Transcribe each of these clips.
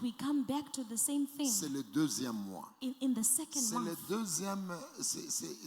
we come back to the same thing. C'est le deuxième mois. In the second C'est month.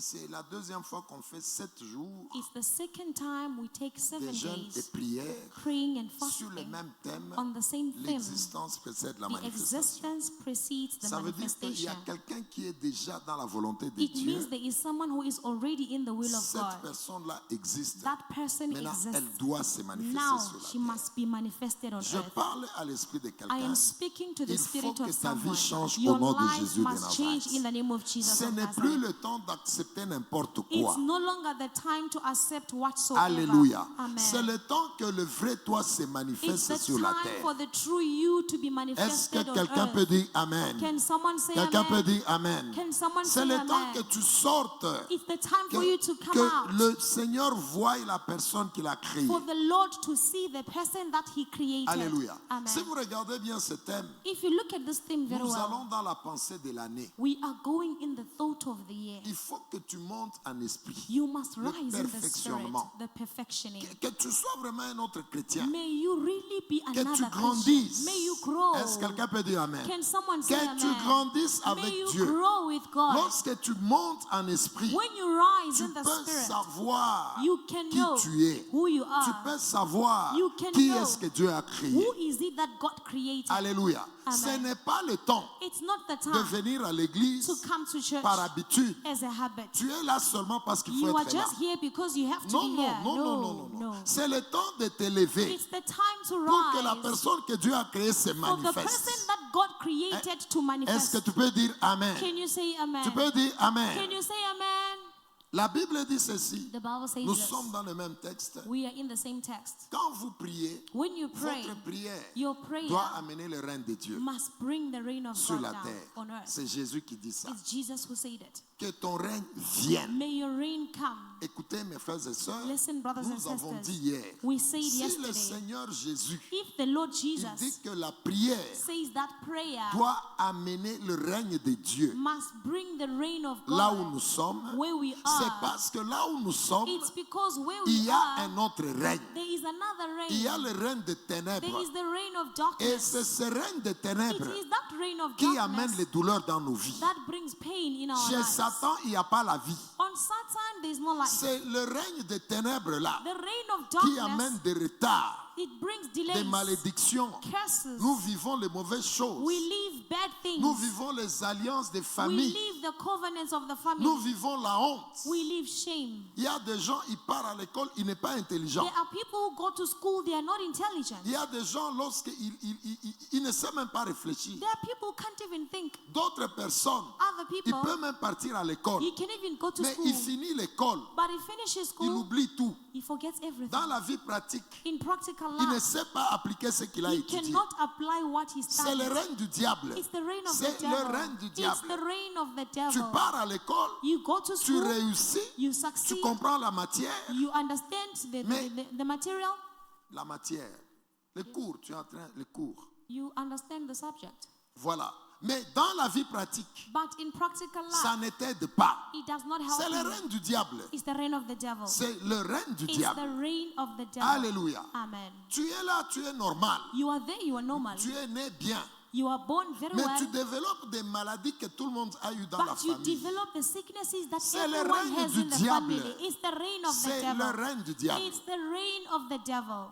c'est la deuxième fois qu'on fait 7 jours It's the second time we take 7 de jeûne et days prière praying and sur le fasting même thème. on the same theme. L'existence précède la The manifestation. existence precedes the Ça veut dire qu'il y manifestation. a quelqu'un qui est déjà dans la volonté de It Dieu. means there is someone who is already in the will of Cette God. personne-là existe. That person Maintenant, elle exists. doit se manifester Now sur la she terre. must be manifested on Je earth. parle à l'esprit de I quelqu'un. am speaking to the Il faut spirit que of ta vie someone. change au Your nom de life Jésus de must change in the Nazareth. name of Jesus Ce of n'est plus Nazareth. le temps d'accepter n'importe quoi. It's no longer the time to accept whatsoever. Alléluia. Amen. C'est le temps que le vrai toi se It's manifeste the sur la time terre. for the true you to be Est-ce manifested que on quelqu'un peut earth. dire Amen? Can someone say Quelqu'un peut amen? dire Amen. Can someone C'est say le temps amen? que tu sortes. It's the time for you to come Que out. le Seigneur voie la personne qu'il a créée. For the Lord to see the person that He created. Alléluia. Amen. Si vous regardez bien ce thème, If you look at this theme very nous well, allons dans la pensée de l'année. we are going in the thought of the year. Il faut que tu montes en esprit. You must Le rise in the spirit, perfectionnement. the perfectioning. Que tu sois vraiment un autre chrétien. May you really be Que tu another grandisses. Christian. May you grow. Est-ce que quelqu'un peut dire Amen? Can someone say Que tu amen? grandisses May avec you Dieu. grow with God. Lorsque tu montes en esprit, When you rise tu in the peux spirit, savoir you can qui know tu es. who you Tu are. peux savoir You can qui know est-ce que Dieu a créé. Who is it that God created? Alléluia. Amen. Ce n'est pas le temps It's not the de time venir à l'église to come to church par habitude. as a habit. Tu es là seulement parce qu'il faut You are être là. just here because you have to Non, be non, here. non, non, non, non, non. C'est le temps de te lever It's the time to pour que la rise personne que Dieu a créée se for the manifeste. person that God created to Est-ce manifest. que tu peux dire Amen? Can you say amen? Tu peux dire Can Amen. you say amen? La Bible dit ceci. The Bible says Nous this. sommes dans le même texte. We are in the same text. Quand vous priez, When you pray, votre prière your prayer doit amener le règne de Dieu must bring the reign of sur God la down terre. on earth. C'est Jésus qui dit ça. It's Jesus who said it. Que ton règne vienne. May your reign come. Écoutez mes frères et sœurs, Listen, brothers and nous avons dit sisters. hier, We said si le yesterday, Seigneur Jésus, if the Lord il dit Jesus que la prière says that prayer doit amener le règne de Dieu must bring the reign of là où God nous sommes, where we c'est are, parce que là où nous sommes, it's because where il we y a are, un autre règne. there is another Il y a reign. le règne des There ténèbres. is the reign of Et darkness. c'est ce règne des It ténèbres is that reign of qui amène darkness les douleurs dans nos vies. that brings pain in our Chez lives. Satan, il n'y a pas la vie. On Satan, there is no life. C'est le règne des ténèbres là The reign of qui darkness, amène des retards, it brings des delays, malédictions. curses. Nous vivons les mauvaises choses. We live bad things. Nous vivons les alliances des We familles. live the covenants of the family. Nous vivons la honte. We live shame. Il y a des gens, ils partent à l'école, ils n'est pas intelligent. There are people who go to school, they are not intelligent. Il y a des gens, lorsqu'ils ils ne savent même pas réfléchir. There are people who can't even think. D'autres personnes, Other ils people, peuvent même partir à l'école. he can even go to Mais school, il finit l'école, but he finishes il school, oublie tout. he forgets everything. Dans la vie pratique, In practical il ne life, sait pas appliquer ce qu'il a he étudié. cannot apply what he C'est le studied. règne du diable. It's the reign of C'est the le devil. règne du It's diable. the reign of the Tu devil. pars à l'école, You go to tu school, réussis, you tu succeed, comprends la matière. you understand Mais- the material, La matière, les cours, tu es en train, les cours. you understand the subject. Voilà. Mais dans la vie pratique, But in practical ça life, ne t'aide pas. it does not C'est le help you. règne du diable. It's the reign of the devil. C'est le règne du It's diable. the reign of the devil. Alléluia. Amen. Tu es là, tu es normal. You are there, you are normal. Tu es né bien. You are born very Mais well, tu développes des maladies que tout le monde a eues dans la but you famille. develop the sicknesses that C'est le everyone règne has du in the diable. family. It's the reign of the C'est le devil. règne du diable. It's the reign of the devil.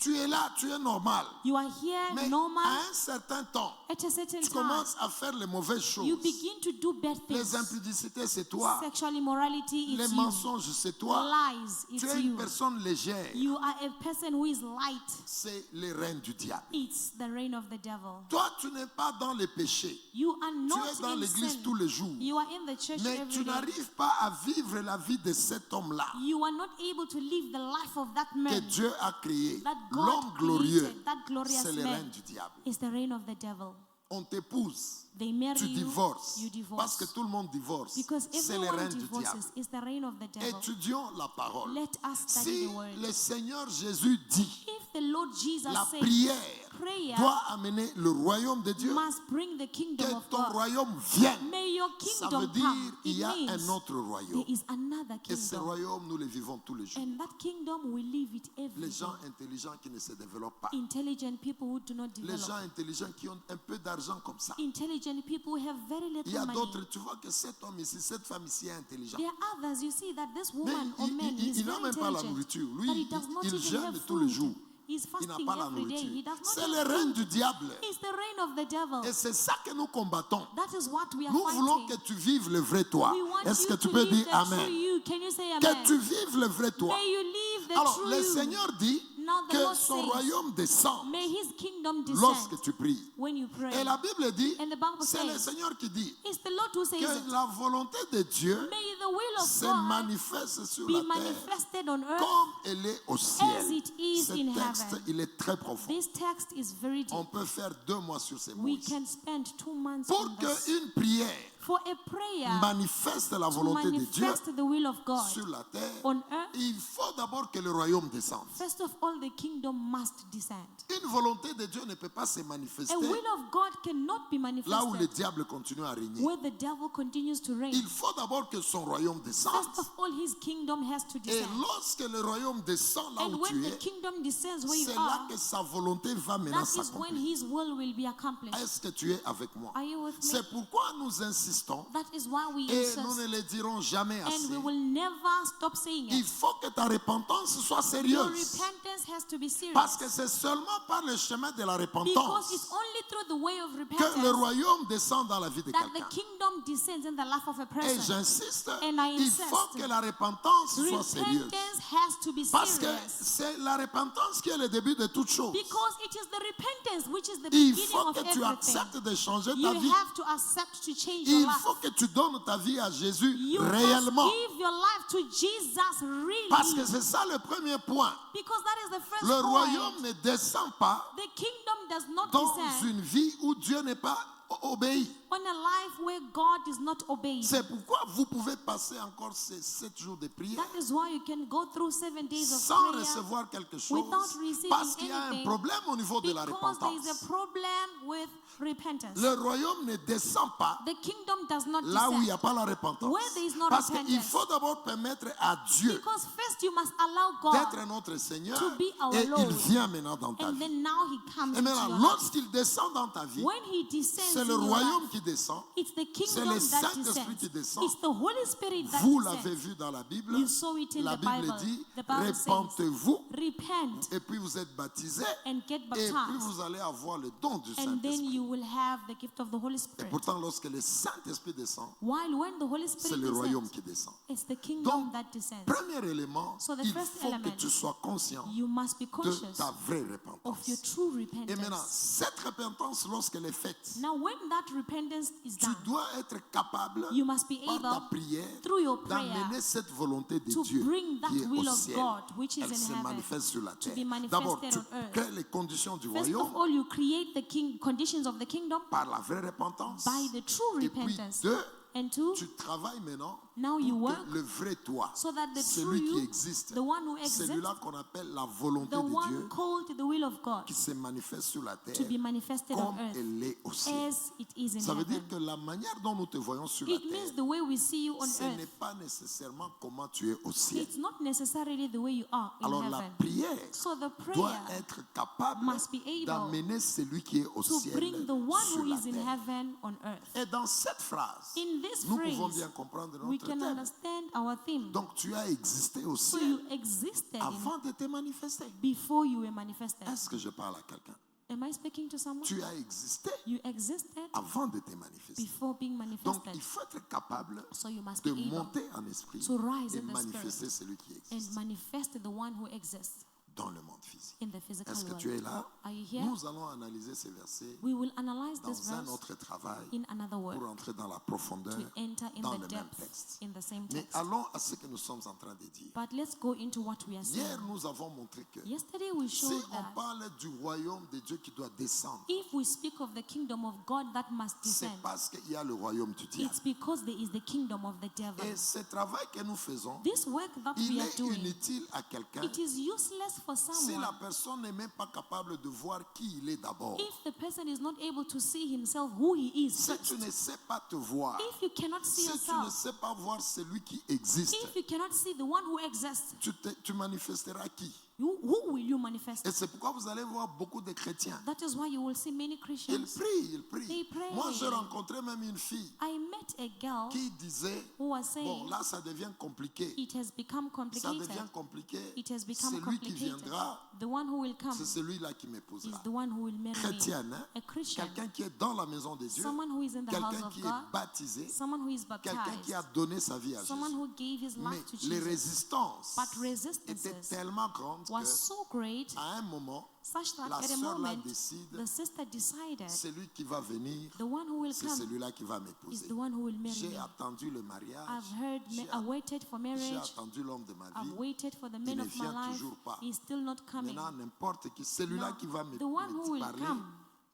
Tu es là, tu es normal. You are here Mais normal. à un certain temps, At a certain tu time, commences à faire les mauvaises you choses. begin to do bad Les things. impudicités, c'est toi. Sexual immorality, Les it's you. mensonges, c'est toi. Lies, Tu it's es une you. personne légère. You are a person who is light. C'est le règne du diable. It's the reign of the devil. Toi, tu n'es pas dans les péchés. You are Tu not es dans in l'église sin. tous les jours. You are in the church Mais every tu day. n'arrives pas à vivre la vie de cet homme-là You are not able to live the life of that que man. Dieu a créé. That L'homme God glorieux, created, that glorious c'est le règne man. du diable. It's the reign of the devil. On t'épouse, They marry tu you, divorces. you Parce que divorce. tout le monde divorce. Because C'est le everyone règne du diable. divorces. It's the reign of the devil. Étudions la parole. Let us study Si the word. le Seigneur Jésus dit If the Lord Jesus la said, prière prayer doit amener le royaume de Dieu. must bring the kingdom Que of ton God. royaume vienne. May your Ça veut kingdom dire come. il y a It un means autre royaume. there is another Et ce kingdom. royaume, nous le vivons tous les jours. And that kingdom, we live it every Les day. gens intelligents qui ne se développent pas. Intelligent people who do not Les gens develop. intelligents qui ont un peu d'argent comme ça. Intelligent people who have very Il y a little d'autres, money. tu vois que cet homme ici, cette femme ici est intelligente. There are others, you see that this Mais woman or man is il n'a very même pas la intelligent, nourriture. Lui, but he does not il even jeûne have tous les food. jours. He's Il n'a fasting pas la every day. He nourriture. does not C'est have le règne food. du diable. It's the reign of the devil. Et c'est ça que nous combattons. That is what we are Nous voulons fighting. que tu vives le vrai toi. We want Est-ce que you tu to peux live dire the true Amen? you. Can you say Que amen? tu vives le vrai toi. May you live the Alors, true le you. Seigneur dit Now the que Lord son says, royaume descend may his kingdom lorsque descend tu pries. when you pray. Et la Bible dit, And the Bible c'est le says, Seigneur qui dit it's the Lord who says que it. la volonté de Dieu May the will of se God manifeste sur be la terre manifested on earth comme elle est au ciel. as it is Ce in texte, heaven. il est très profond. This text is very On deep. peut faire 2 mois sur ces mots. We ici. can spend 2 months Pour on this. qu'une prière For a prayer manifeste la to volonté de Dieu manifest the will of God sur la terre, on earth, il faut d'abord que le royaume descende. first of all, the kingdom must descend. Une volonté de Dieu ne peut pas se manifester A will of God cannot be là où le manifested diable continue à régner. where the devil continues to reign. Il faut d'abord que son royaume descende. First of all, his kingdom has to Et descend. lorsque le royaume descend là And où when tu the es, kingdom descends where you c'est là are, que sa volonté va maintenant that is when s'accomplir. his will be accomplished. Est-ce que tu es avec moi? Are you with me? C'est pourquoi nous insistons That is why we et nous insist, ne le dirons jamais and assez. we will never stop saying Il it. faut que ta repentance soit Your sérieuse. repentance has to be serious. Parce que c'est seulement par le chemin de la Because repentance it's only through the way of que le repentance royaume descend dans la vie de that the quelqu'un. kingdom descends in the life of a Et person. j'insiste, And I il insist. faut que la repentance soit sérieuse. Repentance has to be Parce que serious. c'est la repentance qui est le début de toute chose. Because it is the repentance which is the Il beginning faut of que tu everything. acceptes de changer You ta vie. have to accept to change your Il life. faut que tu donnes ta vie à Jésus You réellement. must give your life to Jesus really. Parce que c'est ça le premier point. Because that is the first Le point. royaume ne descend pas The kingdom does not dans descend une vie où Dieu n'est pas obéi. on a life where God is not obeyed. C'est pourquoi vous pouvez passer encore ces 7 jours de prière That is why you can go through 7 days of sans prayer recevoir quelque chose. without receiving Parce qu'il y a un anything, problème au niveau de la because there is a repentance. problem with repentance. Le royaume ne descend pas The kingdom does not là où il n'y descend a pas la repentance. where there is no Parce qu'il repentance. faut d'abord permettre à Dieu Because first you must allow d'être God, notre Seigneur to be our et Lord. il vient maintenant dans ta and vie. then now he comes Et into maintenant, your life. lorsqu'il descend dans ta vie, When he descends c'est in le your royaume life, qui descend. it's the C'est kingdom le that Saint-Esprit qui descends. descend. It's the Holy Spirit that Vous l'avez descends. vu dans la Bible. You saw it in La the Bible Bible. dit, The Bible says, répentez-vous repent et puis vous êtes baptisés and get et puis baptized. vous allez avoir le don du And then Saint-Esprit. you will have the gift of the Holy Et Spirit. pourtant, lorsque le Saint-Esprit descend, While when the Holy c'est Spirit le royaume descends, qui descend. it's the kingdom Donc, that descends. premier élément, So the il first faut que element, tu sois conscient You must be de conscious ta vraie of your repentance. true Et maintenant, repentance. cette repentance, lorsqu'elle est faite, Now when that repentance is tu done, dois être capable, you must be par ta able, prière, through your prayer, d'amener cette volonté de to Dieu bring that qui est will au of ciel. God, which is Elle in se heaven, manifeste sur la to terre. be manifested D'abord, tu on earth. crées les conditions du First royaume of all, you create the conditions of the kingdom par la vraie repentance. by the true Et puis, repentance. 2, And two, tu travailles maintenant now you pour work que le vrai toi, so that the true celui qui you, existe, the one who exists, celui-là qu'on appelle la volonté the de one Dieu, called the will of God, qui se manifeste sur la terre to be manifested on comme earth elle est au ciel. as it is in Ça veut dire heaven. que la manière dont nous te voyons sur la It means terre, the way we see you on ce n'est earth. pas nécessairement comment tu es au ciel. It's not necessarily the way you are in Alors la heaven. prière So the doit prayer être capable must be able d'amener celui qui est au to ciel bring the one sur who la is in terre. heaven on earth. Et dans cette phrase, In this nous pouvons phrase, bien comprendre we notre can thème. understand our theme. Donc tu as existé au So ciel you existed avant de te manifester. before you were manifested. Est-ce que je parle à quelqu'un? Am I speaking to someone? Tu as existé You existed avant de te manifester. before being Donc manifested. il faut être capable So you must de be able monter en esprit to rise et in the manifester spirit celui qui and existe manifest the one who exists dans le monde physique. in the physical Est-ce que tu es world. là? Are you here? Nous allons analyser ces versets We will analyze this dans un verse autre travail in another pour word entrer dans la profondeur to enter in dans the le même depth texte. in the same Mais text. allons à ce que nous sommes en train de dire. But let's go into what we are saying. Hier, nous avons montré que Yesterday we si showed on that parle du royaume de Dieu qui doit descendre, if we speak of the kingdom of God that must c'est descend, parce qu'il y a le royaume du diable. it's because there is the kingdom of the devil. Et ce travail que nous faisons, This work that il we are est doing, inutile à quelqu'un it is useless for Si la someone, personne n'est même pas capable de voir qui il est d'abord, if the person is not able to see himself who he is si first, tu ne sais pas te voir, if you cannot see si tu ne yourself, sais pas voir celui qui existe, if you cannot see the one who exists, tu manifesteras qui? who will you manifest? Et c'est pourquoi vous allez voir beaucoup de chrétiens. That is why you will see many Ils Christians. prient. They pray. Moi, j'ai rencontré même une fille I met a girl qui disait, who was bon, saying, là, ça devient compliqué. it has become Ça complicated. devient compliqué. It has become Celui qui complicated. viendra, The one who will come c'est is celui-là qui m'épousera. the one who will marry me. Chrétienne, hein? A Christian. Quelqu'un qui est dans la maison des dieux, Someone who is in the house quelqu'un of qui God. est baptisé, Someone who is quelqu'un qui a baptized. donné sa vie à Someone Jésus. who gave his Mais life to les Jesus. résistances But étaient resistances tellement grandes was que so great à un moment, such that la at a sœur là moment décide, the sister decided celui qui va venir, the one who will c'est come celui-là qui va is m'épouser. the one who will marry J'ai me. attendu le mariage, I've heard, I waited for j'ai marriage. attendu l'homme de ma I've vie. waited for the Il man ne of my vient life. toujours pas. He's still not coming. Maintenant, n'importe qui, celui-là Now, qui va me the one who will parler, come,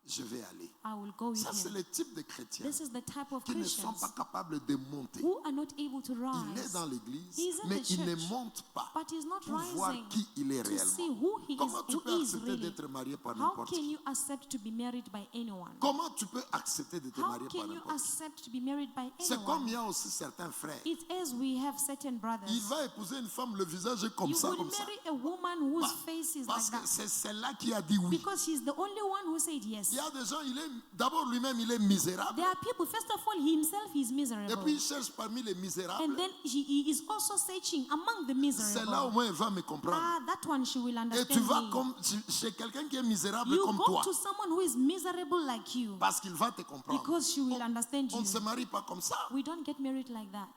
je vais aller. I will go with Ça, c'est him. le type de chrétiens This is the type of qui ne sont Christians pas capables de monter. who are not able to Il est rise, dans l'église, He's in mais the il ne church, monte pas but he's not pour voir rising qui il est to see réellement. who he Comment tu is, peux who is accepter really. d'être marié par How n'importe can qui? you accept to be married by anyone? Comment tu peux accepter de te How marier par can you n'importe qui? accept to be married by C'est comme il y anyone? a aussi certains frères. It is we have certain brothers. Il va épouser une femme, le visage est comme You ça, will comme ça. marry a woman whose face is like Parce que that c'est celle-là qui a dit oui. because she's the only one who said yes. Il y a des gens, d'abord lui-même, il est misérable. There are people, first of all, himself is Et miserable. puis il cherche parmi les misérables. And then he is also searching among the Celle-là, au miserable. moins, elle va me comprendre. Ah, that one she will Et understand tu vas me. chez quelqu'un qui est misérable You comme go toi. to someone who is miserable like you Parce qu'il va te comprendre. because she will understand On you. ne se marie pas comme ça. We don't get married like that.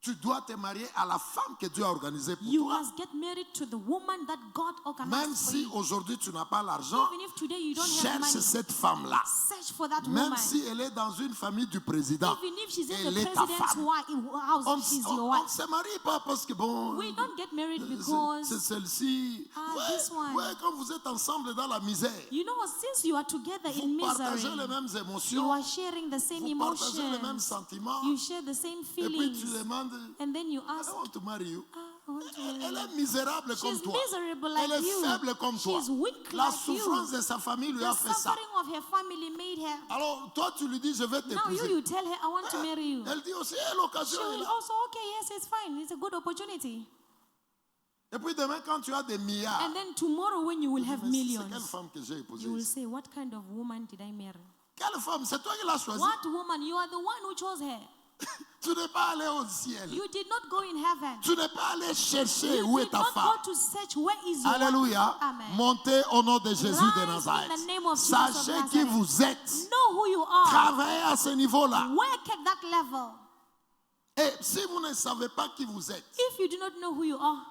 Tu dois te marier à la femme que Dieu a organisée pour You toi. must get married to the woman that God Même organized for si you. aujourd'hui tu n'as pas l'argent, Even if today you don't have cherche money, cette femme-là. search for that Même woman. si elle est dans une famille du président, Even if she's in elle the est ta president's femme. house, On she's on- your on wife. ne se marie pas parce que bon, We don't get married c'est because, celle-ci. this one. Ouais, quand vous êtes ensemble dans la misère, you know, since you are together in vous partagez les misery, mêmes you émotions, are sharing the same vous partagez les mêmes emotions, sentiments, you share the same et puis tu feelings, demandes, and then you I ask, want to marry you. I want to marry Elle you. est misérable comme She's toi. miserable like Elle est you. faible comme toi. She's weak La like you. souffrance de sa famille lui The a fait ça. suffering of her family made her. Alors toi tu lui dis je vais Now you t'épouser. tell her, I want to marry you. Elle dit aussi She l'occasion est will là. also, okay, yes, it's fine. It's a good opportunity. Et puis demain quand tu as des milliards, And then tomorrow when you will have mais c'est quelle millions, femme que j'ai épousée you will ici? say, what kind of woman did I marry? Quelle femme? C'est toi qui l'as choisie. What woman? You are the one who chose her. Tu n'es pas allé au ciel. You did not go in heaven. Tu n'es pas allé chercher You où est did ta not femme. go to search where is your Alléluia. wife. Amen. Montez au nom de Jésus de Rise Nazareth. in the name of Jesus of Sachez qui Nazareth. vous êtes. Know who you are. Travaillez à ce niveau-là. Work at that level. Et si vous ne savez pas qui vous êtes, If you do not know who you are,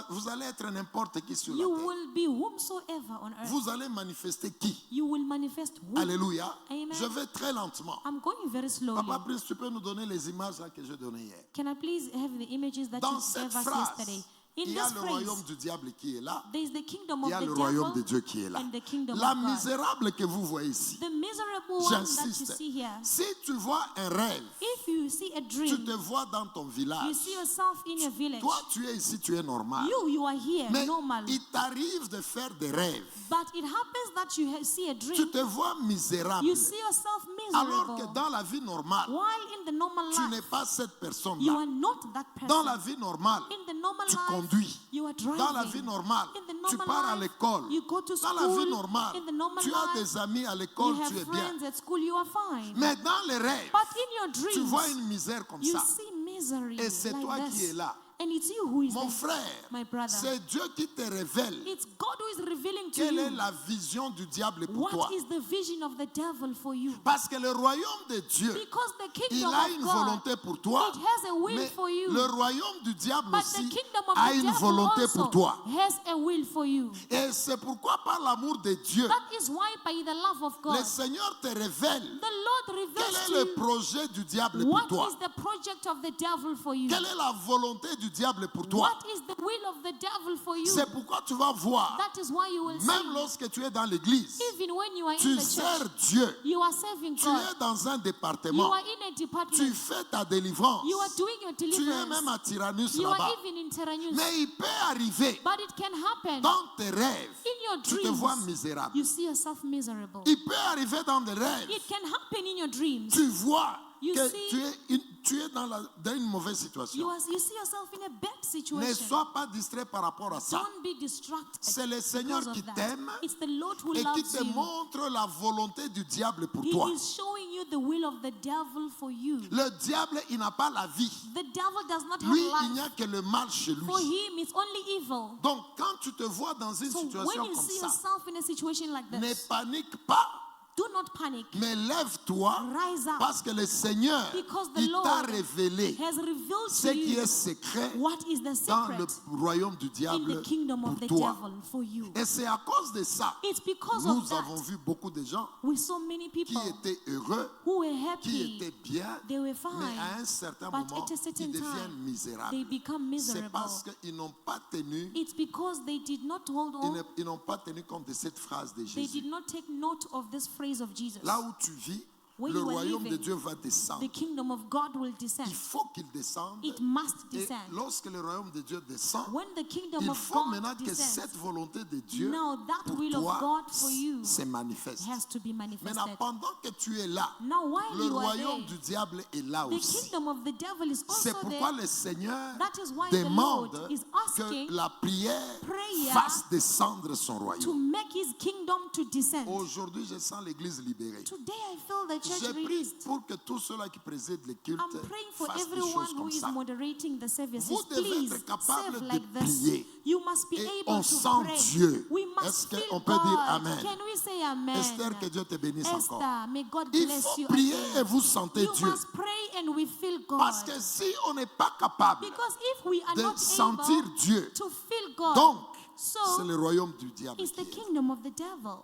vous allez être n'importe qui sur la you terre. will be whomsoever on earth. Vous allez manifester qui? You will manifest who. Alléluia. Amen. Je vais très lentement. I'm going very slowly. Papa Prince, tu peux nous donner les images là que j'ai données hier. Can I please have the images that Dans you cette gave us phrase, yesterday? In il y a this le royaume phrase, du diable qui est là. there is the kingdom Il of y a the le royaume de devil Dieu qui est là. and the kingdom La of God. misérable que vous voyez ici, The miserable one that you j'insiste, see here. si tu vois un rêve, If you see a tu dream, te vois dans ton you village, see yourself in a village. toi tu es ici, tu es normal. You are here, Mais normal. il t'arrive de faire des rêves. But it happens that you see a Tu dream. te vois misérable. You see yourself Alors que miserable. dans la vie normale, While in the normal tu n'es life, pas cette you personne-là. are not that Dans la person. vie normale, In the normal tu life, conduis. you are Dans la vie driving. normale, In the tu normal pars à life, l'école. you go to Dans la vie school. normale, In the normal tu as life, des amis à You l'école, tu have es bien. friends at school, you are fine. Mais dans les rêves, But in your tu dreams, vois une misère comme you ça. see misery Et c'est toi like qui this. es là. And it's you who is Mon there. frère, My brother. c'est Dieu qui te révèle It's God who is revealing to quelle est you la vision du diable pour toi. what is the vision of the devil for you. Parce que le royaume de Dieu, Because the il kingdom a of une God, volonté pour toi. it has a will Mais for you. le royaume du diable But the aussi kingdom of a the une devil volonté also pour toi. has a will for you. Et c'est pourquoi par l'amour de Dieu, That is why by the love of God, le Seigneur te révèle the Lord quel reveals est to le you projet du diable pour what toi. is the project of the devil for you. Quelle est la volonté du du diable pour toi. What is the will of the devil for you? C'est pourquoi tu vas voir, That is why you will même see, lorsque tu es dans l'église, even when you are in tu the sers church, Dieu. you are serving Tu God. es dans un You département. are in a Tu department. fais ta délivrance. You are doing your Tu es même deliverance. à Tyrannus You là-bas. are even in Terranus. Mais il peut arriver But it can happen dans tes rêves, in your tu te vois dreams. misérable. You see yourself miserable. Il peut arriver dans des rêves, It can happen in your dreams. tu vois You que see- tu es dans une mauvaise situation. You see yourself in a bad Ne situation. sois pas distrait par rapport à ça. Don't be distracted. C'est le Seigneur because qui of that. t'aime It's the Lord who et qui loves te you. montre la volonté du diable pour He toi. is showing you the will of the devil for you. Le diable, il n'a pas la vie. The devil does not have Lui, il life. n'y a que le mal chez lui. For him, it's only evil. Donc, quand tu te vois dans une So when situation you comme see ça, yourself in a situation like ne this, panique pas, do not panic. mais lève-toi Rise up. parce que le Seigneur, Because the il t'a Lord révélé has revealed ce to qui you est secret what is the dans le secret royaume du in diable the kingdom of the pour toi. devil for you. Et c'est à cause de ça, It's because nous of avons that vu beaucoup de gens we saw many qui people étaient heureux, who were qui happy, étaient bien, they were mais à un fine, certain but moment, at a certain ils deviennent time, misérables. they become C'est miserable. parce qu'ils n'ont pas tenu, It's because they did not hold on, ils n'ont pas tenu compte de cette phrase de they Jésus. did not take note of this phrase of Jesus. Là où tu vis, Where le you are royaume de living, Dieu va descendre. the kingdom of God will descend. Il faut qu'il descende. It must Et descend. lorsque le royaume de Dieu descend, When the kingdom il of faut God maintenant que descends, cette volonté de Dieu now that pour will of toi God for you se manifeste. has to be Maintenant, manifested. pendant que tu es là, Now while le you are royaume there, du diable est là the aussi. kingdom of the devil is C'est also pourquoi there. le Seigneur That is why the demande Lord is que asking la prière prayer fasse descendre son to royaume. make his kingdom to descend. Aujourd'hui, je sens l'Église libérée. Today I feel the church Je prie released. pour que tous ceux-là qui président les cultes I'm praying for fassent des everyone choses who comme is ça. moderating the services. Vous devez Please être capable serve de like this. prier. You must be Et able on to sent pray. Dieu. We Est-ce must feel qu'on peut God. dire Amen? Can we say amen? Esther, que Dieu te bénisse encore. Esther, may God Il bless faut you prier again. et vous sentez You Dieu. must pray and we feel God. Parce que si on n'est pas capable Because if we are de not sentir able Dieu, to feel God, donc so c'est le royaume du diable. it's qui the est. kingdom of the devil.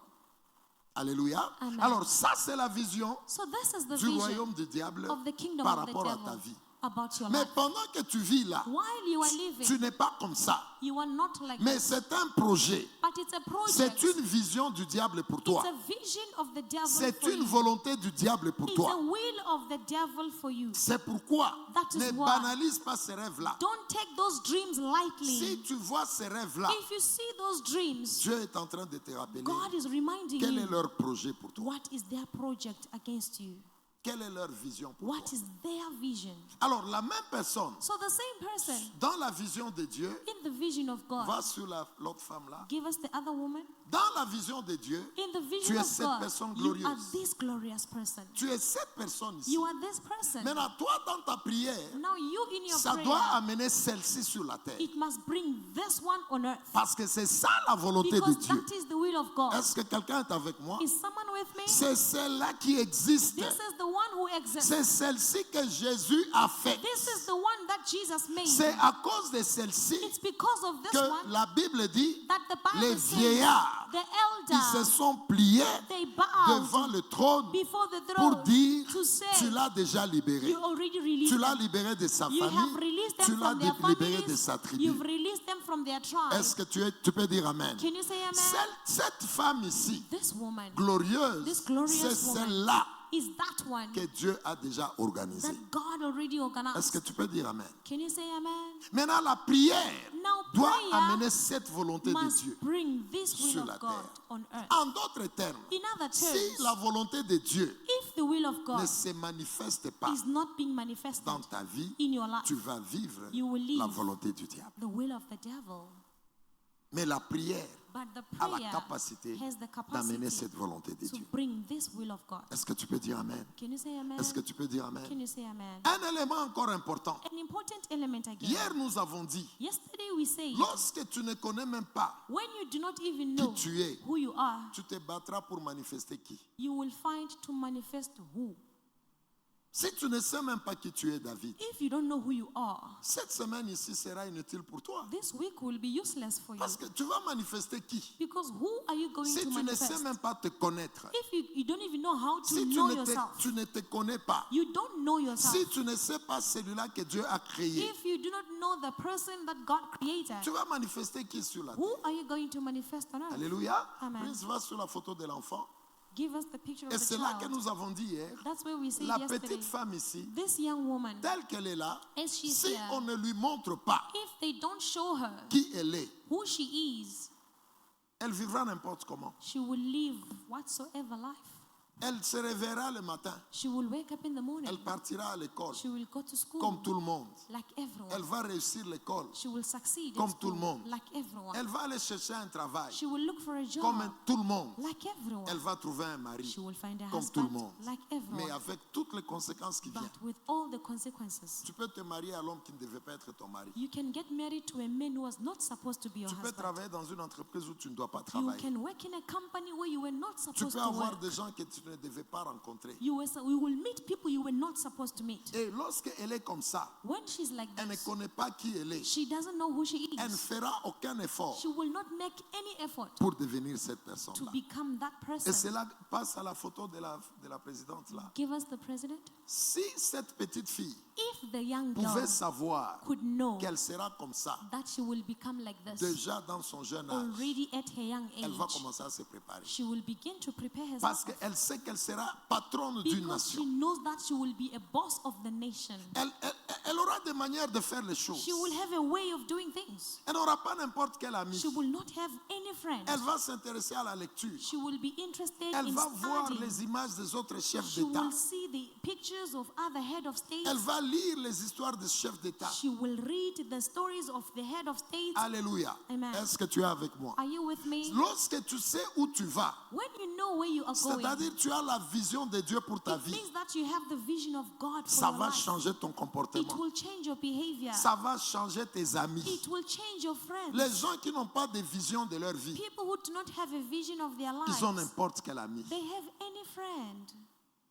Alléluia. Amen. Alors ça, c'est la vision So this is the du vision royaume du diable of the kingdom par of the rapport à ta devil vie. about your Mais life. pendant que tu vis là, While you are tu living, n'es pas comme ça. you are not like Mais that. c'est un projet. But it's a C'est project. une vision du diable pour It's toi. a vision of the devil C'est for une you. volonté du diable pour It's toi. a will of the devil for you. C'est pourquoi That is ne why. banalise pas ces rêves-là. Don't take those dreams lightly. Si tu vois ces rêves-là, If you see those dreams, Dieu est en train de te rappeler God is reminding quel est you leur projet pour toi. what is their project against you. Quelle est leur vision pour What toi. is their vision? Alors la même personne, So the same person dans la vision de Dieu, in the vision of God, va sur l'autre femme-là. give us the other woman. Dans la vision de Dieu, In the tu vision es of cette God, personne you are glorieuse. this glorious person. Tu es cette personne ici. You are this person. Maintenant, toi, dans ta prière, Now you in your ça prayer, doit amener celle-ci sur la terre. it must bring this one on earth. Parce que c'est ça la volonté de Because Dieu. that is the will of God. Est-ce que quelqu'un est avec moi? Is someone with me? C'est celle-là qui existe. This is the one who exists. C'est celle-ci que Jésus a fait. This is the one that Jesus made. C'est à cause de celle-ci It's because of this que one la Bible dit that the les Bible says vieillards, the ils se elders, sont pliés they bowed devant le trône before the pour throne dire to say, tu l'as déjà libéré. you already released Tu l'as them. libéré de sa You have famille. released Tu them l'as from their libéré de families. sa tribu. You've released them from their tribe. Est-ce que tu peux dire Amen? Can you say amen? Cette femme ici, This woman glorieuse, This glorious c'est woman. celle-là is that one que Dieu a déjà organisée. that God already Est-ce organized. que tu peux dire Amen? Can you say amen? Maintenant, la prière Now doit prayer amener cette volonté de must Dieu bring this will sur la of God terre. on earth. En d'autres termes, In other si terms, la volonté de Dieu if the will of ne God se manifeste pas is not being manifested dans ta vie, in your life, tu vas vivre you will live la volonté du diable. the will of the devil. Mais la prière But the a la prayer capacité has the d'amener capacity cette volonté de to Dieu. bring this will of God. Est-ce que tu peux dire Amen? Can you say amen? Est-ce que tu peux dire Can Amen? you say amen? Un élément encore important. An important element again. Hier, nous avons dit, Yesterday we said, lorsque tu ne connais même pas when you do not even qui know tu es, who you are, tu te battras pour manifester qui? you will find to manifest who. Si tu ne sais même pas qui tu es, David, If you don't know who you are, cette semaine ici sera inutile pour toi. this week will be useless for you. Parce que tu vas manifester qui? Because who are you going Si to tu ne sais manifest? même pas te connaître, If you don't even know how to si know yourself, tu ne te connais pas, you don't know yourself. si tu ne sais pas celui-là que Dieu a créé, If you do not know the person that God created, tu vas manifester qui sur la terre? who are you going to manifest on earth? Alléluia. Amen. Prince va sur la photo de l'enfant. Give us the picture of Et the c'est là que child. nous avons dit hier, That's where we said la yesterday. petite femme ici, This young woman, telle qu'elle est là, as she's si here, on ne lui montre pas if they don't show her qui elle est, who she is, elle vivra n'importe comment. she will live whatsoever life. Elle se réveillera le matin. She will wake up in the morning. Elle partira à l'école, She will go to school comme tout le monde. like everyone. Elle va réussir l'école, She will succeed comme in tout le school monde. like everyone. Elle va aller chercher un travail, She will look for a job comme tout le monde. like everyone. Elle va trouver un mari, She will find a comme tout le husband monde. like Mais everyone. avec toutes les conséquences qui viennent. But with all the consequences, Tu peux te marier à l'homme qui ne devait pas être ton mari. you can get married to a man who was not supposed to be your Tu peux husband. travailler dans une entreprise où tu ne dois pas You travailler. can work in a company where you were not Tu supposed peux to avoir work. des gens que tu ne devais pas rencontrer. You will meet people you were not supposed to meet. Et lorsqu'elle est comme ça, When she's like elle ne this, connaît pas qui elle est. she doesn't know who she Elle ne is. fera aucun effort She will not make any effort pour devenir cette to personne-là. become that Et person. cela passe à la photo de la présidente là. Give us the president. Si cette petite fille If the young girl pouvait savoir could know qu'elle sera comme ça, that she will become like this déjà dans son jeune âge, already at her young elle va age, commencer à se préparer. she will begin to prepare Parce herself qu'elle sait qu'elle sera patronne d'une because she nation. knows that she will be a boss of the nation. Elle aura des manières de faire les choses. She will have a way of doing things. Elle n'aura pas n'importe quel ami. She will not have any friend. Elle va s'intéresser à la lecture. She will be interested Elle in va voir studying. les images des autres chefs She d'État. will see the pictures of other head of states. Elle va lire les histoires des chefs d'État. She will read the stories of the head of states. Alléluia. Amen. Est-ce que tu es avec moi? Are you with me? Lorsque tu sais où tu vas, When you know where you are going, c'est-à-dire tu as la vision de Dieu pour ta it vie, means that you have the vision of God for ça your va life. changer ton It comportement. will change your behavior. Ça va changer tes amis. It will change your friends. Les gens qui n'ont pas de vision de leur vie, People who do not have a vision of their ils ont lives, n'importe quel ami. they have any friend.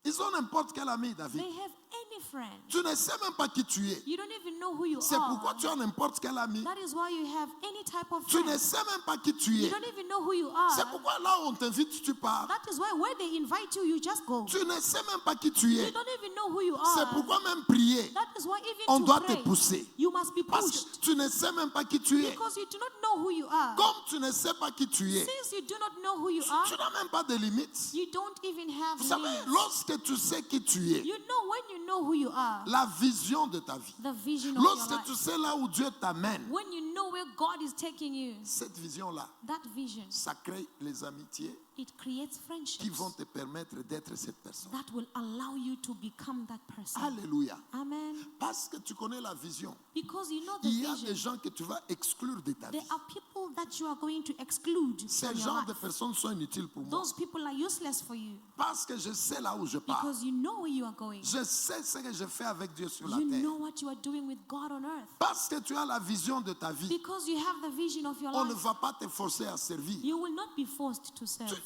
Ils ont n'importe quel ami, David. They have any friend. Tu ne sais même pas qui tu es. You don't even know who you C'est pourquoi are. tu as n'importe quel ami. That is why you have any type of Tu ne friend. sais même pas qui tu You es. don't even know who you C'est are. pourquoi là où on t'invite, tu pars. That is why where they invite you, you just go. Tu ne sais même pas qui tu You es. don't even know who you C'est are. pourquoi même prier, That is why even on to doit pray, te pousser. you must be Parce pushed. que tu ne sais même pas qui tu es. Because you do not know who you are. Comme tu ne sais pas qui tu es, Since you do not know who you tu are, n'as même pas de limites. you don't even have Vous savez, limits. lorsque tu sais qui tu es, You know when you know who you are, la vision de ta vie, the vision of your lorsque tu life. sais là où Dieu t'amène, When you know where God is taking you, cette vision-là, that vision, ça crée les amitiés it creates qui friendships vont te permettre d'être cette personne. that will allow you to become that person. Alléluia. Amen. Parce que tu connais la vision. Because you know the Il y a des vision. gens que tu vas exclure de ta vie. There are people that you are going to exclude Ces from your genres de life. personnes sont inutiles pour moi. Those people are useless for you Parce que je sais là où je pars. because you know where you are going. Je sais ce que je fais avec Dieu sur la You terre. know what you are doing with God on earth. Parce que tu as la vision de ta vie. Because you have the vision of your On ne life, va pas te forcer à servir. you will not be forced to serve.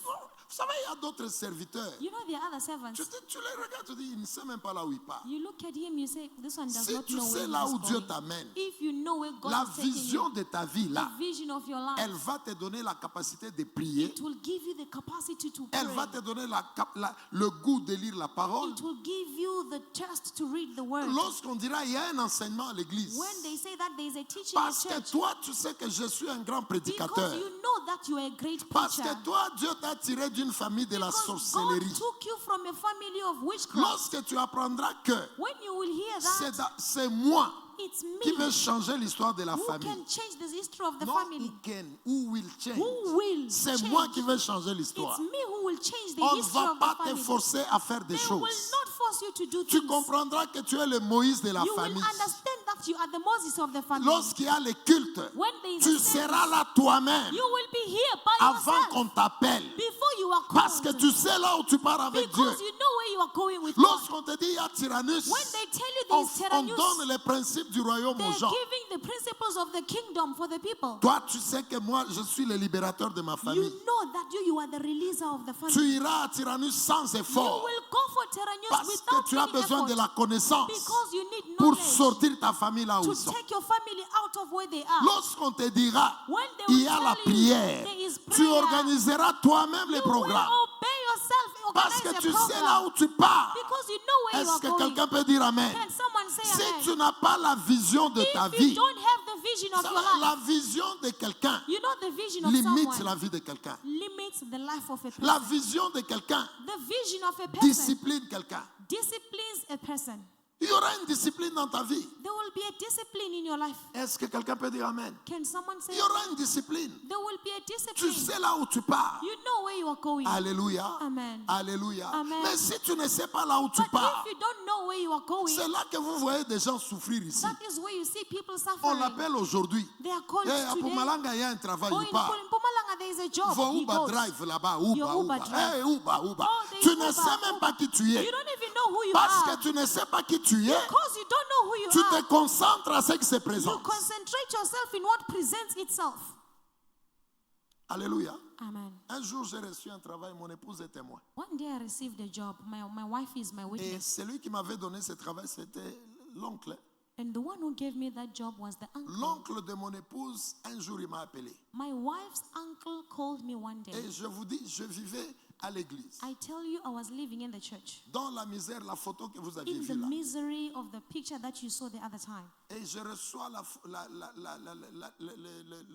Vous savez, il y a d'autres serviteurs. You know there are other servants. Tu les regardes, tu dis, il ne sait même pas là où il part. You look at him, you say, this one does Si not tu know sais where là he où is Dieu going. t'amène, If you know where God la is taking vision you, de ta vie là, the vision of your life, elle va te donner la capacité de prier. it will give you the capacity to Elle va pray. te donner le goût de lire la parole. It will give you the thirst to read the word. Lorsqu'on dira il y a un enseignement à l'église, When they say that there is a teaching in parce que church, toi tu sais que je suis un grand because prédicateur, you know that you are a great parce preacher. que toi Dieu t'a tiré d'une famille de la Because God sorcellerie. took you from a family of witchcraft. Lorsque tu apprendras que When you will hear that, c'est moi it's qui me vais changer l'histoire de la who famille. can change the history of the Non, family. who will change. Who will C'est change? moi qui vais changer l'histoire. It's me who will change the On ne history va of pas the te family. forcer à faire des They will choses. not force you to do Tu things. comprendras que tu es le Moïse de la You will famille. understand that you are the Moses of the family. Lorsqu'il y a les cultes, When there is tu a service, seras là toi-même you will be here by avant yourself qu'on t'appelle. before you are Parce called. que tu sais là où tu pars avec Dieu. Because you know where you are going with God. Lorsqu'on te dit il y a Tyrannus, When they tell you on, there is on Tyrannus, donne les principes du royaume aux they're gens. giving the principles of the kingdom for the people. Toi, tu sais que moi, je suis le libérateur de ma You famille. know that you are the releaser of the Tu family. iras à Tyrannus sans You effort. will go for Terra News Parce without que tu as any besoin de effort. la connaissance Because you need pour knowledge sortir ta famille là où to ils sont. take your family out of where they are. Lorsqu'on te dira, When they il will y a la tell you prière, there is tu prayer, organiseras toi-même les you will programmes. obey yourself, Parce organize que a tu sais program. là où tu pars. Because you know where you Est-ce are que going. quelqu'un peut dire Amen? Can someone say Si amen? tu n'as pas la vision de ta If you vie, don't have the vision of ça your va, life, la vision de quelqu'un you know the vision of limite someone la vie de quelqu'un. limits the life of a person. La vision de quelqu'un The vision of a person discipline quelqu'un. disciplines a person. Il y aura une discipline dans ta vie. There will be a discipline in your life. Est-ce que quelqu'un peut dire Amen? Can someone say Il y aura une discipline. there will be a Tu discipline? sais là où tu pars. You know where you are going. Alléluia. Amen. Alléluia. Amen. Mais si tu ne sais pas là où tu But pars, if you don't know where you are going, c'est là que vous voyez des gens souffrir ici. that is where you see people On suffering. l'appelle aujourd'hui. They are called Eh, à today. Pumalanga, il y a un travail, Oh, il in part. Pumalanga there is a job. Va He Uber goes. Drive là-bas, Your Uber, Uber Uber. drive. Eh, Uber, Uber. Oh, there is Tu ne Uber, sais même pas qui tu es. You don't even know who you Parce are. que tu ne sais pas qui tu es. Because you don't know who you Tu are. te concentres à ce qui se You présente. concentrate yourself in what presents itself. Alléluia. Amen. Un jour, j'ai reçu un travail, mon épouse est témoin. One day I received a job. My wife is my Et witness. celui qui m'avait donné ce travail, c'était l'oncle. And the one who gave me that job was the uncle. L'oncle de mon épouse, un jour, il m'a appelé. My wife's uncle called me one day. Et je vous dis, je vivais à l'église. I tell you, I was living in the church. Dans la misère, la photo que vous aviez In the vue là. misery of the picture that you saw the other time. Et je reçois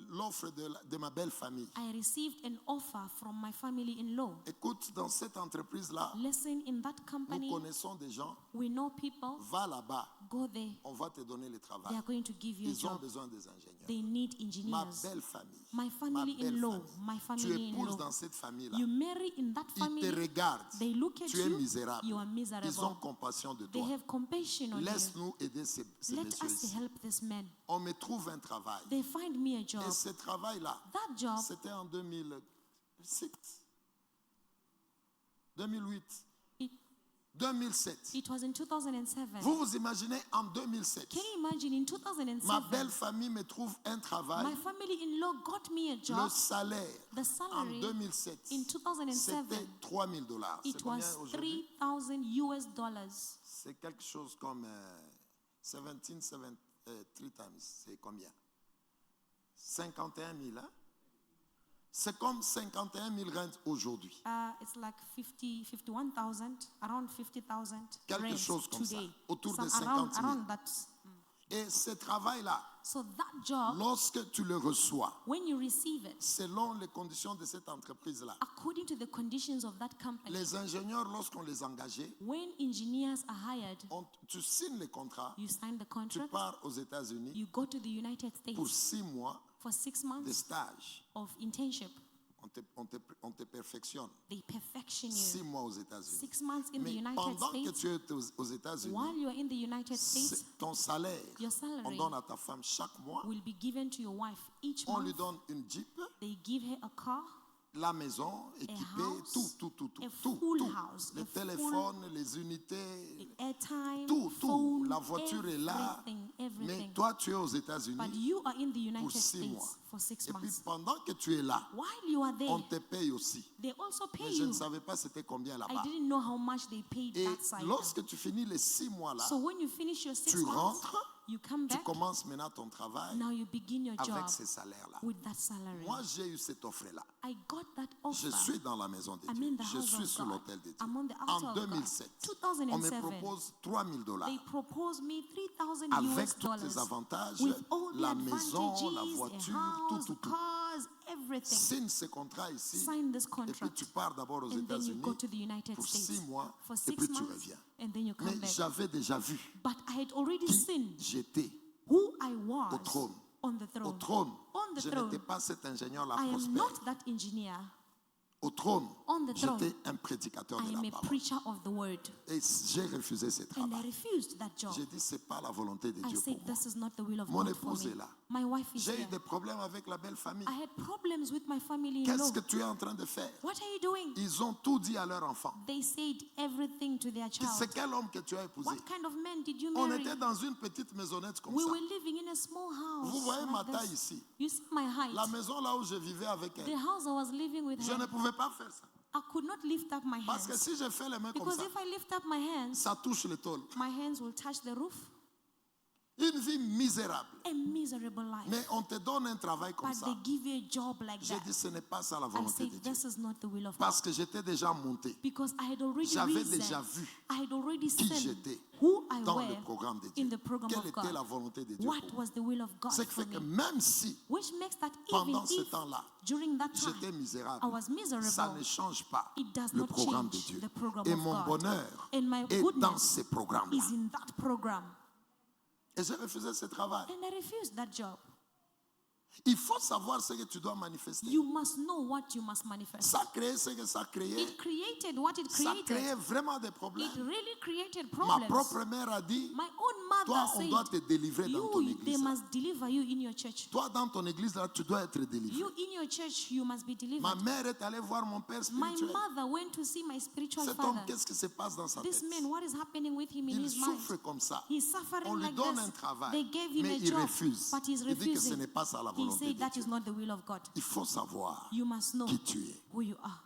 l'offre de ma belle famille. I received an offer from my family-in-law. Écoute, dans cette entreprise-là, Listen, in that nous company, connaissons des gens. we know people. Va là-bas, Go there. on va te donner le They travail. are going to give you a Ils ont job. besoin des ingénieurs. They need Ma engineers. belle famille. My Ma family-in-law. belle My famille. Tu épouses family-in-law. dans cette famille-là. You marry in that Ils te family. regardent. They look at Tu es you. misérable. You are Ils ont miserable. compassion de They toi. have compassion on you. Laisse-nous aider ces Let messieurs us ici. help this man. On me trouve un travail. They find me a job. Et ce travail-là, That job, c'était en 2006, 2008, it, 2007. it was in 2007. Vous vous imaginez en 2007, Can you imagine in 2007? ma belle famille me trouve un travail. My family-in-law got me a Le job. salaire The en salary 2007, in 2007, c'était $3,000. C'est it combien was aujourd'hui? $3,000. C'est quelque chose comme 3 times. C'est combien? 51 000. Hein? C'est comme 51 000 rentes aujourd'hui. It's like 51,000, around 50,000 Quelque rents chose comme ça, today. autour de Some 50 000. around that. Et ce travail-là, So that job, lorsque tu le reçois, when you receive it, selon les conditions de cette entreprise-là, according to the conditions of that company, les ingénieurs, lorsqu'on les engageait, when engineers are hired, tu signes le contrat, you sign the tu contract, pars aux États-Unis you go to the United pour States 6 mois for 6 de months stage. of internship. On te perfectionne. They perfection 6 you. mois aux États-Unis. 6 months in the Mais United pendant que States, tu es aux États-Unis, while you are in the United States, ton salaire, your on salary donne à ta femme chaque mois, will be given to your wife each on lui month. donne une Jeep, They give her a car, la maison équipée, house, tout, a full house, les a téléphones, les unités, airtime, tout. phone, La voiture est là. everything. Mais toi, tu es aux But États-Unis you are in the pour United 6 mois. States for 6 Et puis months. pendant que tu es là, While you are there, on te paye aussi. they also pay Mais je you. ne savais pas c'était combien I là-bas. didn't know how much they paid Et that side. lorsque tu finis les 6 mois là, So when you finish your 6 tu months, rentres, you come tu back. commences maintenant ton travail Now you begin your job avec ces salaires-là. with that salary. Moi, j'ai eu cette offre-là. I got that Je offer. suis dans la maison de I'm Dieu. in the Je house suis of sur God. l'autel de Dieu. I'm on the altar En of God. 2007, on me 2007, propose $3,000 they proposed me $3,000 avec US tous les dollars avantages, with all the la maison, la advantages, voiture, a house, tout. cars, everything. Signe ce contrat ici. Sign this Et puis contract. tu pars d'abord aux And then you États-Unis go to the United pour States 6 mois for et 6 puis tu months, reviens. and then you come Mais back. j'avais déjà vu But I had already qui seen j'étais who I was au trône. on the Au throne. trône, On the je throne. n'étais pas cet ingénieur-là I am prospère. not that engineer. Au trône, On the throne. j'étais un prédicateur I de am la a parole. preacher of the word. Et j'ai refusé ce And I travail. refused that job. J'ai dit, ce n'est pas la volonté de I Dieu said, pour moi. this is not the will of Mon God for épouse me. est là. My wife is J'ai eu here. des problèmes avec la belle famille. I had problems with my family-in-law. Qu'est-ce que tu es en train de faire? What are you doing? Ils ont tout dit à leur enfant. They said everything to their child. C'est quel homme que tu as épousé? What kind of man did you On marry? était dans une petite maisonnette comme We ça. were living in a small house. Vous voyez ma like taille this. ici. You see my height. La maison là où je vivais avec The elle, house I was living with je her. ne pouvais pas faire ça. I could not lift up my Parce que hands. si je fais les mains comme Because ça, if I lift up my hands, ça touche le tôle. my hands will touch the roof. Une vie misérable. A miserable life. Mais on te donne un travail comme But ça. they give you a job like J'ai that. dit, ce n'est pas ça la I volonté said, de Dieu. this is not the will of God. Parce que j'étais déjà monté. Because I had already J'avais risen. déjà vu I had already qui seen j'étais who I dans were le programme de in Dieu. the program Quelle of était la God. volonté de Dieu What pour moi? was the will of God Ce qui for fait que me? même si Which makes that even pendant ce if temps-là, during that time j'étais misérable, I was miserable, ça ne change pas it does le not programme de change Dieu. the program Et of mon God. bonheur And my est dans goodness ces programmes-là. is in that program. Et j'ai refusé ce travail. And I refused that job. Il faut savoir ce que tu dois manifester. You must know what you must manifest. Ça crée ce que ça créait. It created what it Ça created. créait vraiment des It problèmes. really created Ma problems. propre mère a dit, My own mother toi, on doit te said, délivrer dans ton they église. must deliver you in your church. Toi, dans ton église, là, tu dois être délivré. You in your church, you must be Ma delivered. mère est allée voir mon père My spirituel. mother went to see my spiritual Cet homme, father. qu'est-ce qui se passe dans sa This tête? man, what is happening with him in Il his mind? souffre comme ça. He's On suffering lui like donne un this. travail, They gave him mais a il job, refuse. but he's Il dit que ce refusing. n'est pas ça la He volonté said de that Dieu. is not the will of God. Il faut savoir You must know qui tu es. who you are.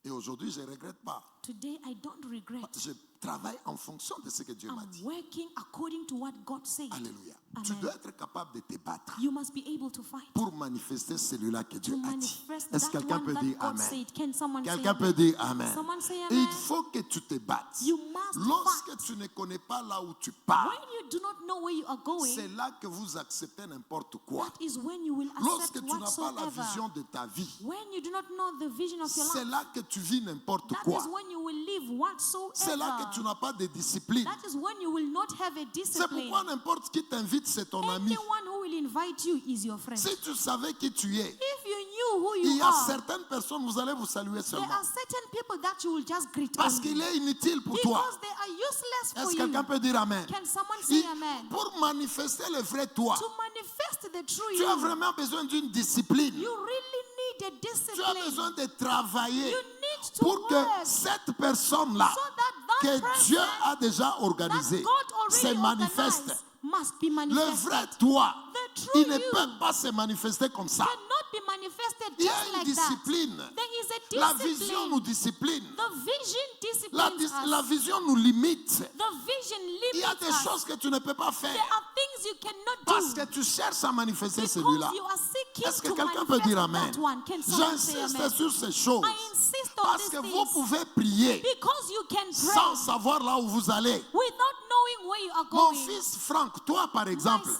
Et aujourd'hui, je ne regrette pas. Today, I don't regret. Je travaille en fonction de ce que Dieu m'a I'm dit. working according to what God said. Alléluia. Amen. Tu dois être capable de te battre You must be able to fight. pour manifester celui-là que Dieu To a dit. manifest Est-ce que that quelqu'un one peut that dire God Amen? said. Can someone say Quelqu'un peut amen? dire Amen. Someone say Il amen. faut que tu te battes. You must Lorsque fight. tu ne connais pas là où tu pars, When you do not know where you are going, c'est là que vous acceptez n'importe quoi. that is when you will Lorsque accept tu n'as pas la whatsoever. vision de ta vie, When you do not know the vision of your c'est life, là que tu vis n'importe that quoi. is when you will live C'est là que tu whatsoever. n'as pas de discipline. That is when you will not have a C'est discipline. pourquoi n'importe qui t'invite, c'est ton ami. Anyone who will invite you is your friend. Si tu savais qui tu es, If you knew who il you y a are, certaines personnes, vous allez vous saluer there seulement. are certain people that you will just greet Parce only. qu'il est inutile pour toi. Because they are useless for Est-ce que you. quelqu'un peut dire Amen? Can someone say Il- amen? Pour manifester le vrai toi, To manifest the true tu as you, vraiment besoin d'une discipline. you really need a Tu as discipline. besoin de travailler You need to pour que work cette personne-là so that que person Dieu a déjà that organisée God se already manifeste. organized must be Le manifested. vrai toi, The true il ne you peut pas se manifester comme ça. cannot be manifested Il y a just une like discipline. that. There is a La discipline. vision nous discipline. The vision La, disciplines us. la vision nous limite. The vision Il y a limits des us. choses que tu ne peux pas faire There are things you cannot parce do que tu cherches à manifester because celui-là. you are seeking Est-ce que to quelqu'un peut manifest dire Amen? that one. Can someone say J'insiste amen? sur ces choses I insist on parce these que vous things pouvez prier because you can sans pray savoir là où vous allez. without knowing where you are Mon going. fils Franck, toi par My exemple, son,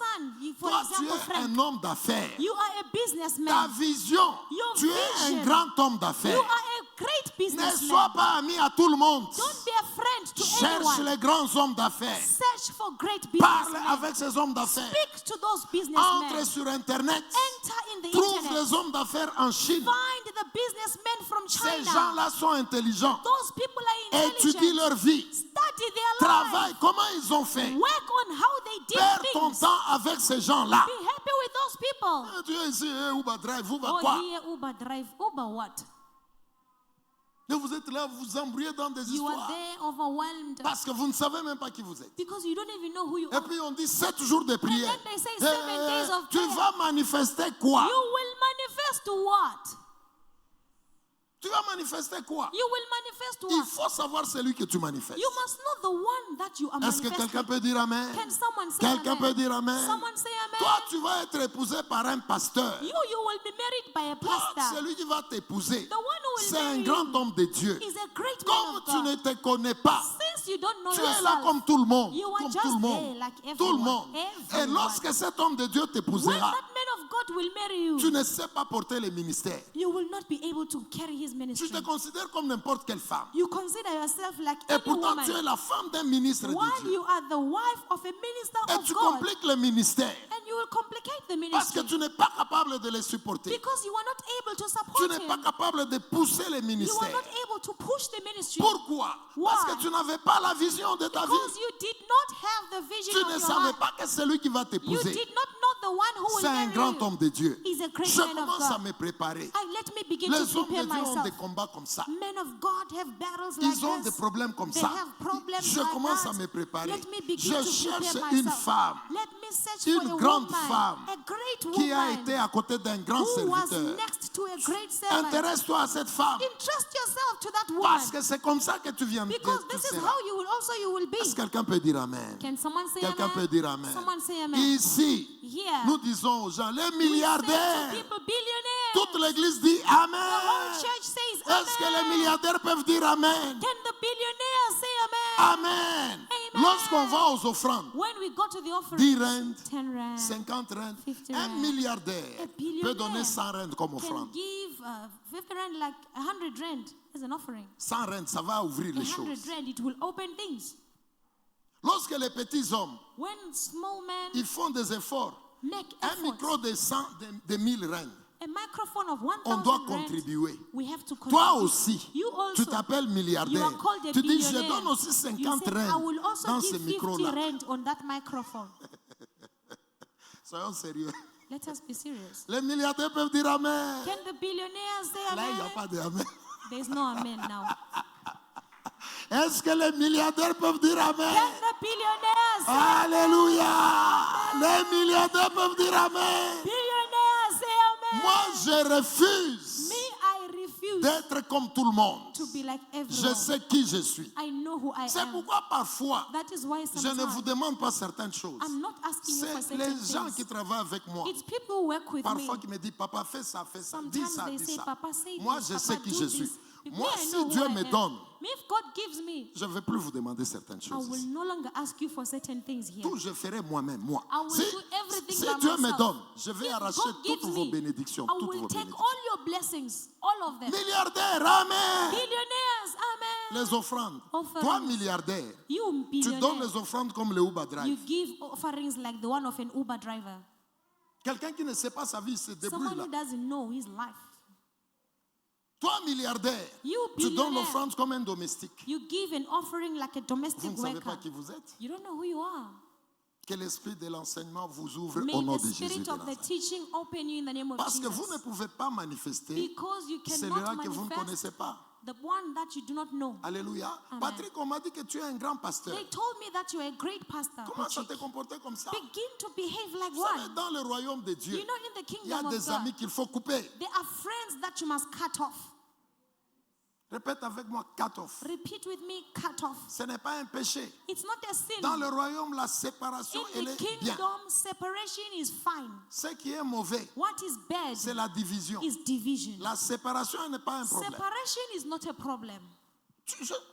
for toi tu example, es Frank, un homme d'affaires. you are a Ta businessman. vision, Your tu es un vision. grand homme You d'affaires. are a great Ne businessman. sois pas ami à tout le monde. Don't be a friend to Cherche anyone. les grands hommes d'affaires. Search for great Parle businessmen. avec ces hommes d'affaires. Speak to those Entre businessmen. sur Internet. Enter in the Trouve internet. les hommes d'affaires en Chine. Find the businessmen from Ces China. gens-là sont intelligents. Those people are Étudie intelligent. leur vie. Study their life. Travaille. Comment ils ont fait? Work on how they did Perds ton things. temps avec ces gens-là. Be happy with those people. Tu es ici, Uber Drive, Uber Oh, quoi? here Uber drive. Uber what? Et vous êtes là, vous vous embrouillez dans des You are histoires. there overwhelmed Parce que vous ne savez même pas qui vous êtes. because you don't even know who you Et are. puis on dit 7 jours de prière. And then they say 7 days of Tu prayer. vas manifester quoi? You will manifest what? Tu vas manifester quoi? You will manifest Il what? faut savoir celui que tu manifestes. You must know the one that you are Est-ce que manifesting. quelqu'un peut dire Amen? Can someone say Quelqu'un amen? peut dire Amen? Someone say amen. Toi, tu vas être épousé par un pasteur. You will be married by a Toi, pastor. celui qui va t'épouser, The one who will c'est un marry grand you homme de Dieu. is a great Comme man of tu God. ne te connais pas, Since you don't know tu es là yourself, comme tout le monde. you are Comme just tout le there monde. like Tout le everyone. monde. Et Everyone. lorsque cet homme de Dieu When t'épousera, that man of God will marry you, tu ne sais pas porter le ministère. you will not be able to carry his Tu ministry. te considères comme n'importe quelle femme. You consider yourself like Et any pourtant, woman, tu es la femme d'un ministre de while Dieu. you are the wife of a minister Et of tu God, compliques le ministère and you will complicate the parce que ministry tu n'es pas capable de le supporter. because you are not able to Tu support n'es pas him. capable de pousser le You are ministère. not able to push the ministry Pourquoi? Why? Parce que tu n'avais pas la vision de ta vie. because you did not have the vision Tu of ne your savais heart. pas que celui qui va You t'épouser, did not know the one who will c'est un marry grand you. homme de Dieu. He's a great Je man of commence à God. me préparer. Let me begin to Les hommes de prepare Dieu ont myself. des combats comme ça. Men of God have battles like Ils ont des this. problèmes comme They ça. have problems Je like commence that. à me préparer. Let me begin Je to cherche prepare une myself. femme Let me search une for a grande woman, femme a great qui a woman été à côté d'un grand who was serviteur. next to a great servant. Intéresse-toi à cette femme Entrust yourself to that woman parce que c'est comme ça que tu viens de because this is how you will be. Est-ce que quelqu'un peut dire Amen? Can someone say Quelqu'un amen? peut dire Amen. Someone say amen. Ici, Here, nous disons aux gens, les we say to milliardaires, people, billionaires. toute l'église dit The whole Amen. church says Est-ce que les amen. milliardaires peuvent dire Amen? Can the billionaires say amen? Amen. Amen. Lorsqu'on va aux offrandes, When we go to the offering, 10 rand, 10 rand 50 rand, 50 un rand. milliardaire A billionaire peut donner 100 rand comme can offrande. give 50 rand like 100 rand as an offering. 100 rand, ça va ouvrir les 100 choses. rand, it will open things. Lorsque les petits hommes, When small men ils font des efforts, make un efforts, micro de 100, de 1000 rand, a microphone of on 1,000 doit rand, contribuer. we have to Toi contribute. aussi, You also, tu t'appelles you milliardaire. are called a Tu dis, je billionaire. donne aussi You 50 say, I rand will also dans give ce 50 micro-là. rand on that microphone. Soyons sérieux. Let us be serious. Les milliardaires peuvent dire Amen. Can the billionaires say Là, il n'y a amen? pas de Amen. There's no amen now. Est-ce que les milliardaires peuvent dire Amen? Can the billionaires say Alléluia. Les milliardaires peuvent dire Amen. Billionaires say amen. Moi, je refuse Me, I refuse d'être comme tout le monde. to be like Je everyone. sais qui je suis. I know who I C'est am. pourquoi parfois, That is why je ne vous sometimes demande pas certaines choses. I'm not asking you for C'est certain les gens qui things. travaillent avec moi. It's people who work with Parfois me. qui me disent, papa, fais ça, dis Sometimes ça, they dis say, ça. Papa, say Moi, this, je Papa, sais qui do je this. suis. Me, Moi, I si know who Dieu I me am. donne, Me, if God gives me, je ne vais plus vous demander certaines I choses. will no longer ask you for certain things here. Tout, je ferai moi-même, moi. I will Si, do everything si by Dieu me myself. donne, je vais If arracher God gives toutes vos me, bénédictions. I Toutes will vos take bénédictions. all your blessings, all of them. Milliardaire, Amen. Billionaires, amen. Les offrandes. Offerings. Toi, milliardaire, You tu donnes billionaires, les offrandes comme le Uber you Drive. give offerings like the one of an Uber driver. Quelqu'un qui ne sait pas sa vie, se débrouille Someone là. who doesn't know his life. Toi, milliardaire, You tu donnes billionaire, l'offrande comme un domestique. you give an offering like a Vous domestic ne savez pas worker. qui vous êtes. You don't know who you are. Que l'esprit de l'enseignement vous ouvre May au nom the de Jésus spirit de of the Nazareth. teaching open you in the name of Parce que vous Jesus. ne pouvez pas manifester Because you celui-là cannot que vous ne manifest connaissez pas. the one that you do not know. Alléluia. Amen. Patrick, on m'a dit que tu es un grand pasteur. They told me that you are a great pastor. Comment ça Patrick. te comporter comme ça? Begin to behave like Vous savez, one. dans le royaume de Dieu, You know, in the il y a kingdom of des amis God, qu'il faut couper. there are friends that you must cut off. Répète avec moi, cut off. Repeat with me, cut off. Ce n'est pas un péché. It's not a sin. Dans le royaume, la séparation, In elle the est bien. kingdom, separation is fine. Ce qui est mauvais, What is bad c'est la division. is division. La séparation n'est pas un problème. Separation is not a problem.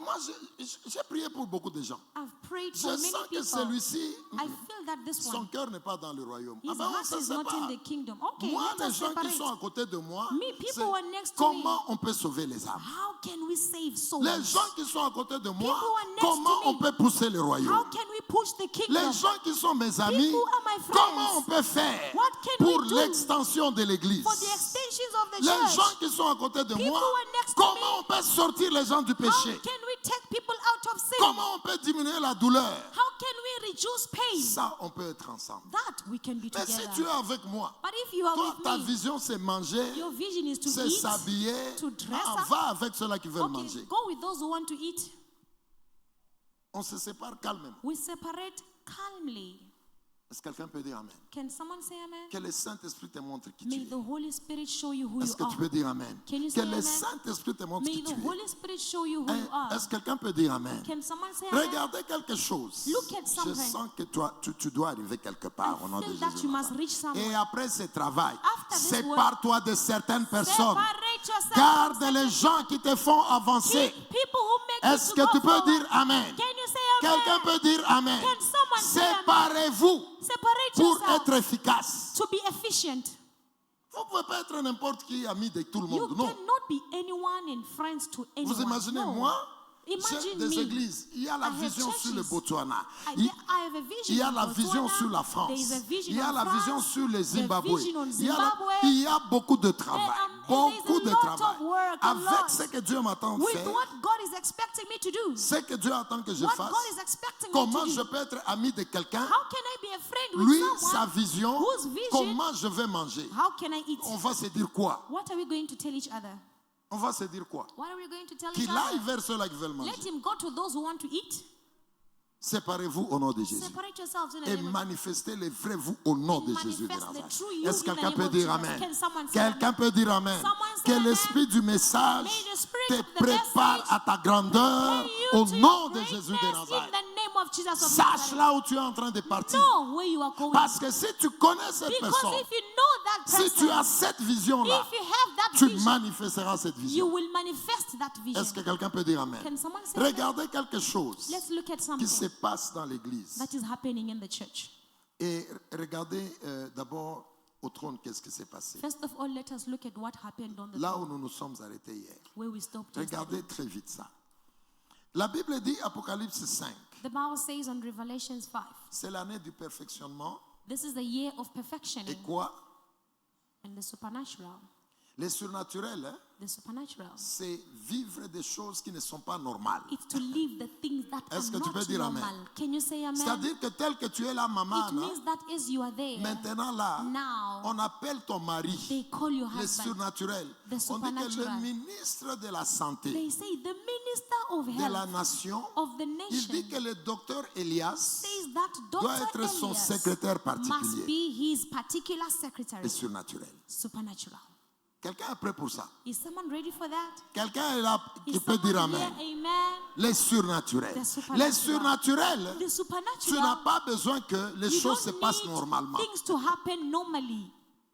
Moi, j'ai prié pour beaucoup de gens. I've prayed Je for many sens que people. celui-ci, I feel that this son one, cœur n'est pas dans le royaume. his Ah ben, on heart se is not in sépare. the kingdom. Okay, Moi, let les us gens qui sont à separate. côté de moi, Me, people c'est who are next to comment me. on peut sauver les âmes. How can we save souls? Les gens qui sont à côté de moi, People who are next comment to on me. peut pousser le How royaume. can we push the kingdom? Les gens qui sont mes amis, People are my friends. comment on peut faire What can pour we do l'extension de l'église. For the extensions of the Les church. gens qui sont à côté de People moi, who are next to comment me. on peut sortir les gens du How péché. can we take people out of sin? Comment on peut diminuer la douleur. How can we reduce pain? Ça, on peut être ensemble. That we can be Mais si together. tu es avec moi, But if you are toi, with ta me, vision, c'est manger, your vision is to c'est eat. s'habiller. to dress Ah, up. va avec ceux-là qui veulent Okay, manger. go with those who want to eat. On se sépare calmement. We separate calmly. Est-ce que quelqu'un peut dire Amen? Can someone say amen? Que le Saint-Esprit te montre qui tu May es. the Holy Spirit show you who you Est-ce que tu are. peux dire Amen? Can you Que say le amen? Saint-Esprit te montre May qui the tu es. Holy Spirit show you who you are. Est-ce que quelqu'un peut dire Amen? Can someone say amen? Regardez quelque chose. Look at Je something. sens que tu dois arriver quelque part au nom de feel that Jésus. you must reach somewhere. Et après ce travail, After this sépare-toi de certaines personnes. Separate yourself Garde from les gens qui te font avancer. people who make Est-ce you que to tu go peux forward. dire Amen? Can you say amen? Quelqu'un peut dire Amen. Can someone say amen? Séparez-vous Separate pour yourself être efficace. to be efficient. Vous ne pouvez pas être n'importe qui ami de tout le You monde. Non. cannot be anyone and friends to anyone. Vous imaginez, No. moi, Imagine des me. églises. Il y a la I have vision sur le churches. Botswana. I have a vision Il y a on la vision Botswana. sur la There is France. a vision Il y a on la vision France. sur le Zimbabwe. vision on Il y a Zimbabwe. il y a beaucoup de travail. Beaucoup there's a de lot travail. of work, a Avec lot. ce que Dieu m'attend de With faire, what God is expecting me to do. ce que Dieu attend que je What fasse, God is expecting me comment to je do. peux être ami de quelqu'un, How can I be a friend with lui, someone? sa vision, whose vision- comment je vais manger. How can I eat? On va se dire quoi? What are we going to tell each other? On va se dire quoi? What are we going to tell each Qu'il aille other? vers ceux-là qui veulent manger. Let him go to those who want to eat. Séparez-vous au nom de Jésus. Separate yourselves in the Et name of manifestez le vrai vous au nom de manifest Jésus de the Nazareth. true you Est-ce que in the quelqu'un name peut of dire Jesus. Amen? Can someone say Quelqu'un peut dire Amen? Someone say Que amen. l'esprit du message May the spirit te of the prépare message à ta grandeur Prepare you au to nom your de Jésus de greatness Nazareth. in the name of Jesus of Sache Nazareth. là où tu es en train de partir. Know where you are going. Parce que si tu connais cette Because personne, if you know that si person, tu as cette vision-là, if you have that tu vision, manifesteras cette you vision. will manifest that vision. Est-ce que quelqu'un peut dire Amen? Can someone say amen? Regardez quelque chose Let's look at qui something se passe dans l'église. that is happening in the church. Et regardez d'abord au trône qu'est-ce qui s'est passé. First of all, let us look at what happened on the Là throne, où nous nous sommes arrêtés hier. where we stopped yesterday. Regardez très vite ça. La Bible dit, Apocalypse 5, The Bible says on Revelations 5, c'est l'année du perfectionnement. this is the year of perfectioning Et quoi? and the supernatural. Les surnaturels, hein, The supernatural. c'est vivre des choses qui ne sont pas normales. It's to live the things that Est-ce que are tu peux not dire amen? normal. Can you say amen? C'est-à-dire que tel que tu es là, maman, It means that as you are there, maintenant là, now on appelle ton mari, they call your le husband. surnaturel. The On dit que le supernatural. ministre de la santé They say the minister of de la health nation, of the il dit nation que le docteur Elias says that doit Dr. être son Elias secrétaire must particulier be his particular secretary. et surnaturel. Supernatural. Quelqu'un est prêt pour ça? Is someone ready for that? Quelqu'un est là qui Is peut dire someone Amen. here? Amen. Les surnaturels. The supernatural. Les surnaturels, The tu n'as supernatural. pas besoin que les You choses se don't passent need normalement. things to happen normally.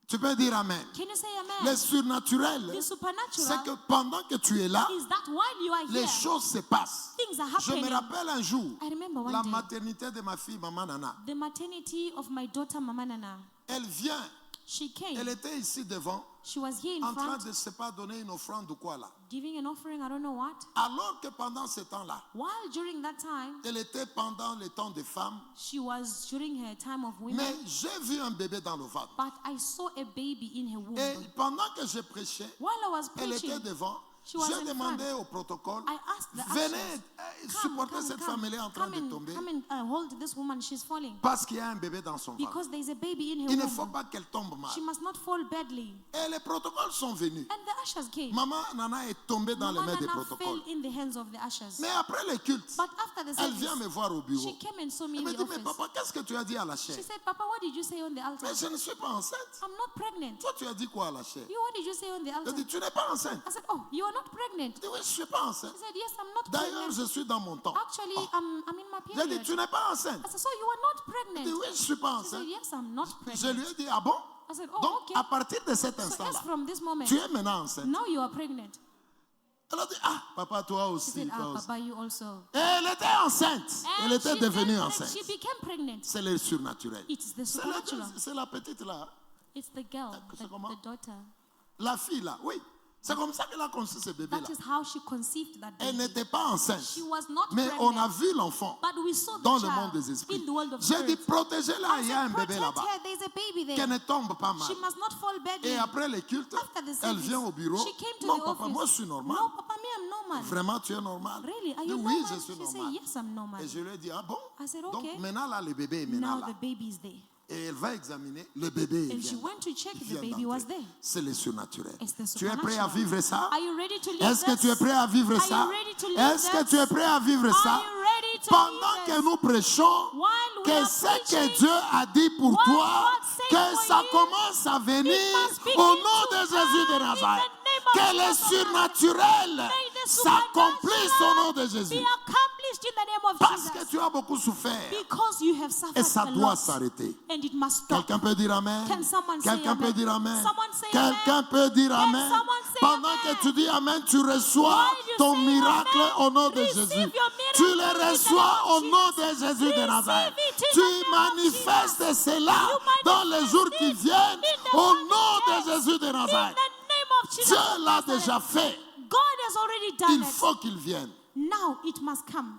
Tu peux dire Amen. Can you say Les amen? surnaturels, The c'est supernatural que pendant que tu es là, is that while you are les here, choses se passent. things are Je me happening. rappelle un jour, I remember one la day, maternité de ma fille, Maman Nana. the maternity of my daughter Mama Nana. Elle vient, She came. elle était ici devant, She was here in en train front de ne se pas donner une offrande ou quoi là. giving an offering, I don't know what. Alors que pendant ce temps-là, While during that time, elle était pendant le temps des femmes, she was during her time of women, mais j'ai vu un bébé dans le ventre. but I saw a baby in her womb. Et pendant que je prêchais, While I was elle était preaching, devant. She was J'ai in demandé front. au protocole, I asked the venez ushers, supporter cette femme, elle est en train de tomber come and hold this woman, she's falling. parce qu'il y a un bébé dans son ventre. Because there's a baby in Il her ne faut womb. pas qu'elle tombe mal. She must not fall badly. Et les protocoles sont venus. And the ushers came. Maman Nana est tombée dans les Mama mains des Nana protocoles. fell in the hands of the ushers. Mais après le culte, But after the elle vient me service, voir au bureau. she came and saw me Elle in me the dit, mais office. papa, qu'est-ce que tu as dit à la chair? She said, Papa, what did you say on the altar? Mais je ne suis pas enceinte. I'm not pregnant. Toi, tu as dit quoi à la chair? You, what did you say on the Elle altar? dit, tu n'es pas enceinte. I said, oh, you are not pregnant. Je dis, oui, je ne suis pas enceinte. She said, yes, I'm not D'ailleurs, pregnant. je suis dans mon temps. Actually, I'm in my J'ai dit, period. tu n'es pas enceinte. I said, so you are not Elle dit, pregnant? oui, je ne suis pas She said, enceinte. yes, I'm not Je pregnant. lui ai dit, ah bon? I said, oh, Donc, okay. à partir de cet So yes, instant-là, from this moment, tu es maintenant enceinte. now you are pregnant. Elle a dit, ah, papa, toi She aussi. said, Toi aussi. Papa, you also. Et elle était enceinte. Elle And était she devenue became- enceinte. She became pregnant. C'est le surnaturel. It's the C'est supernatural. c'est la petite là. It's the girl, C'est comment? the daughter. La fille là, oui. C'est comme ça qu'elle a conçu ce bébé-là. That is how she conceived that Elle baby. n'était pas enceinte. She was not Mais pregnant. on a vu l'enfant But we saw the dans le monde child des esprits. in the world of J'ai dit, spirits. protégez-la, I il y a un said, bébé protect là-bas. her, there's a baby there. Qu'elle ne tombe pas mal. She must not fall badly. Et après le culte, After the elle service, vient au bureau. she came to Non, the papa, office. moi je suis normal. No, Papa, me, I'm normal. Vraiment, tu es normal? Really? Are Je dis, you oui, normal? je suis She said, normal. yes, I'm normal. Et je lui ai dit, ah bon? I said, Donc okay. maintenant là, le bébé est maintenant Now là. the baby is there. Et elle va examiner le bébé. And il she vient. went to check Il the vient baby was d'entrer. there. C'est le surnaturel. It's the Tu es prêt à supernatural. vivre ça? Are you ready to live Est-ce que this? tu es prêt à vivre Are ça? you ready to live Est-ce que this? tu es prêt à vivre Are ça? you ready to Pendant live que this? nous prêchons, While we que are ce que preaching, Dieu a dit pour what toi, God said que for ça you, commence à venir must begin au nom to de Jésus de happen in Nazareth. the name of Que le Jesus of surnaturel May the s'accomplisse au nom de be Jésus. accomplished in the name of Parce que Jesus. tu as beaucoup souffert Because you have suffered et ça a doit lot. s'arrêter. And it must stop. Quelqu'un peut dire Amen? Can someone say Quelqu'un peut amen? dire Amen? Someone say Quelqu'un amen? peut dire Can Amen? someone say Pendant amen? que tu dis Amen, tu reçois While you ton say miracle amen, au nom de receive Jésus. your miracle Tu in le the reçois name au of nom de Jesus. Jésus de Receive Nazareth. it in Tu the name of manifestes cela You dans les jours qui manifest it viennent in the au coming nom de days. Jésus de In Nazareth. the name of Jesus Dieu of l'a Nazareth. déjà fait. God has already done Il it. faut qu'il vienne. Now it must come.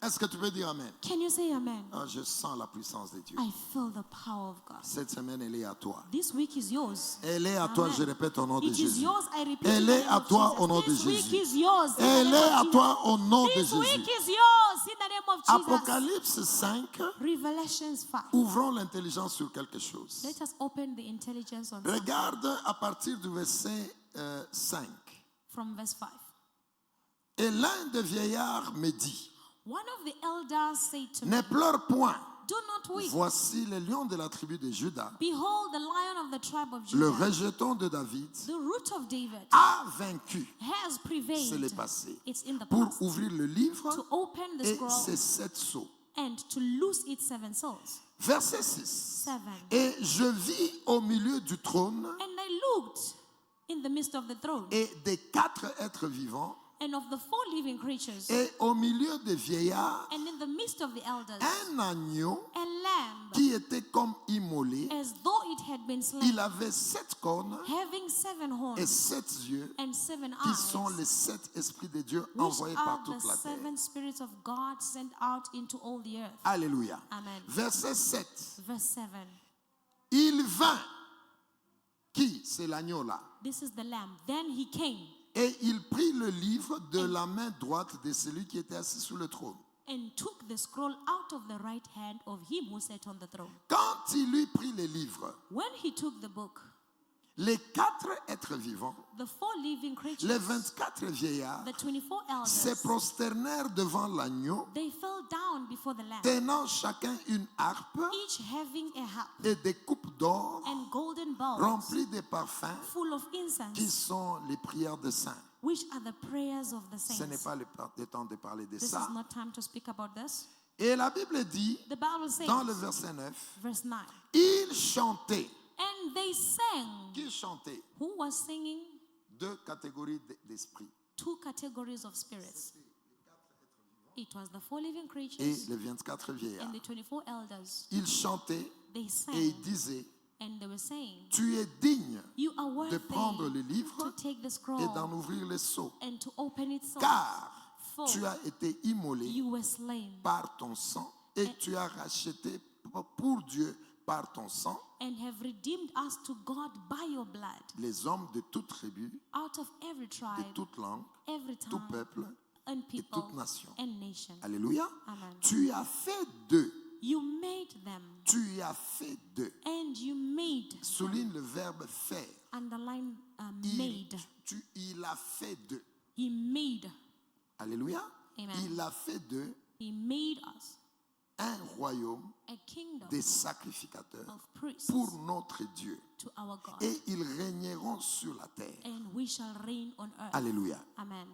Est-ce que tu peux dire Amen? Can you say amen? Ah, je sens la puissance de Dieu. I feel the power of God. Cette semaine, elle est à toi. This week is yours. Elle est à toi, Amen. je répète au nom de It is Jésus. yours, I repeat. Elle in the est name à of toi Jesus. au nom de This week Jésus. is yours. in the Elle name est of à Jesus. toi au nom de This week Jésus. is yours in the name of Jesus. Apocalypse 5, Revelations 5. ouvrons l'intelligence sur quelque chose. Let us open the intelligence on something Regarde à partir du verset 5. from verse 5. Et l'un des vieillards me dit, One of the elders said to me, ne pleure point. do not weep. Voici le lion de la tribu de Juda, Behold, the lion of the tribe of le Judah, rejeton de David, the root of David, a vaincu. has C'est prevailed. le passé. It's in the Pour past. ouvrir le livre To open the et scroll ses 7 sceaux. and to loose its 7 souls. Verset 6. 7. Et je vis au milieu du trône And I looked in the midst of the throne, et des 4 êtres vivants and of the 4 living creatures, et au milieu des vieillards and in the midst of the elders, un agneau a lamb, qui était comme immolé. as though it had been slain, Il avait 7 cornes having 7 et horns 7 yeux and 7 qui sont eyes, les 7 esprits de Dieu which envoyés par are the toute la terre. 7 spirits of God sent out into all the earth. Alléluia. Amen. Verset 7. Verse 7. Il vint. Qui? C'est l'agneau là. This is the lamb. Then he came Et il prit le livre de la main droite de celui qui était assis sur le trône. and took the scroll out of the right hand of him who sat on the throne. Quand il lui prit le livre, When he took the book, les 4 êtres vivants, the 4 living creatures, les 24 vieillards, the 24 se elders, prosternèrent devant l'agneau, they fell down before the lamb, tenant chacun une harpe each having a harp et des coupes d'or and golden bowls remplies de parfums full of qui incense, sont les prières des saints. which are the prayers of the Ce n'est saints. pas le temps de parler de This ça. is not time to speak about this. Et la Bible dit, The Bible says, dans le verset 9, verse 9, ils chantaient. and they sang. Qui chantait? Who was singing? 2 catégories d'esprits. 2 categories of spirits. It was the 4 living Et creatures les 24 vieillards. and the 24 elders. Ils chantaient They et sang ils disaient, and they were saying, tu es digne you are de worthy prendre le to livre take the et scroll d'en ouvrir les sceaux. and to open its soul. Car For tu as été immolé you were slain par ton sang et tu as racheté pour Dieu par ton sang and have redeemed us to God by your blood les hommes de toute tribu, out of every de tribe, toute langue, every tout tongue, peuple and et people toute nation. and nation. Alléluia. Amen. Tu as fait d'eux. You made them Tu as fait d'eux. and you made them. Souligne le verbe faire. Underline Il, made. il a fait d'eux. He made. Alléluia. Amen. Il a fait d'eux He made us un royaume a kingdom des sacrificateurs of priests pour notre Dieu. to our God, Et ils régneront sur la terre. and we shall reign on earth. Alléluia. Amen.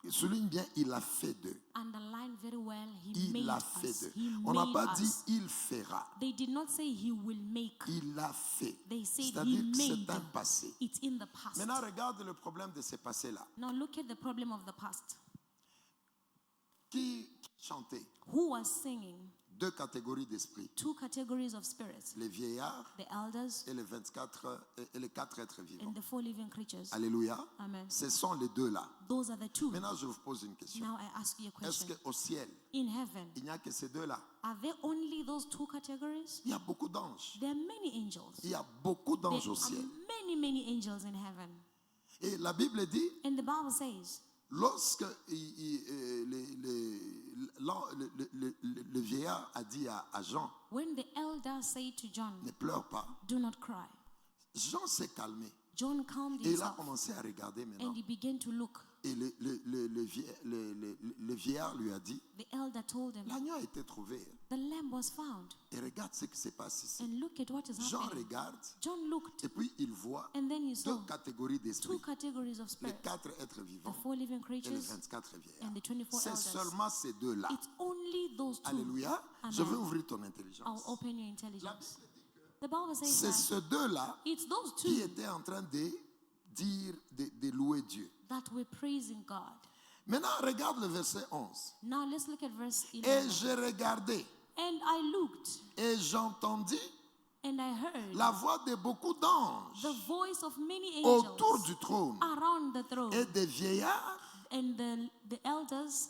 Souligne bien, il a fait d'eux. Underline very well. He Il made a fait us. d'eux. He On n'a made pas dit us. il fera. They did not say he will make. Il a fait. They said C'est-à-dire he que c'est made. un passé. It's in the past. Maintenant, regarde le problème de ces passés-là. Now look at the problem of the past. Qui chantait? Who was singing? 2 catégories d'esprits. 2 categories of spirits. Les vieillards The elders et les 24 et les 4 êtres vivants. and the 4 living creatures. Alléluia. Amen. Ce sont les deux là. Those are the 2. Maintenant, je vous pose une question. Now I ask you a Est-ce question. qu'au ciel, In heaven, il n'y a que ces deux là? are there only those 2 categories? Il y a beaucoup d'anges. There are many angels. Il y a beaucoup There d'anges au are ciel. many angels in heaven. Et la Bible dit, And the Bible says, lorsque le vieillard a dit à Jean, when the elder said to John, ne pleure pas, do not cry, Jean s'est calmé. John calmed Et il a himself commencé à regarder maintenant. and he began to look. Et le vieillard lui a dit, The elder told him, l'agneau a été trouvé. the lamb was found. Et regarde ce qui se passe ici. And look at what is Jean happening. regarde John looked et puis il voit and then he saw 2 catégories 2 d'esprits. categories of Les spirits. 4 êtres The vivants 4 living et les creatures 24 vieillards. and the 24 C'est elders. seulement ces deux-là. It's only those 2. Alléluia. Amen. Je vais ouvrir ton I'll intelligence. open your intelligence. The Bible says C'est that ces deux-là it's those qui 2 étaient en train de dire, de louer Dieu. that were praising God. Maintenant, regarde le verset 11. Now let's look at verse Et 11. j'ai regardé And I looked et j'entendis and I heard la voix de beaucoup d'anges the voice of many autour angels du trône around the throne, et des vieillards and the elders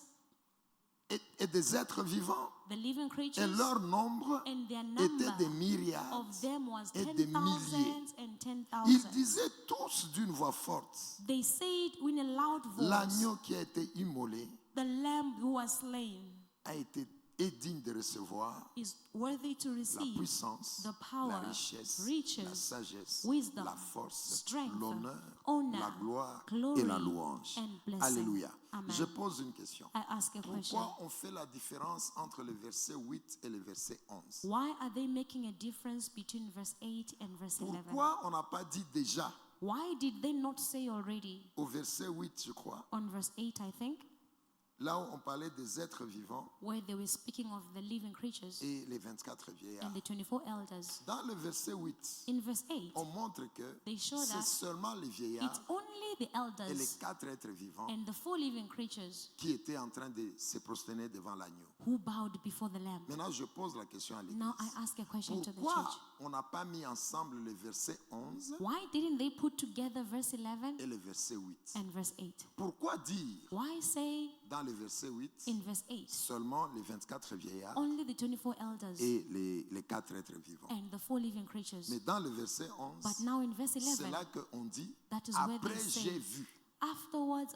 et des êtres vivants. the living Et creatures, leur nombre and their était number des myriades of them was et des 10,000 milliers. and Ils 10,000. disaient tous d'une voix forte, They said in a loud voice, l'agneau qui a été immolé the lamb who was slain est digne de recevoir is worthy to la receive puissance, the power, la richesse, riches, la sagesse, wisdom, la force, strength, l'honneur, honor, la gloire glory, et la louange. and blessing. Alléluia. Amen. Je pose une question. I ask a question. Pourquoi on fait la différence entre le verset 8 et le verset 11? Why are they making a difference between verse 8 and verse 11? Pourquoi on n'a pas dit déjà Why did they not say already au verset 8, je crois, on verse 8, I think, là où on parlait des êtres vivants where they were speaking of the living creatures et les 24 vieillards? and the 24 elders? Dans le verset 8, In verse 8, on montre que they show c'est that seulement les it's vieillards only the et les elders 4 êtres vivants and the 4 living creatures qui étaient en train de se prosterner devant l'agneau. who bowed before the Lamb. Maintenant, je pose la question à Now I l'église. ask a question to the Pourquoi church. on n'a pas mis ensemble le verset 11 Why didn't they put together verse 11 et le verset 8? and verse 8? Pourquoi dire Why say dans le verset 8 in verse 8 seulement les 24 vieillards only the 24 elders et les 4 êtres vivants? and the 4 living creatures? Mais dans le verset 11, But now in verse c'est 11, là qu'on dit, that is where après they say, j'ai vu, afterwards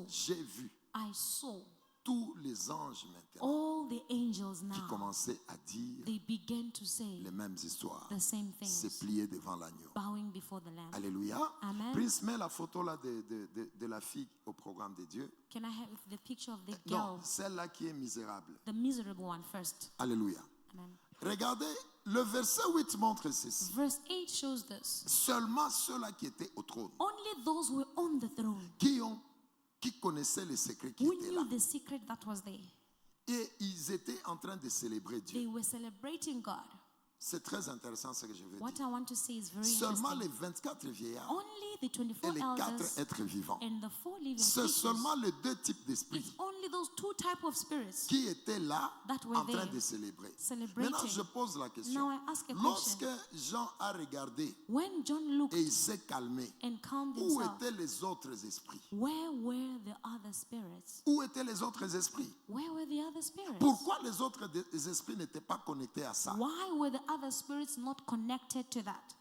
j'ai vu I saw tous les anges maintenant all the angels qui now. commençaient à dire They began to say les mêmes histoires, the same se things, plier devant l'agneau. bowing before the Lamb. Alléluia. Amen. Prince, mets la photo là de la fille au programme de Dieu. Can I have the picture of the Non, girl, celle-là qui est misérable. the miserable one first? Alléluia. Amen. Regardez, le verset 8 montre ceci. Verse 8 shows this. Seulement ceux-là qui étaient au trône, Only those who were on the throne qui connaissaient les secrets qui who étaient là. knew the secret that was there. Et ils étaient en train de célébrer Dieu. They were celebrating God. C'est très intéressant ce que je veux What dire. I want to say is very Seulement interesting. les 24 vieillards Only the et 24 les 4 elders êtres vivants. and the 4 living C'est creatures. seulement les deux types d'esprits It's only those 2 types of spirits qui étaient là that were en train there, de célébrer. celebrating. Maintenant, je pose la question. Now I ask a Lorsque question. Jean a regardé When John looked et il s'est calmé, and calmed où himself, étaient les autres esprits? where were the other spirits? Où étaient les autres esprits? Where were the other spirits? Pourquoi les autres esprits n'étaient pas connectés à ça? Why were the other spirits not connected to that?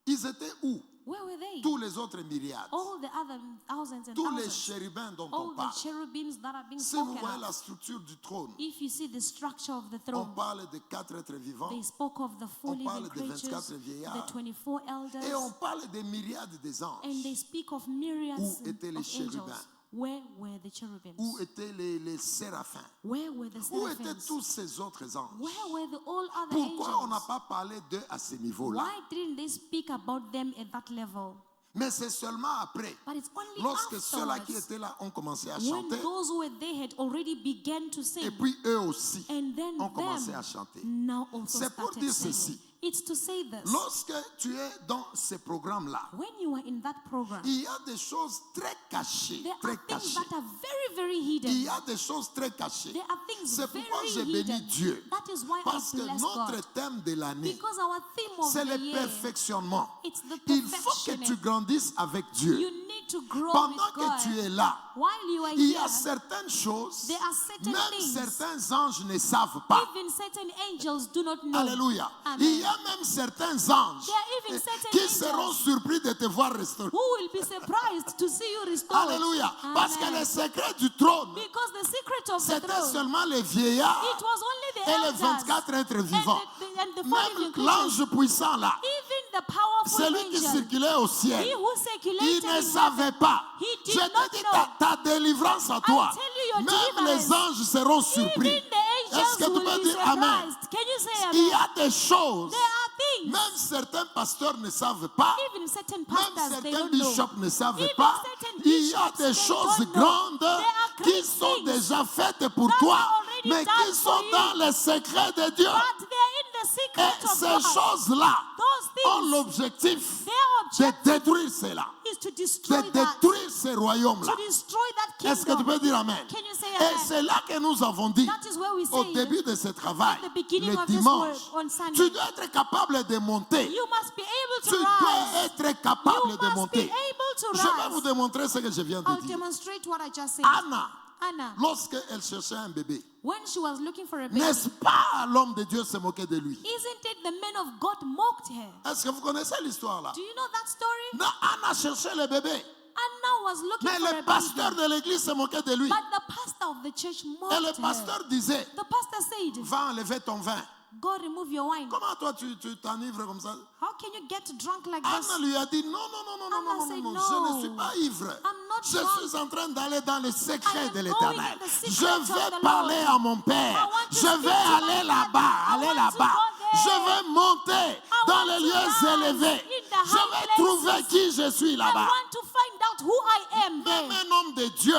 Ils étaient où? Where were they? Tous les autres myriades, All the other thousands and tous les thousands. chérubins dont All on the parle. cherubims that are being Si vous spoken voyez of. la structure du trône, If you see the structure of the on throne, parle de 4 êtres vivants they spoke of the 4 On parle living des creatures, 24 vieillards. the 24 elders, et on parle des myriades des and they anges. speak of myriads Où étaient les of angels. chérubins? Where were the cherubims? Où étaient les séraphins? Where were the Où étaient seraphims? tous ces autres anges? Where were the all other Pourquoi on n'a angels? pas parlé d'eux à ce niveau-là? Why didn't they speak about them at that level? Mais c'est seulement après, But it's only lorsque ceux-là qui afterwards, étaient là ont commencé à when chanter, those who were there had already began to et sing, puis eux aussi and then ont commencé à them chanter. now also C'est pour started dire singing. ceci. It's to say this. Lorsque tu es dans ces programmes-là, When you are in that program, il y a des choses très cachées, there très are things cachées. that are very, very hidden. Il y a des choses très cachées. There are things C'est pourquoi very j'ai béni hidden. Dieu. That is why Parce I que bless notre God. thème de l'année, Because our theme of c'est the le year, perfectionnement. it's the Il faut que tu perfectioning. grandisses avec Dieu. You need to grow Pendant with God. que tu es là, While you are il y here, a certaines choses, there are certain même things, certains anges ne savent pas. even certain angels do not know. Alléluia. Amen. Il y a même certains anges There are even certain qui angels seront surpris de te voir restauré. who will be surprised to see you restored. Alléluia. Parce que Amen. le secret du trône, Because the secret of the c'était throne, seulement les vieillards it was only the et les elders 24 êtres vivants. and the four living Même creatures. l'ange puissant là, Even the powerful celui qui angel, circulait au ciel, he who il circulated ne in savait heaven, pas. he Je did not te dis, know. ta délivrance à toi, tell you your même les deliverance, anges seront surpris. Even the Est-ce que angels tu will peux be dire Amen? surprised. Can you say Il y amen? a des choses, There are things, même certains pasteurs ne savent pas, even certain même pastors, they certains don't know. bishops ne savent Even pas. certain Il y a bishops, des they choses don't know. grandes There are qui great sont things déjà faites pour that toi, are already mais done qui for sont you. dans les secrets de Dieu. But they are in the Et secret of ces God. choses-là Those ont things, l'objectif their de objective détruire cela, is to de destroy that, détruire ces royaumes-là. to destroy that Est-ce que tu kingdom. peux dire Amen? Can you say Et amen? c'est là que nous avons dit That is where we au say début de ce travail, at the beginning le of this dimanche, work on Sunday, tu dois être capable de monter. you must be able Tu to dois rise. être capable You de must be monter. able to Je vais vous rise. démontrer ce que je viens de I'll dire. demonstrate what I just said. Anna, Anna, lorsqu'elle cherchait un bébé, when she was looking for a baby, n'est-ce pas l'homme de Dieu se moquait de lui? isn't it the man of God mocked her? Est-ce que vous connaissez l'histoire là? Do you know that story? Non, Anna cherchait le bébé, Anna was looking mais for a le baby, pasteur de l'église se moquait de lui. but the pastor of the church Et mocked le her. pasteur disait, The pastor said, va enlever ton vin. go remove your wine. Comment toi tu t'enivres comme ça? How can you get drunk like Anna this? lui a dit, non, non, non, non, non, Anna non, said, non, non, no, je ne suis pas ivre. I'm not Je drunk. suis en train d'aller dans les I secrets am de going l'Éternel. in the secrets Je of vais the parler Lord. à mon Père. I want to Je speak vais to aller my là-bas, Father. aller I want to là-bas. go there. Je vais monter dans want les to lieux rise élevés. in the Je high vais places. trouver qui je suis I là-bas. want to find out who I am Même there. un homme de Dieu,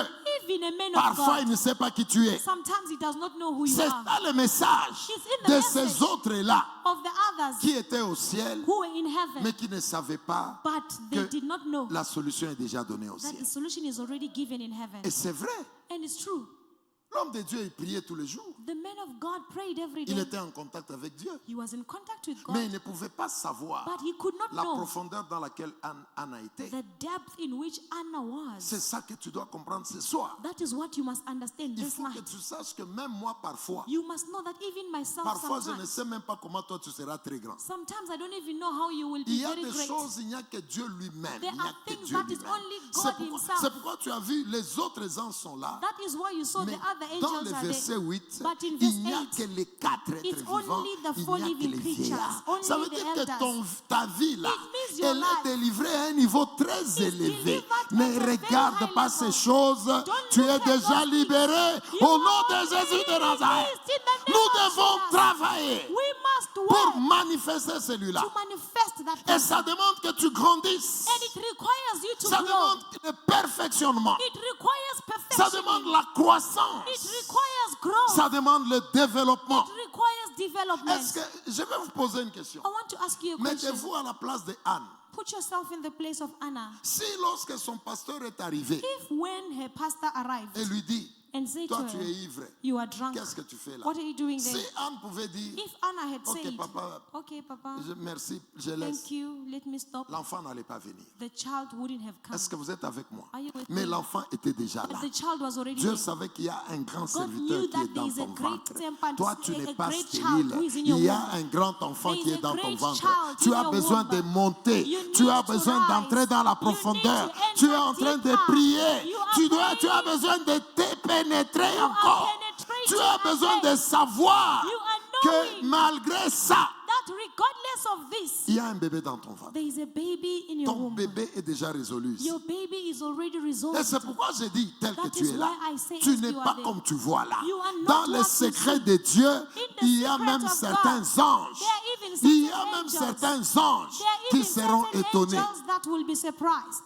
Even a man of parfois il God, ne sait pas qui tu es. sometimes he does not know who you C'est are. ça le message It's in the de message ces autres-là of the others qui étaient au ciel, who were in heaven, mais qui ne savaient pas but they que did not know la solution est déjà donnée au that ciel. the solution is already given in heaven. Et c'est vrai. And it's true. L'homme de Dieu, il priait tous les jours. The man of God prayed every Il day. était en contact avec Dieu. He was in contact with Mais il God, ne pouvait pas savoir but he could not la know profondeur dans laquelle Anna était. the depth in which Anna C'est was. ça que tu dois comprendre ce soir. That is what you must understand Il this faut que night. tu saches que même moi, parfois, You must know that even myself parfois je ne sometimes, sais même pas comment toi tu seras très grand. sometimes I don't even know how you will Il be y a very des great. choses, il n'y a que Dieu lui-même. There Il n'y a are que things Dieu that is lui-même. only God himself. C'est pourquoi tu as vu, les autres anges sont là. That is why you saw Mais the other dans angels le are verset there. 8, But in il verse n'y a 8, que les quatre êtres it's vivants, only the il four n'y a que living les creatures, vieillards. only Ça veut the dire que elders. ta vie là, It means your elle est life délivrée à un niveau très élevé. delivered Ne at a very regarde high pas level. ces choses. Tu look es at déjà those libéré things. au You nom are de Jésus de already Nazareth. released in the name Nous of devons Jesus. travailler We must pour work manifester celui-là. to manifest that Et ça person. demande que tu grandisses. And it requires you to Ça grow. demande le perfectionnement. It requires Ça perfection. demande la croissance. It requires growth. Ça demande le développement. It requires development. Est-ce que je vais vous poser une question? I want to ask you a question. Mettez-vous à la place de Anne. Put yourself in the place of Anna. Si lorsque son pasteur est arrivé If when her pastor arrived et lui dit, and said to toi tu es her, ivre, you are drunk, qu'est-ce que tu fais là? what are you doing there? Si Anne pouvait dire, If Anna had ok said, papa, okay, Papa, merci, je laisse, thank you, let me stop, l'enfant n'allait pas venir. the child wouldn't have come. Est-ce que vous êtes avec moi? Are you with Mais me? l'enfant était déjà là. But the child was already Dieu there. savait qu'il y a un grand God serviteur knew qui that est dans there is a ton great ventre. temple, Toi, tu a n'es pas great child stérile. who is in your Il y a womb. un grand enfant There qui is est a dans ton great ventre. child Tu in as your besoin womb. de monter. You Tu as need to besoin rise. d'entrer dans la You need profondeur. to enter Tu es en train de deeper. prier. You are Tu as praying. besoin de te pénétrer You are encore. penetrating Tu as besoin de again. savoir You are que knowing malgré ça, that regardless of this, il y a un bébé dans ton ventre. there is a baby in your Ton womb. bébé est déjà résolu ici. Your baby is already Et resolved. c'est pourquoi je dis tel que That tu is es là. why I say Tu as n'es you are pas there. comme tu vois là. You are not Dans les what you secrets see. de Dieu, In the il y a secrets même of certains God, anges. there are even Il y a certain même angels. certains anges There are qui even seront certain étonnés. angels that will be surprised.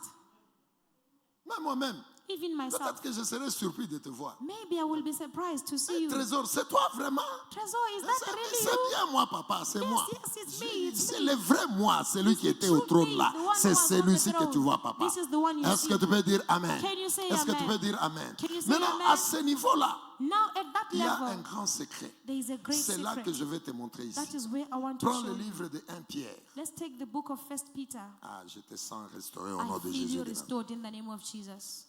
Même moi-même, Even myself. peut-être que je serai surpris de te voir. Maybe I will be surprised to see you. Trésor, c'est toi vraiment? Trésor, is that C'est really c'est you? bien moi, papa, c'est moi. Yes, it's me, it's C'est me. le vrai moi, celui qui It's the était au true trône me, là. the one C'est who was on the celui-ci que throne. tu vois, papa. This is the one you Est-ce que see. tu peux dire Amen? Can you say Est-ce que tu amen? peux dire Amen? Can you say Maintenant, amen? à ce niveau-là, Now at that il y a un level, grand secret. there is a great C'est là secret. que je vais te montrer ici. That is where I want to Prends show le you. livre de 1 Pierre. Let's take the book of 1 Peter. Ah, je te sens restauré au I nom de feel Jésus. you de Nazareth. restored in the name of Jesus.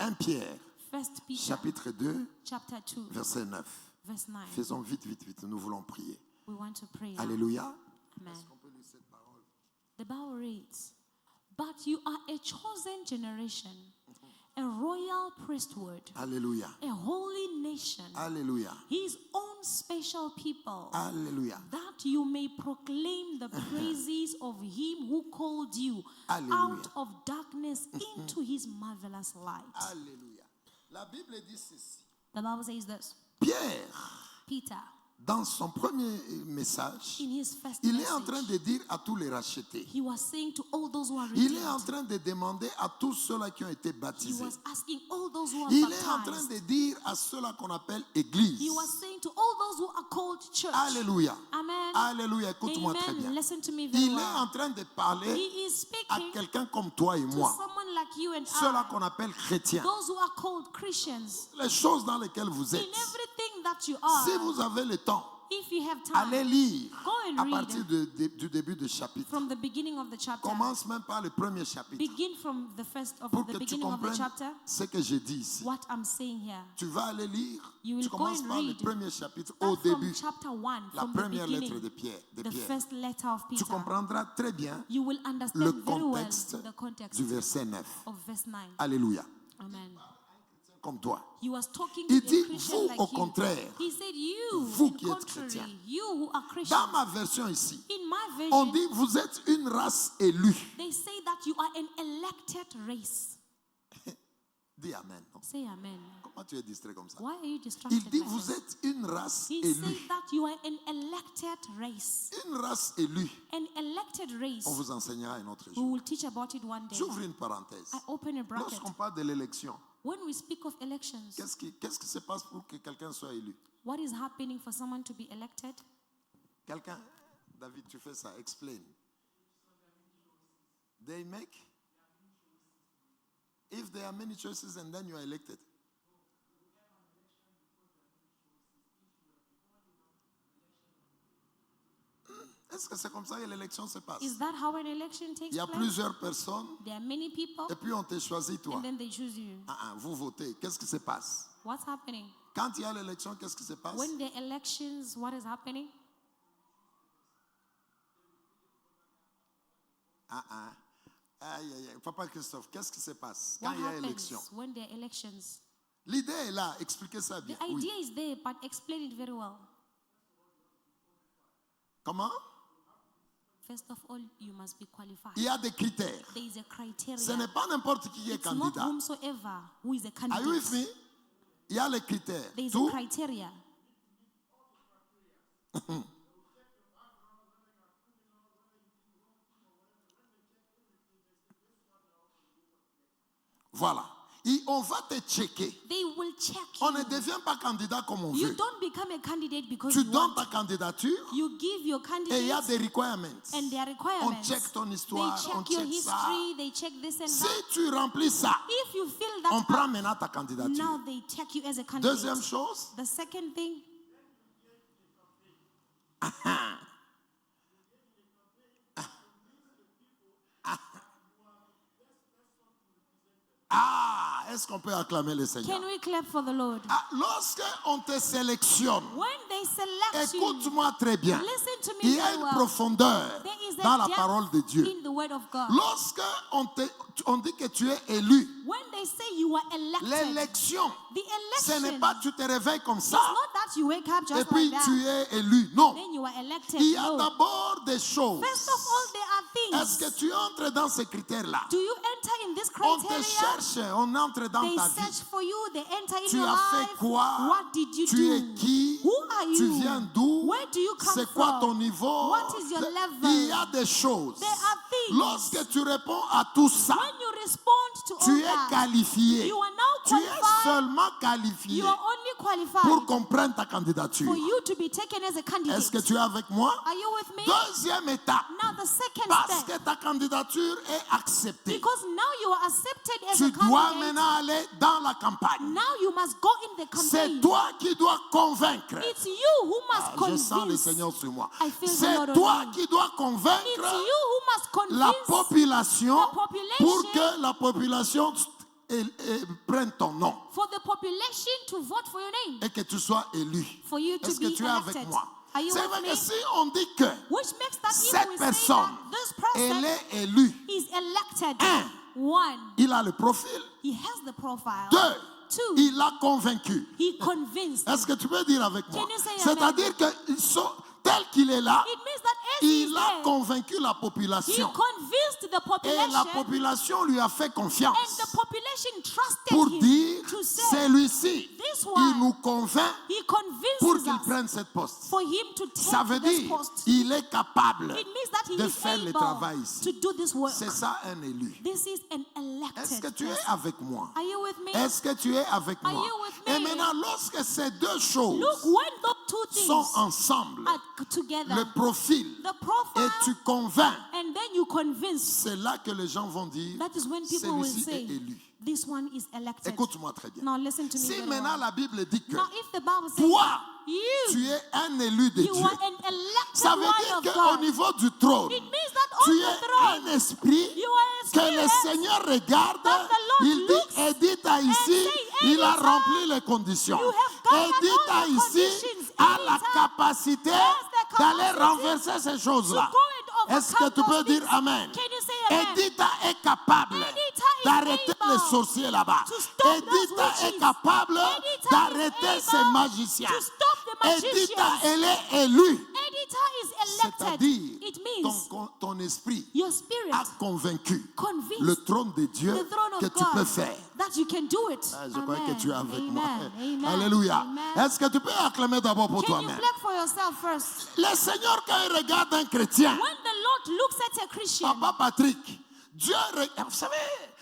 1 Pierre, 1 Peter, chapitre 2, chapter 2, verset 9. verse 9. Faisons vite, vite, vite. Nous voulons prier. We want to pray now. Alléluia. Amen. The Bible reads, "But you are a chosen generation, a royal priesthood, Alléluia. a holy nation, Alléluia. his own special people, Alléluia. that you may proclaim the praises of him who called you Alléluia. out of darkness into his marvelous light." Alléluia. La Bible dit ceci. The Bible says this. Pierre, Peter, dans son premier message, in his first il est en train message, de dire à tous les rachetés. he was saying to all those who are Il est en redeemed, train de demander à tous ceux-là qui ont été he baptisés. was asking all those who are Il est en train baptized, de dire à ceux-là qu'on appelle Église. he was saying to all those who are called church. Alléluia. Amen. Alléluia. Écoute-moi très Amen. bien. Listen to me very Il est en well. train de parler He is à speaking quelqu'un comme toi et to moi. someone like you and Ceux-là I, qu'on appelle chrétiens. those who are called Christians. Les choses dans lesquelles vous In êtes. everything that you Si are, vous avez le temps, If you have allez time, lire go and à read partir du début du chapitre. from the beginning of the chapter. Commence même par le premier chapitre Begin from the first of pour the que tu beginning of the comprennes chapter. ce que je dis ici. What I'm saying here. Tu vas aller lire, You will tu go commences and par le read. premier chapitre au Start from début, chapter 1, la from the première lettre beginning, de Pierre. the first letter of Tu Peter. comprendras très bien You will understand le very well contexte the context du verset 9. of verse 9. Alléluia. Amen. Comme toi. He was talking Il to dit, a Christian vous, like au you. contraire, He said, you, vous in qui êtes contrary, chrétiens. you who are Dans Christians. ma version ici, In my on version, dit, vous êtes une race élue. they say that you are an elected race. Dis Amen. Non? Say amen. Comment tu es distrait comme ça? Why are you distracted Il dit, like vous this? êtes une race He élue. said that you are an elected race. Une race élue. An elected race. On vous enseignera un autre We jour. will teach about it one day. J'ouvre une parenthèse. I open a bracket. Lorsqu'on parle de l'élection, When we speak of elections, qu'est-ce qui se passe pour que quelqu'un soit élu? what is happening for someone to be elected? Quelqu'un, David, tu fais ça, explain. They make, if there are many choices and then you are elected. Est-ce que c'est comme ça que l'élection se passe? Is that how an election takes Il y a place? plusieurs personnes There are many people, et puis on te choisit toi. and then they choose you. Vous votez. Qu'est-ce qui se passe? What's happening? Quand il y a l'élection, qu'est-ce qui se passe? When the elections, what is happening? Aïe, aïe, aïe. Papa Christophe, qu'est-ce qui se passe What quand il y a happens élection? when there are elections? L'idée est là, expliquez ça bien. The Oui. idea is there, but explain it very well. Comment? First of all, you must be qualified. Il y a des critères. There is a criteria. Ce n'est pas n'importe qui est It's not candidat. whomsoever who is a Are you with candidate. me? Il y a les critères. There is Tout. a criteria. Voilà. Et on va te checker. They will check On ne you. devient pas candidat comme on You veut. don't become a candidate because Tu you donnes want. ta candidature You give your et il y a candidates des requirements. and their On requirements. check ton They histoire, on check your check ça. history, they check this and Si that. tu remplis ça, If you fill on that prend up, maintenant ta candidature. now they check you as a candidate. Deuxième chose, The second thing, est-ce qu'on peut acclamer le Seigneur? can we clap for the Lord? Lorsque on te sélectionne, When they select you, écoute-moi très bien. listen to me Il y a very une well. profondeur There is a dans la depth parole de Dieu. in the word of God. Lorsque on dit que tu es élu, When they say you are elected, l'élection, the ce election n'est pas tu te réveilles comme it's ça not that you wake up et just puis like tu that, es élu. Non. then you are elected. Il y a No. d'abord des choses. First of all, there are Est-ce things. que tu entres dans ces critères-là? Do you enter in this On te criteria? cherche, on entre dans They ta search vie. for you, they enter in Tu your as fait life. quoi? What did you Tu do? es qui? Who are you? Tu viens d'où? Where do you come C'est quoi from? ton niveau? What is your level? Il y a des choses. There are things. Lorsque tu réponds à tout ça, When you respond to tu all es that, qualifié. you are now Tu es qualified. seulement qualifié You are only qualified pour qu'on prenne ta candidature. for you to be taken as a candidate. Est-ce que tu es avec moi? Are you with me? Deuxième étape. Now the second Parce step. que ta candidature est acceptée. Because now you are accepted as Tu a dois candidate. maintenant aller dans la campagne. Now you must go in the C'est campaign. toi qui dois convaincre. It's you who must Je sens le convince. Seigneur sur moi. I feel the C'est Lord on toi me. qui dois It's convaincre you who must la convince population the population pour que la population prenne ton nom for the population to vote for your name, et que tu sois élu. for you to Est-ce que be tu es avec elected. moi? Are you C'est with vrai me? que si on dit que Which makes that if cette we say personne, that this person elle est élue, is elected, Un. one, il a le profil. he has the profile. Deux, Two, il a convaincu. he convinced. Est-ce que tu peux dire avec moi? Can you say C'est-à-dire que tel qu'il est là, It means that as he is il a there, convaincu la he population. convinced the Et la population, population lui a fait and confiance the population trusted pour him dire, to say, celui-ci, this il one, nous convainc he pour convinces qu'il us prenne cette poste. for him to Ça veut take this dire post. il est capable It means that he de is faire le able travail ici. to do this work. C'est ça un élu. This is an Est-ce que elected tu es person. avec moi? Are you with me? Est-ce que tu es avec Are moi? you with me? Et maintenant, lorsque ces deux choses Look, when those two things sont ensemble, are together, le profil, the et profile, tu convaincs, and then you convince, c'est là que les gens vont dire, that is when people will celui-ci say, est élu. this one is elected. Écoute-moi très bien. Now listen to me Si very maintenant well. la Bible dit que Now if the Bible says, toi, tu es un élu de You Dieu. are an elected Ça veut one dire of qu'au God. niveau du trône, It means that on tu the es throne, un esprit you are a que le spirit Seigneur regarde. that the Lord Il looks dit, Edith a ici, say, il a Edith, rempli les conditions. you have gotten Edith all a the ici conditions. a la Edith capacité has the d'aller capacity renverser ces choses-là. to go and Est-ce que tu overcome peux those dire things. Amen? Can you say amen? Edith est capable Edith is d'arrêter able les sorciers là-bas. to stop those Edith est witches. capable Edith is d'arrêter able ces magiciens. to stop the Edith, magicians. elle est élue. Edith is elected. C'est-à-dire, It means ton esprit your spirit a convaincu convinced le trône de Dieu the throne of que tu God peux faire. that you can do it. Ah, je crois que tu es avec Amen. moi. Amen. Alléluia. Amen. Est-ce que tu peux acclamer d'abord pour Can you toi-même? clap for yourself first? Le Seigneur, quand il regarde un chrétien, When the Lord looks at a Christian, Papa Patrick, Dieu regarde. Vous savez,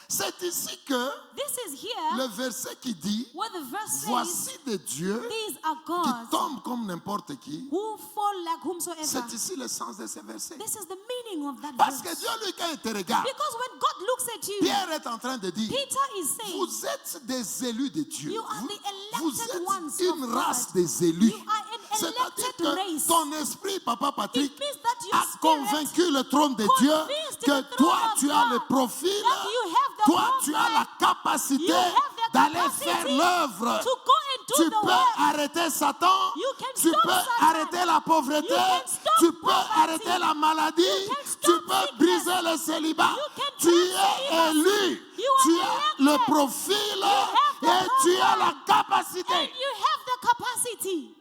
c'est ici que this is here le verset qui dit, where the verse says, voici des dieux these are qui gods tombent comme n'importe qui. who fall like whomsoever. C'est ici le sens de ce verset. This is the meaning of that Parce que verse. Dieu, lui, quand il te regarde, Because when God looks at you, Pierre est en train de dire, Peter is saying, vous êtes des élus de Dieu. You are Vous, the vous elected êtes ones une of race God. des élus. You are an C'est-à-dire elected que race. ton esprit, Papa Patrick, It means that your a spirit convaincu le trône de Dieu convinced que the toi, throne of tu as God le profil, that you have the toi, tu as profile, la capacité you have the d'aller capacity faire l'œuvre. to go and do Tu the peux work. arrêter Satan, You can tu stop peux Satan. arrêter la pauvreté, You can stop tu peux poverty. arrêter la maladie, You can tu stop peux sickness. briser le célibat. You can Tu break es celibacy. élu, You are tu as le elected. profil have the et tu as power. la And capacité. you have the capacity.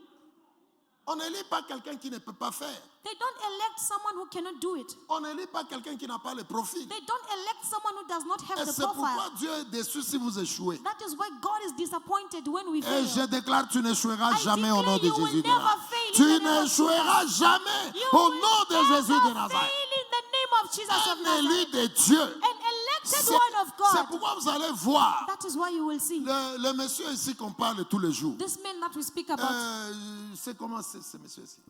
On n'élit pas quelqu'un qui ne peut pas faire. They don't elect someone who cannot do it. On n'élit pas quelqu'un qui n'a pas le profil. They don't elect someone who does not have Et the c'est pourquoi profile. Dieu est déçu si vous échouez. That is why God is disappointed when we Et fail. je déclare, tu n'échoueras I jamais au nom de declare you Jésus will de never Nazareth. fail in Tu the name of n'échoueras jamais You au will nom de never Jésus de fail Nazareth. in the name of Jesus of Un élu Nazareth. de Dieu. An elected C'est one of c'est God. pourquoi vous allez voir That is why you will see. le monsieur ici qu'on parle tous les jours. This man that we speak about, C'est comment c'est ce monsieur ici?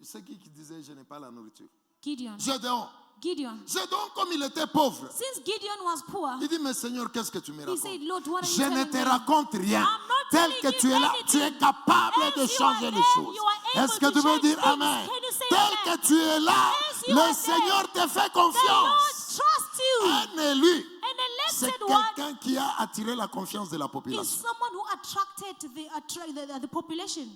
C'est qui disait je n'ai pas la nourriture? Gideon. Gédéon. Gideon. Gédéon, comme il était pauvre, Since Gideon was poor, il dit, mais Seigneur, qu'est-ce que tu me he racontes? said, Lord, what are you Je ne telling te me? raconte rien. I'm not Tel telling que you tu es là, anything. tu es capable As de you changer are les there, choses. you are able Est-ce que to tu veux change dire things. Amen? Can you say Tel amen? que tu es là, As you le are Seigneur te fait The Lord confiance. trusts you. Un élu, An c'est elected one quelqu'un qui a attiré la confiance de la is population. someone who attracted the population.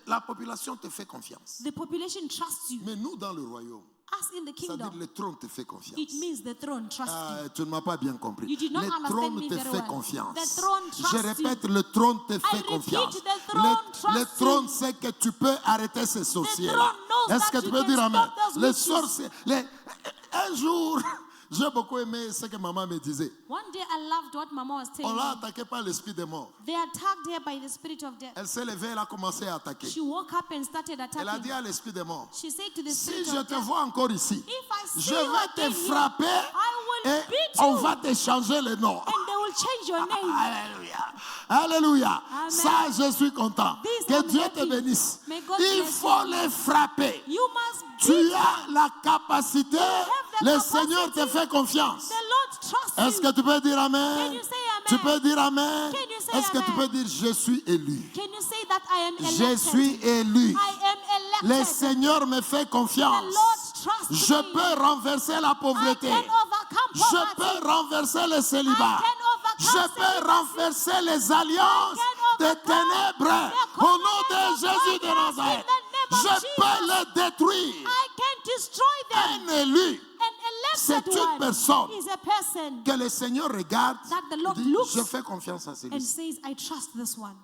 La population te fait confiance. The population trusts you. Mais nous, dans le royaume, As in the c'est-à-dire kingdom, le trône te fait confiance. it means the throne trusts you. Tu ne m'as pas bien compris. You did not Le understand trône me te very fait well. confiance. The throne trusts Je répète, le trône te fait repeat, confiance. the throne trusts Le trône you. sait que tu peux arrêter ces sorciers-là. throne knows Est-ce que that tu you peux can dire Amen? stop those Les witches. sorciers. Un jour, j'ai beaucoup aimé ce que maman me disait. One day I loved what Mama was On telling l'a me. attaqué par l'esprit des morts. They attacked her by the spirit of death. Elle s'est levée, elle a commencé à attaquer. She woke up and started Elle a dit attacking. à l'esprit des morts, She said to the si spirit je of te death, vois encore ici, if I see je you vais te again here, frapper I will et beat on you. va te changer le nom. And they will change your name. Alléluia. Alléluia. Amen. Ça, je suis content. This Que I'm Dieu happy. te bénisse. May God Il bless faut you. les frapper. You must Tu beat as la capacité. the Le capacity. Seigneur te fait confiance. The Lord trusts Est-ce que you. tu peux dire Can Amen? you say Tu amen? peux dire Amen? Can you say Est-ce que tu amen? peux dire je suis élu? Can you say that I am Je elected? suis élu. I am Le elected. Seigneur me fait The confiance. Lord trusts Je me. peux renverser la I pauvreté. can overcome Je poverty. peux renverser le I célibat. can overcome Je peux celibacy. renverser les alliances I can des overcome ténèbres the au nom de covenants of Jésus de darkness Nazareth. in the name of Je Jesus. peux les détruire. I can destroy them. Un élu An c'est elected une one personne is a person que le Seigneur regarde that the Lord et dit, looks je fais confiance à and celui-ci. says, I trust this one.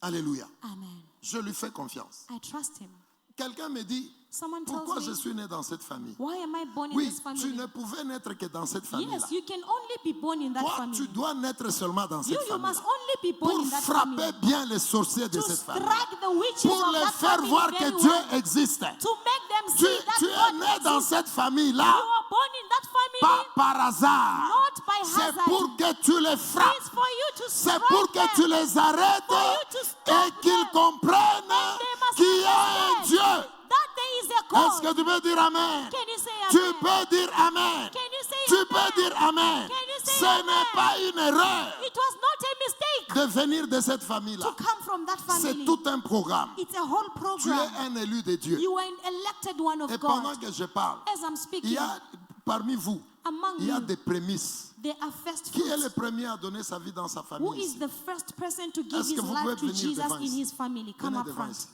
Alléluia. Amen. Je lui fais confiance. I trust him. Quelqu'un me dit, Someone tells pourquoi je me, suis né dans cette famille? why am I born in Oui, this tu family? ne pouvais naître que dans cette famille-là. Yes, you can only be born in that Toi, family. tu dois naître seulement dans cette You famille. must only be born Pour in that frapper family. bien les sorciers de To cette famille. strike the witches Pour of les that faire family voir very que Dieu well. existe. To make them Tu, see that tu es God né dans exists. cette famille-là, You are born in that pas family, par hasard. not by C'est hazard. pour que tu les frappes. It's for you to C'est strike pour que them. tu les arrêtes For you to et stop qu'ils them. comprennent And they must qu'il y a un understand Dieu. that there is a Est-ce God. que tu peux dire Amen? Can you say Tu amen? peux dire Amen. Can you say Tu amen? peux dire Amen. Can you say Ce n'est amen? pas une erreur. It was not a mistake. de venir de cette famille-là, to come from that c'est family. tout un programme. It's a whole Tu es program. un élu de Dieu. You are an elected one of Et pendant God. que je parle, As I'm il speaking, y a parmi vous, among il y a you, des prémices. there are first Qui est le fruits. premier à donner sa vie dans sa Who famille is ici? the first person to give Est-ce que his vous life pouvez to venir Jesus devant in ici? his family? Come Venez up devant front. ici.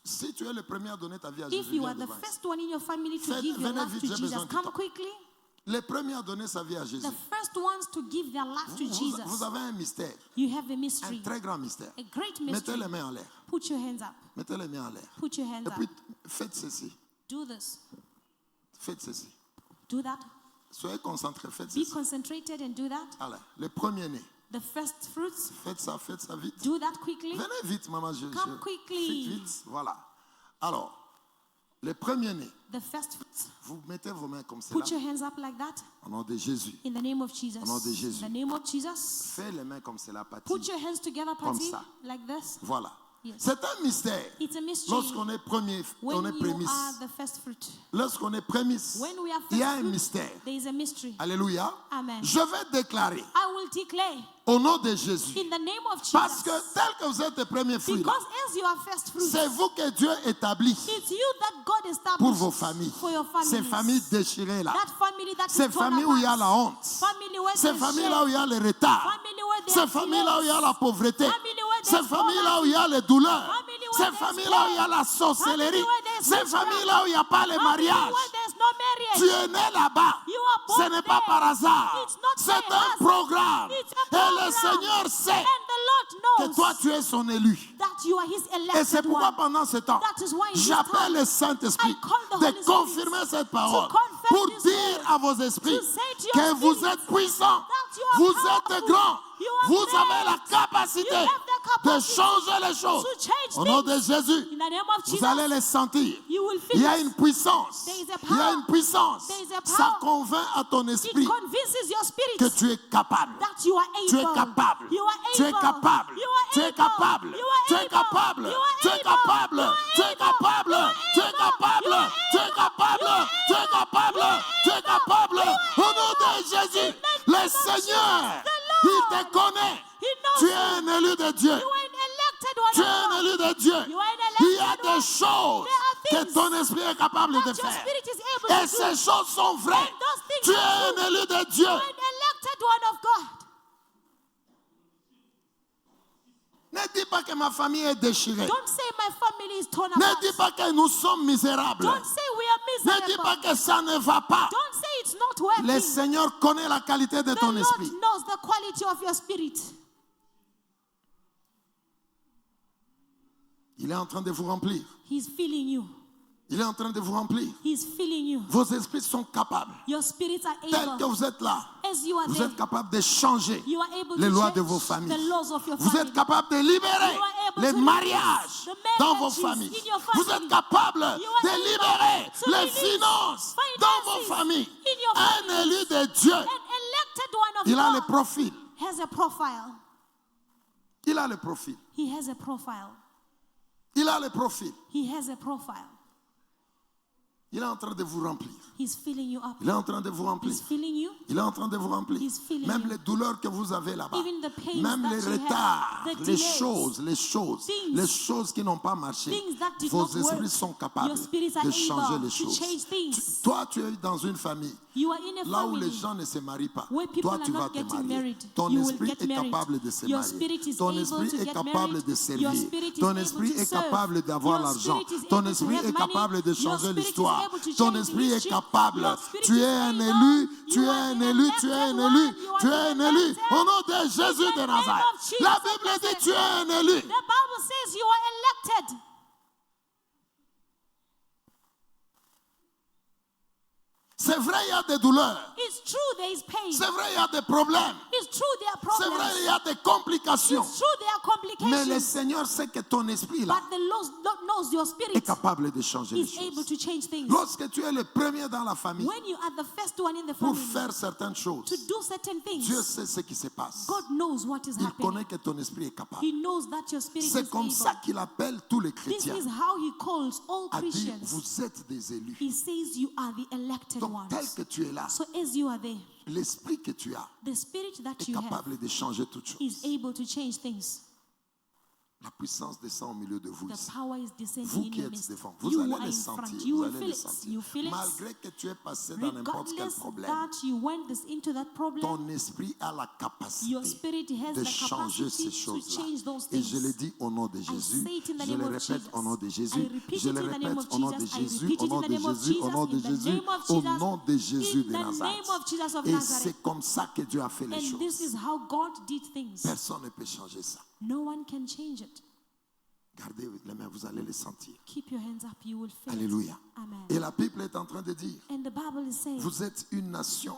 Si tu es le premier à donner ta vie à If Jésus, you viens are the devant ici. first one in your family to Venez- give your venez life vite, to j'ai Jesus, besoin du come temps. quickly. Les premiers à donner sa vie à Jésus. The first ones to give their life to Vous Jesus. avez un mystère, You have a un mystery, très grand mystère. a great Mettez mystery. les mains en l'air. Put your hands up. Mettez les mains en l'air. Put your hands Et up. puis faites ceci. Do this. Faites ceci. Do that. Soyez concentrés. Faites Be ceci. concentrated and do that. Allez, le premier-né. The first fruits, Faites ça vite. do that quickly. Venez vite, maman. Come quickly. Vite. Voilà. Alors, le premier-né. The first fruits. Vous mettez vos mains comme cela. Put your hands up like that. Au nom de Jésus. In the name of Jesus. Au nom de Jésus. In the name of Jesus. Faites les mains comme cela, Patty. Put your hands together, Comme Patty, ça. like this. Voilà. Yes. C'est un mystère. It's a mystery. Lorsqu'on est premier, on When est you prémisse. are the first fruit. Lorsqu'on est prémisse, When we are il y a first un fruit, mystère. there is a mystery. Alléluia. Amen. Je vais déclarer I will declare au nom de Jésus. in the name of Parce Jesus. que tel que vous êtes le premier fruit, là, Because as you are first fruit, c'est vous que Dieu établit it's you that God established pour vos familles. for your families. Ces familles déchirées là. That family that Ces is torn familles où il y a apart. la honte. Family where Ces there's familles shame. là où il y a le retard. Family where Ces there's familles là où il y a la pauvreté. Family where Ces there's familles là où il y a les douleurs. Family where Ces there's familles là où il y a la sorcellerie. Family where there's Ces witchcraft. familles là où il n'y a pas les Family mariages. where there's no Tu marriage. es né là-bas. You are born Ce n'est pas there. par hasard. It's not C'est by un hazard. programme. It's a Et le program. Seigneur sait And the Lord que knows toi tu es son élu. that you are his Et c'est elected pourquoi one. pendant ce temps, That is why in this j'appelle time, le Saint-Esprit I call the de Holy Spirit confirmer cette parole to confirm pour this dire word, à vos esprits to say to your que vous spirits êtes puissants, that you are vous powerful, êtes grands, you are vous great, avez la capacité you have the de capacity changer les choses. to change Au nom de things. Jésus, In the name of vous Jesus, allez les sentir. you will Il feel y a it. une puissance. There is a Il y a power. une puissance. There is a Ça power. convainc à ton It esprit convinces your spirit que tu es capable. that you are able. Tu es capable. You are Tu es able. capable. You are Tu es able. capable. You are Tu es able. capable. You are Tu es able. capable. You are Tu es able. capable. You are Tu es able. capable. You are Tu es capable. able. Tu es capable. Tu es capable. Au nom de Jésus, le name of Seigneur, Jesus, the il Lord, te connaît. He knows Tu you. es un élu de Dieu. You are an elected one Tu es of un God. élu de Dieu. You are an Il y a elected des one. choses There are que things ton esprit est capable de that your faire. spirit is able Et to ces do. choses sont vraies. And those things Tu es are un true. élu de Dieu. You are an elected one of God. Ne dis pas que ma famille est déchirée. Don't say my family is torn Ne apart. dis pas que nous sommes misérables. Don't say we are Ne dis pas miserable. que ça ne va pas. Don't say it's not working. Le Seigneur connaît la qualité de The ton Lord esprit. knows the quality of your spirit. Il est en train de vous remplir. He's filling you. Il est en train de vous remplir. He's filling you. Vos esprits sont capables. Your spirits are Tel que able. vous êtes là, As you are vous there, êtes capable de changer you are able les to lois change de vos familles. the laws of your Vous family. êtes capable de libérer You are able les to mariages release the dans vos marriages familles. in your Vous family. êtes capable You are de able libérer to les release finances dans vos finances familles. in your Un families. élu de Dieu, An elected one of il a le God profil. has a profile. Il a le profil. He has a profile. Il a le profil. He has a profile. Il est en train de vous remplir. He's filling you up. Il est en train de vous remplir. He's filling you. Il est en train de vous remplir. He's filling Même you. les douleurs que vous avez là-bas. Even the pains Même that les you have, retards, the les delays, choses qui n'ont pas marché. things that did Vos not work. esprits sont capables Your spirits are de changer able les to choses. change things. Toi, tu es dans une famille You are in a là où les family gens ne se marient pas. where people Toi, are tu vas not te getting marier. married. Ton You will esprit get est married. capable de se Your marier. spirit is Ton able esprit to est get capable married. de Your servir. spirit is Ton able esprit to est serve. capable d'avoir Your l'argent. spirit is Ton able to esprit have est money. capable de Your changer spirit is l'histoire. able to Ton change the esprit est history. capable. Your spirit Tu is es un able. élu. Tu You es are un an élu. Tu es un elected élu. one. You are Tu es an un élu. elected. Au nom de In Jésus the de name Nazareth. of Jesus La of Bible dit Nazareth. tu es un élu. The Bible says you are elected. C'est vrai, il y a des douleurs. It's true there is pain. C'est vrai, il y a des problèmes. It's true there are C'est vrai, il y problems. a des complications. It's true there are Mais communications. le Seigneur sait que ton esprit là But the Lord knows your est spirit capable de changer les is able choses. to change things. Lorsque tu es le premier dans la famille When you are the first one in the pour family faire certaines choses, to do certain Dieu things, sait ce qui se passe. God knows what is Il happening. connaît que ton esprit est capable. He knows that your spirit is C'est comme ça able. qu'il appelle tous les This chrétiens is how he calls all à dire, Christians. vous êtes des élus. He says you are the elected Donc tel ones. que tu es là, So as you are there, l'esprit que tu as the spirit that est you have capable de changer toutes choses. is able to change things. La puissance descend au milieu de vous The ici. power is Vous descending in qui your êtes midst. devant, vous You allez are le in sentir. front. You Vous will allez feel le it. sentir. You feel it. Malgré que tu es passé dans n'importe quel Regardless problème, that you went into that problem, ton esprit a la capacité your spirit has de the changer ces capacity to choses-là. change those Et things. je le dis au nom de Jésus. say it in the Je name le of répète Jesus. au nom de I Jésus. repeat Je it le in the name répète of au nom de Jesus. I Jésus. repeat Au it nom in the de name of Jésus. Au Jesus. nom de In the Jésus. name of Au Jesus. nom de Jésus In de the Nazareth. name of Jesus of Et Nazareth. c'est comme ça que Dieu a fait les And this choses. is how God did things. Personne ne peut changer ça. No one can change it. Gardez les mains, vous allez les sentir. Keep your hands up, you will feel Alléluia. it. Amen. Et la Bible est en train de dire, And the Bible is saying, vous êtes une nation,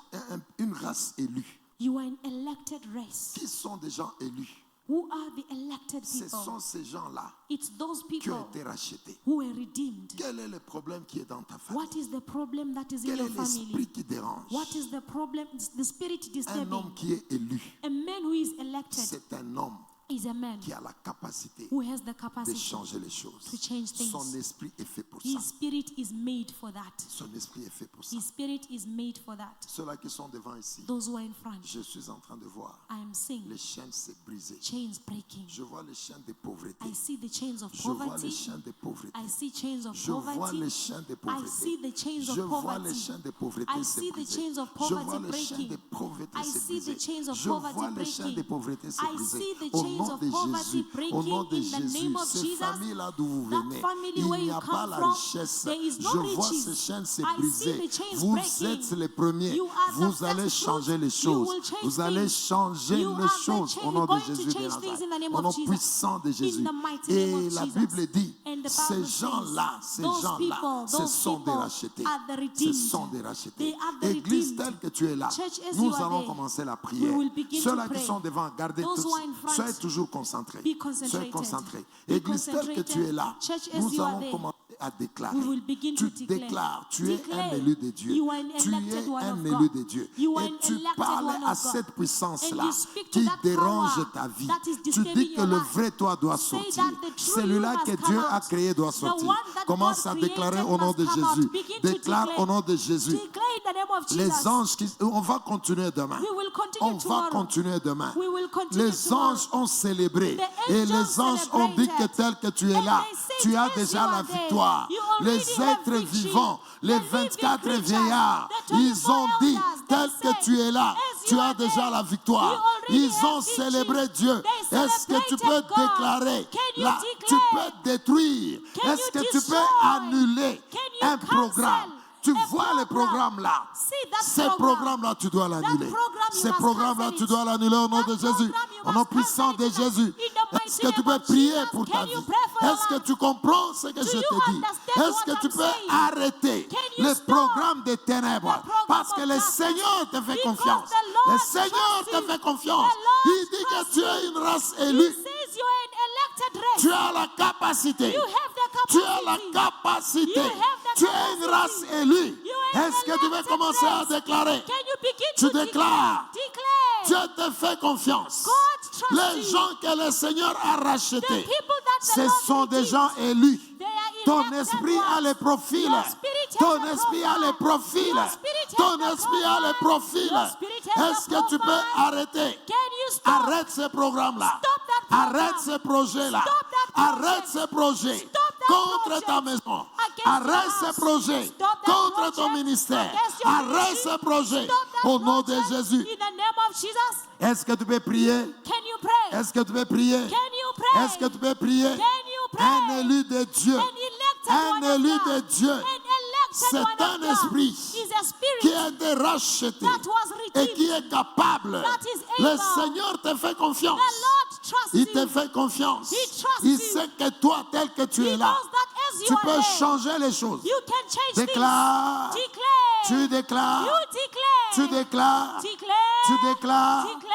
une race élue. you are an elected race. Qui sont des gens élus? Who are the elected Ce people? sont ces gens-là It's those qui ont people été rachetés. who were redeemed. Quel est le problème qui est dans ta famille? What is the problem that is in Quel your est l'esprit family? qui dérange? What is the problem? The spirit Un disturbing. homme qui est élu, A man who is elected c'est un homme is a man qui a la capacité who has the de capacity changer les choses. to change things. Son esprit est fait pour ça. His spirit is made for that. Son esprit est fait pour ça. His spirit is made for that. Ceux-là qui sont devant ici, Those who are in front, je suis en train de voir I am seeing les chaînes se briser. chains breaking. Je vois les chaînes de pauvreté. I see the chains of Je vois les poverty. chaînes de pauvreté. I see chains of Je vois poverty. les chaînes de I pauvreté. see the chains Je of vois les poverty. chaînes de pauvreté I se see the briser. chains of Je vois poverty les chaînes de breaking. pauvreté I se see the briser. chains of Je poverty vois les chaînes de breaking. pauvreté se I briser. see the Au chains nom of de poverty Jésus, au nom de breaking in the Jésus, name of ces Jesus. familles-là d'où vous That venez, family il where n'y you a come pas la from, richesse. there is no Je vois riches. ces chaînes se I see briser. the chains Vous breaking. êtes les premiers. You are the Vous allez first changer les fruits. You choses. will change Vous allez things. changer You les are the choses au nom de going to Jésus de change Nazareth. things in the name Au of nom Jesus. puissant de Jésus. In the mighty name Et of la Jesus. Bible dit, And the ces Bible gens-là, says, ces those gens-là, people, ce those sont des people rachetés. are the Ce redeemed. sont des rachetés. They are the Église redeemed. telle que tu es là, Church, as nous you are allons there, commencer la we prière. will begin Ceux-là to qui pray. sont devant, gardez Those tous, who are in front, soyez toujours concentrés. be concentrated. Soyez concentrés. Be Église telle que tu es là, Church, as nous you are allons there, commencer à déclarer. we will begin Tu to declare. déclares, tu es Declare, un élu de Dieu. you are an Tu elected es one un of élu God. de Dieu. You are Et an tu elected parles one à of God. cette puissance-là And you speak to qui that dérange power ta vie. that is Tu disturbing dis que your le life. vrai toi doit Say sortir. that the true Celui-là you que must Dieu come a out. créé doit The sortir. one that Commence God à déclarer created au nom must de come out. Jésus. Begin to Déclare declare. au nom de Jésus. Declare in the name of Jesus. Les anges, on va continuer demain. We will continue On va tomorrow. continuer demain. We will continue Les tomorrow. anges ont célébré. The Et angels les anges ont dit que celebrated. tel que tu es And là, they said, tu as as déjà you la are there, victoire. you already Les have êtres victory. vivants, les The living 24 creatures, vieillards, the ils 24 ont dit, elders, tel they que said, tu es là, as tu you as are déjà there, la victoire. you already Ils ont have victory. célébré Dieu. They Est-ce que tu peux celebrated God. déclarer, Can you là, tu declare? peux détruire, Can est-ce you que tu destroy? peux annuler Can you un programme? cancel Tu a vois le program? programme là. See that Ces program. programmes-là, tu dois l'annuler. program, you Ces must programmes-là, cancel tu it. dois l'annuler au nom That de Jésus. program, you Au nom must puissant cancel de it in the- Jésus. in the mighty Est-ce que tu name peux of prier Jesus. pour Can ta you vie? pray for your Est-ce que life? tu comprends ce que Do je you te dis? understand Est-ce what que tu I'm peux saying? arrêter Can you le stop programme des ténèbres? the program Parce que of le darkness? Seigneur te fait Because confiance. the Lord Le Seigneur trusts te you. fait confiance. The Lord Il dit que trusts tu es you. une race He élue. says you are an elected race. Tu as la capacité. You have the capacity. Tu as la capacité. You have the Tu es une race capacity. élue. You are an Est-ce que tu veux elected commencer à race. déclarer? Can you begin Tu to déclares. declare? Dieu te fait confiance. God trusts Les you. gens que le Seigneur a The rachetés, people that the ce Lord sont des redeemed, gens élus. they are Ton elected esprit a ones. les profils. Your spirit has Ton a esprit a les profile. profils. Your spirit has Ton a esprit a les profile. profils. Your spirit has Est-ce a que tu peux profile. arrêter? Can you stop? Arrête ce programme-là. Stop that program. Arrête ce projet-là. Stop that project. Arrête ce projet Stop that contre project. ta maison. Against Arrête your ce house. projet Stop that contre project. ton ministère. Against your Arrête ministry. ce projet Stop that au nom de project. Jésus. In the name of Jesus. Est-ce que tu peux prier? Can you pray? Est-ce que tu peux prier? Can you pray? Est-ce que tu peux prier? Can you pray? Un élu de Dieu. An elected Un one of élu God. de Dieu. An elected C'est one of un God esprit is a spirit qui a été racheté that was et redeemed. qui est capable. That is Le able. Seigneur te fait confiance. The Lord trusts Il you. te fait confiance. He trusts Il you. sait que toi, tel que tu He es là, knows that as you tu are peux there, changer les choses. you can change Déclare. things. Declare. Tu déclares. You declare. Tu déclares. Declare. Tu déclares. Declare.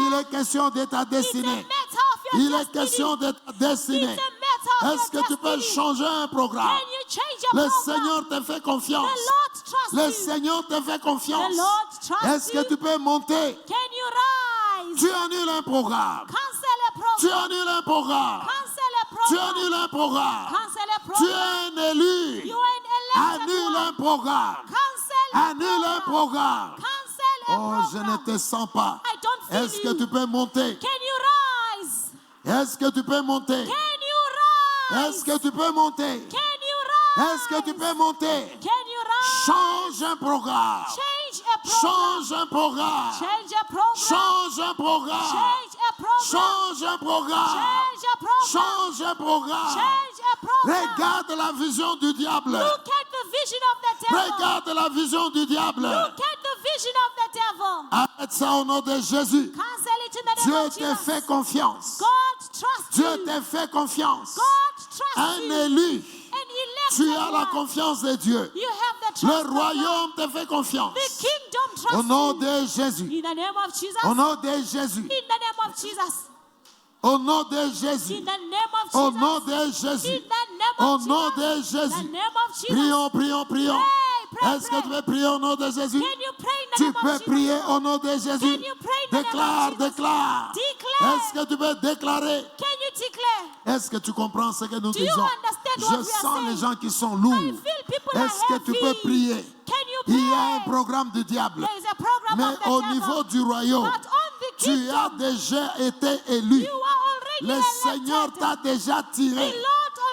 Il est question de ta It's a destinée. matter of your Il est destiny. question de ta destinée. It's a matter of Est-ce que your tu peux destiny. changer un programme? Can you change your Le program? Seigneur te fait confiance. The Lord trusts Le you. Seigneur te fait confiance. The Lord trusts Est-ce que you. tu peux monter? Can you rise? Tu annules un programme. Cancel a Tu program. annules un programme. Cancel a Tu program. annules un programme. Cancel a Tu program. es un élu. You are an elected Annule one. un programme. Cancel a Annule un program. programme. Cancel a Oh, je ne program. te sens pas. I don't feel Est-ce que you. tu peux monter? Can you rise? Est-ce que tu peux monter? Can you rise? Est-ce que tu peux monter? Can you rise? Est-ce que tu peux monter? Can you rise? Change un programme. Change a program. Change un programme. Change a program. Change un programme. Change a program. Change un programme. Change a program. Change un programme. Change a program. Regarde la vision du diable. Look at the vision of the devil. Regarde la vision du diable. Look at the vision of the devil. Arrête ça au nom de Jésus. Cancel it in the name Dieu of te Jesus. fait confiance. God trusts Dieu you. te fait confiance. God trusts Un you. élu. An Tu elected as la one. confiance de Dieu. You have the trust Le of God. royaume te fait confiance. The kingdom trusts Au nom you. de Jésus. In the name of Jesus. Au nom de Jésus. In the name of Jesus. Au nom de Jésus. In the name of Jesus. Au nom de Jésus. In the name Au of nom Jesus. de In the Jésus. name of Jesus. Prions, prions, prions. Pray, pray, Est-ce que tu pray. peux prier au nom de Jésus? Can you pray in the Tu name peux of Jesus? prier au nom de Jésus. Can you pray in the name of Déclare, Jesus? déclare. Declare. Est-ce que tu peux déclarer? Can you declare? Est-ce que tu comprends ce que nous Do you disons? understand what Je we are sens saying? les gens qui sont I lourds. feel people are Est-ce que tu heavy. peux prier? Can you pray? Il y a un programme du diable. There is a program Mais of the au devil. niveau du royaume, But on the tu as kingdom, déjà été élu. you are already Le elected. Seigneur t'a déjà The tiré. Lord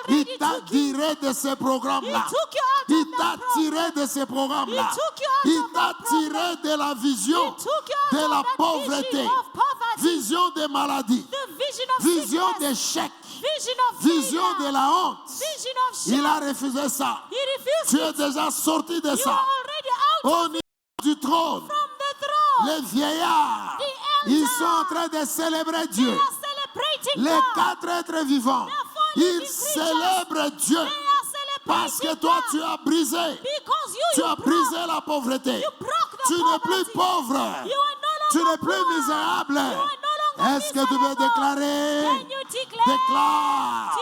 Il already t'a took you. tiré de ce He programme-là. took you out Il of t'a that program. tiré de ce programme-là. He took you out Il of t'a that program. tiré de la vision He took you out de of la that pauvreté, vision of poverty, vision des maladies, the vision of vision sickness, d'échec, vision of vision failure, de la honte. vision of Il shame. a refusé ça. He refused Tu es it. déjà sorti de You ça. are already out Au niveau du trône, from the throne. les vieillards, The ils elder. sont en train de célébrer They Dieu. are celebrating Les God. quatre êtres vivants, The four ils living creatures. célèbrent Dieu They are parce que celebrating toi God. tu as brisé. Because Tu you as broke. brisé la pauvreté. You broke the Tu n'es plus poverty. pauvre. You are no Tu longer n'es plus poor. misérable. You are no longer Est-ce que tu veux miserable. déclarer? Can you declare? Déclare.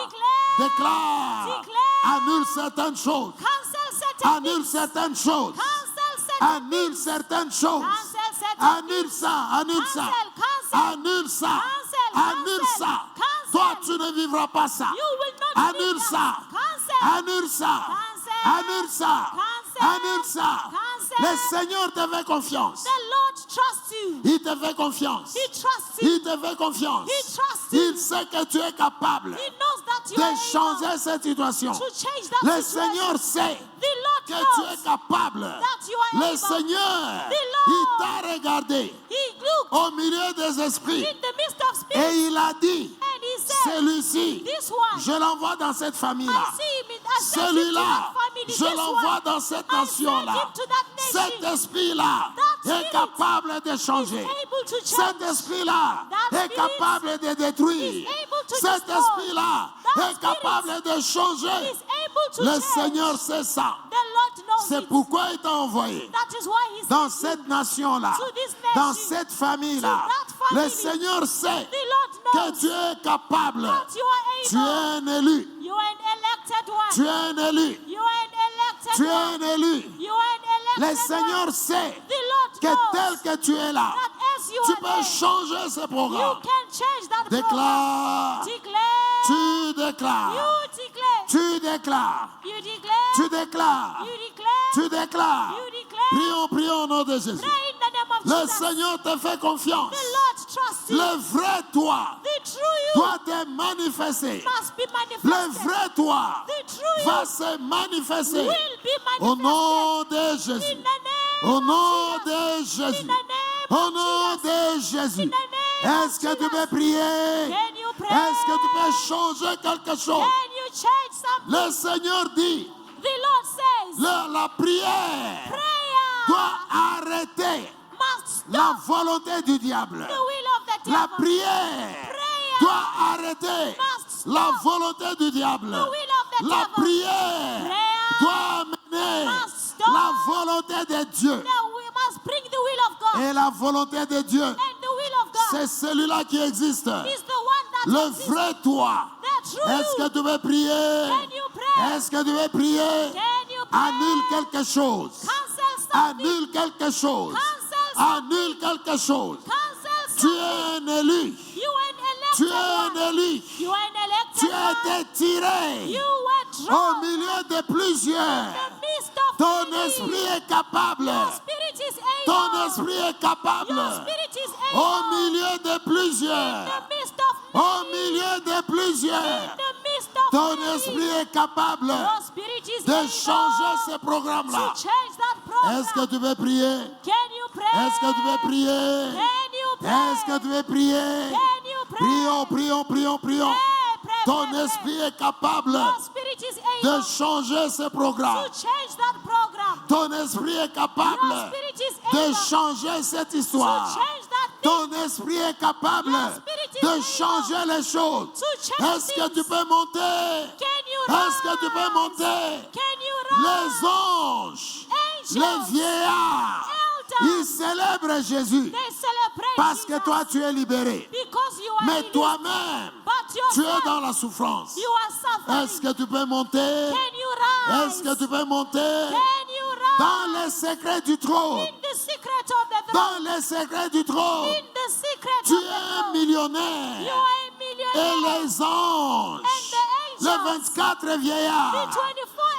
Declare. Déclare. Declare. Annule certaines choses. Cancel certain Annule things. certaines choses. Cancel certain Annule certaines choses. Cancel certain Annule ça. Annule ça. Cancel. Annule ça. Cancel. Annule Cancel. ça. Cancel. Toi, tu ne vivras pas ça. You will not Annule live ça. that. Cancel. Annule ça. Cancel. Annule ça. Cancel. Annule ça. Cancel. Le Seigneur te fait confiance. The Lord trusts you. Il te fait confiance. He trusts you. Il te fait confiance. He trusts you. Il sait que tu es capable He knows that you de are changer able cette situation. to change that Le situation. Seigneur sait The Lord que tu es knows capable. that you are Le able. Seigneur, The il Lord. t'a regardé He looked au milieu des esprits in the midst of spirits et il a dit, and he said, celui-ci, this one, je l'envoie dans cette famille-là. I see him in I send him to Celui-là, that family. je This l'envoie one, dans cette I send nation-là. him to that Cet nation. esprit-là That est spirit capable de is changer. able to Cet change. esprit-là That est spirit capable de détruire. is able to Cet destroy. esprit-là That est capable de changer. Is able to Le change. Seigneur sait ça. The Lord knows C'est it. pourquoi il t'a envoyé That is why he dans sent cette nation-là, to this dans nation, cette famille-là. to that family. Le Seigneur sait The Lord knows que tu es capable. that you are Tu es able. un élu. You are an elected one. Tu es un élu. You are an elected Tu es one. un élu. You are an Le elected Seigneur one. sait The Lord que knows tel que tu es là, that as you tu are peux there, changer ce you programme. can change that program. Déclare. Declare. Tu déclares. You declare. Tu déclares. You declare. Tu déclares. You declare. Tu déclares. You declare. Prions, prions au nom de Jésus. Pray in the name of Le Jesus. Seigneur te fait confiance. The Lord trusts you. Le vrai toi The true you doit te manifester. must be Le manifested. vrai toi The true va you se manifester will be au manifested. nom de Jésus. In the name Au of nom Jesus. de Jésus. In the name Au of nom Jesus. de Jésus. In the name Est-ce of que tu Jesus. peux prier? Can you pray? Est-ce que tu peux changer quelque chose? Can you change something? Le Seigneur dit, The Lord says, la prière prayer doit arrêter must stop la volonté du diable. the will of the La devil. prière Prayer doit arrêter must stop la volonté du diable. the will of the La devil. prière Prayer doit amener must stop la volonté de Dieu. Now we must bring the will of God. Et la volonté de Dieu, And the will of God c'est celui-là qui existe. is the one Le vrai toi. The true Est-ce que you. tu veux prier? Can you pray? Est-ce que tu veux prier? Can you pray? Annule quelque chose. Cancel something. Annule quelque chose. Cancel Annule quelque chose. Cancel Tu something. es un élu. You are an Tu elected es un one. élu. You are an Tu elected as one. été tiré You were au drawn milieu de in plusieurs. the midst of Ton many. esprit est capable. Your spirit is Ton able. esprit est capable. Your spirit is Au able. milieu de In plusieurs. the midst of Au many. milieu de In plusieurs. the midst of Ton many. esprit est capable Your spirit is de able changer ce to programme-là. change that program. Est-ce que tu veux prier? Can you pray? Est-ce que tu veux prier? Can you pray? Est-ce que tu veux prier? Can you pray? Prions, prions, prions, prions. Pray, Ton pray, esprit pray. est capable Your spirit is de able changer ce to programme. change that program. Ton esprit est capable Your spirit is de able changer cette to histoire. change that thing. Ton esprit est capable Your spirit is de able changer les choses. to change Est-ce que tu things. peux monter? Can you rise? Est-ce que tu peux monter? Can you rise? Les anges, les Angels, vieillards, ils elders, célèbrent Jésus they celebrate parce que Jesus toi tu es libéré. because you are Mais released. toi-même, But tu es yourself, dans la souffrance. you are suffering. Est-ce que tu peux monter? Can you rise? Est-ce que tu peux monter Can you rise? dans les secrets du trône? In the secret of the throne. Dans les secrets du trône, In the secret tu of es the un throne. millionnaire. You are a Et millionaire. les anges, And the les angels, 24 the vieillards, 24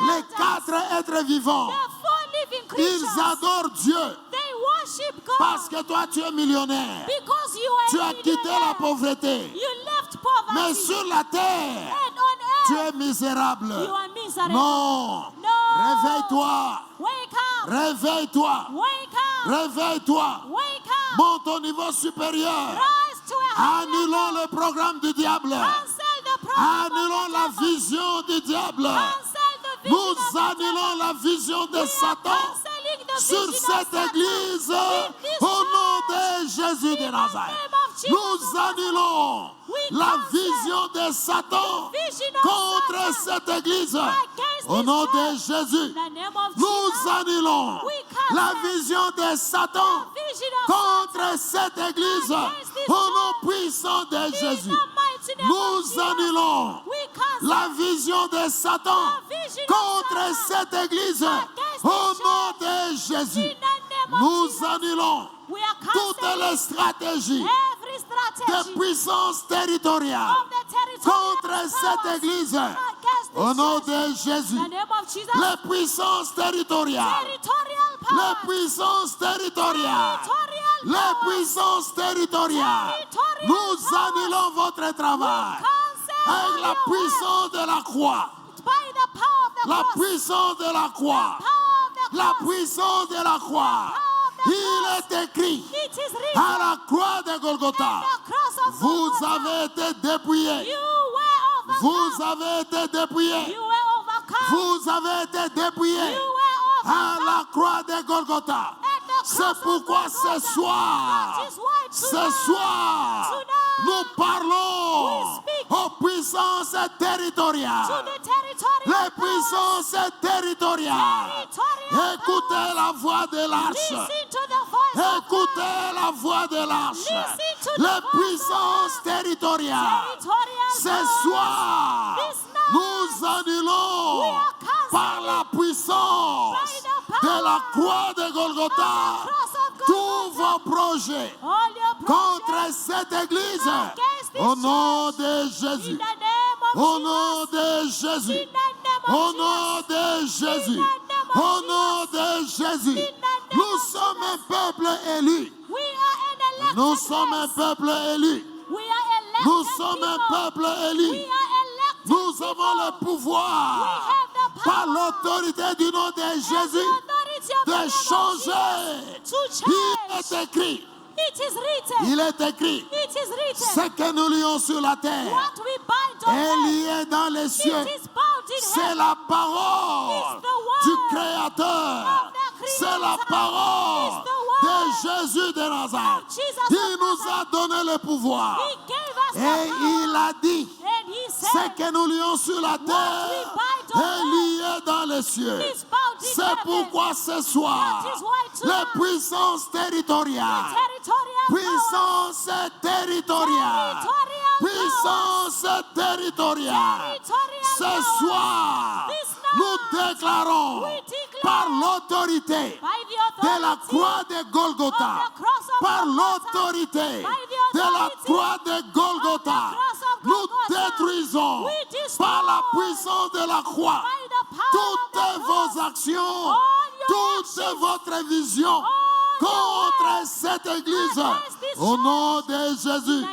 les elders, 4 êtres vivants, the 4 living creatures, ils adorent Dieu they worship God parce que toi tu es millionnaire. because you are Tu a as quitté la millionaire. pauvreté. You left poverty. Mais sur la terre, And on tu earth, es misérable. you are miserable. Non. No. Réveille-toi. Wake up. Réveille-toi. Wake up. Réveille-toi. Wake up. Monte au niveau supérieur. Rise to a high Annulons level. le programme du diable. Cancel the program Annulons of la the devil. vision du diable. Cancel the vision Nous of the annulons devil. la vision de We are Satan canceling the sur vision of cette Satan. église In this au nom church. de Jésus de In the Nazareth. name of Jesus Nous of Nazareth. annulons We la cancel vision de Satan the vision of contre Satan cette église against au this nom de church. Jésus. In the name of Nous Jesus. annulons We cancel la vision de Satan the vision of contre Satan cette église against this au nom church. puissant de In Jésus. the mighty name of Nous Jesus. annulons We cancel la vision de Satan the vision of contre Satan cette église against au this nom church. de Jésus. In the name of Nous Jesus. annulons We are toutes canceling les stratégies every de strategy puissance territoriale of the territorial contre cette powers église against au this nom church. de Jésus. In the name of Jesus. Les puissances territoriales, Territorial les powers. puissances territoriales, Territorial les powers. puissances territoriales, Territorial nous powers. annulons votre travail Cancel avec la your puissance de la croix, work by the power of the la cross. puissance de la croix, Power of the la cross. puissance de la croix. Il est écrit It is written à la croix de Golgotha, the cross of vous Golgotha. avez été dépouillés, You were vous overcome. avez été dépouillés, You were overcome. vous avez été dépouillés You were à overcome. la croix de Golgotha. At the C'est cross of pourquoi Golgotha. ce soir, That is why ce tonight, soir, nous parlons we speak aux puissances to territoriales. the territorial Les powers. puissances territoriales. Territorial Écoutez powers. la voix de l'arche. Listen to the voice of God. Écoutez la voix de l'arche. Listen to the Les voice puissances territoriales. Territorial Ce powers. soir, This night, nous annulons we are canceling par la puissance by the de la power croix de Golgotha of the cross of tous Golgotha. vos projets All your contre projects cette église against this au nom church. de In Jésus. the name of Au Jesus. nom de Jésus. In the name of Au Jesus. nom de Jésus. In the name of Au nom de Jésus. In the name Nous of sommes un Jesus. peuple élu. We are an elected Nous sommes un race. peuple élu. We are elected Nous sommes un people. peuple We élu. are elected Nous people. avons le We pouvoir, have the par power l'autorité du nom de and the Jésus, authority of the de name of changer. Jesus to Il change. est écrit, It is written. il est écrit, It is written. ce que nous lions sur la terre What we bind on est earth, lié dans les cieux. it is bound in C'est heaven. la parole It's the word du Créateur. of the C'est la Creator. parole It's the de word Jésus de Nazareth. of Jesus Il of nous a donné le pouvoir. He gave us Et the power. il a dit, And he ce said, que nous lions sur la terre bind on est lié dans les cieux. is bound in C'est heaven. pourquoi ce soir, That is why les tonight, puissances territoriales, territorial power, puissances territoriales, territorial puissance territoriale. Ce soir, nous déclarons par l'autorité de la croix de Golgotha, par l'autorité de la croix de Golgotha, nous détruisons par la puissance de la croix toutes vos actions, toute votre vision contre cette église. Au nom de Jésus,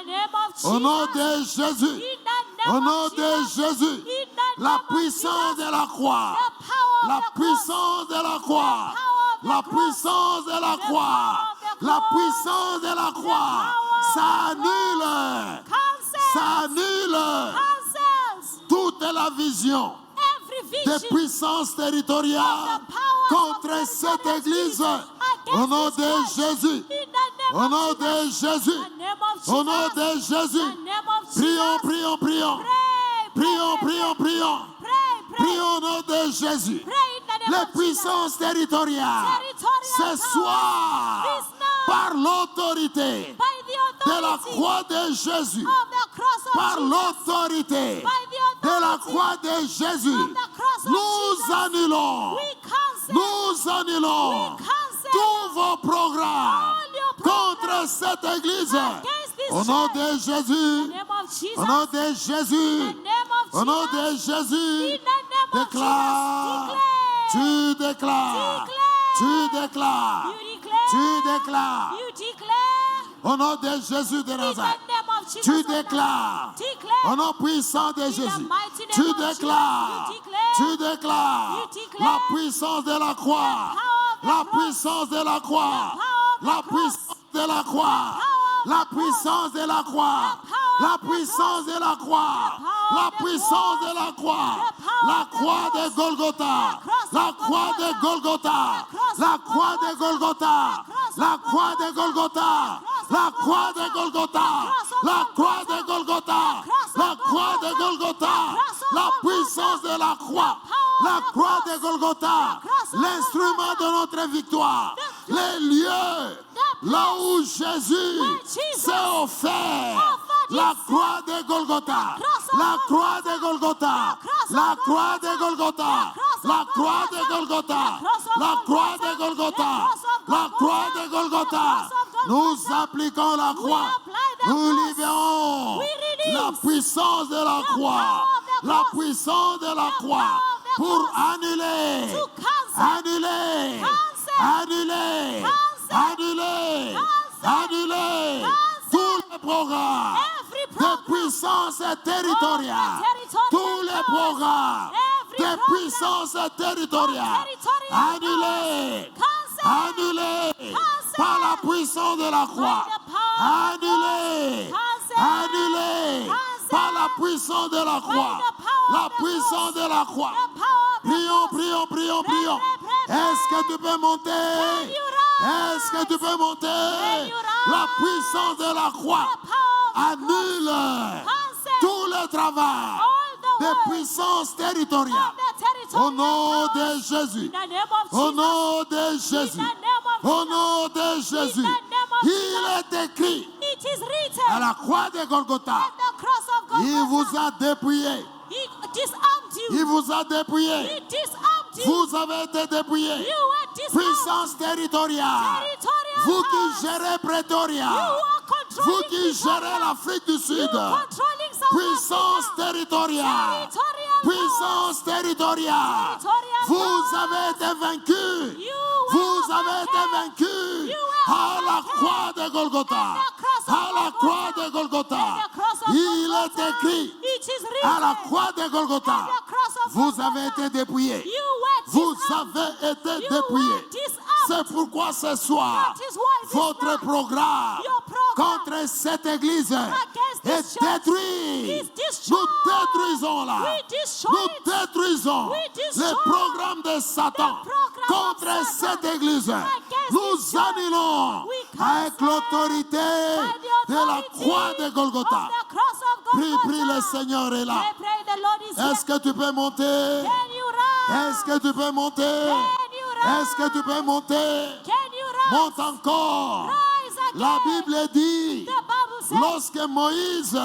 au nom de Jésus, au nom de Jésus, la puissance de la croix, la puissance de la croix, la puissance de la croix, la puissance de la croix, ça annule toute la vision de puissance territoriale contre cette église. Au nom de Jésus, au nom de Jésus, au nom de Jésus, prions, prions, prions, prions, prions, prions, prions au nom de Jésus. Les puissances territoriales, ce soir, par l'autorité de la croix de Jésus, par l'autorité de la croix de Jésus, nous annulons tous vos programmes contre cette église. Au nom de Jésus, au nom de Jésus, au nom de Jésus, déclare, tu déclares, tu déclares, tu déclares. Au nom de Jésus de Nazareth, tu déclares, au nom puissant de Jésus, tu déclares la puissance de la croix, la puissance de la croix, la puissance de la croix, la puissance de la croix, la puissance de la croix, la puissance de la croix, la croix de Golgotha, la croix de Golgotha, la croix de Golgotha, la croix de Golgotha, la croix de Golgotha, la croix de Golgotha, la croix de Golgotha, la puissance de la croix, la croix de Golgotha, l'instrument de notre victoire, les lieux là où Jésus s'est offert, la croix de Golgotha, la croix de Golgotha, la croix de Golgotha, la croix de Golgotha, la croix de Golgotha, la croix de Golgotha. Nous appliquons la croix, nous libérons la puissance de la croix, la puissance de la croix pour annuler, annuler, annuler, annuler, annuler tous les programmes de puissance territoriale, tous les programmes de puissance territoriale, annulés, annulés par la puissance de la croix, annulés, annulés par la puissance de la croix, la puissance de la croix. Prions, prions, prions, prions. Est-ce que tu peux monter? Est-ce que tu peux monter? La puissance de la croix annule tout le travail de puissance territoriale. Au nom de Jésus, au nom de Jésus, au nom de Jésus, il est écrit à la croix de Golgotha, il vous a dépouillé. Il vous a dépouillé. Vous avez été dépouillé. Puissance territoriale. Vous qui gérez Pretoria. Vous qui gérez l'Afrique du Sud. Puissance territoriale. Puissance territoriale. Vous avez été vaincu. Vous avez été vaincu à la croix de Golgotha. À la croix de Golgotha. Il est écrit à la croix de Golgotha. Vous avez été dépouillés. Vous avez été dépouillés. C'est pourquoi ce soir, votre programme contre cette église est détruit. Nous détruisons là. Nous détruisons les programmes de Satan contre cette église. Nous annulons avec l'autorité de la croix de Golgotha. Prie, prie, le Seigneur est là. Est-ce que tu peux monter? Est-ce que tu peux monter? Est-ce que tu peux monter? Monte encore. La Bible dit, lorsque Moïse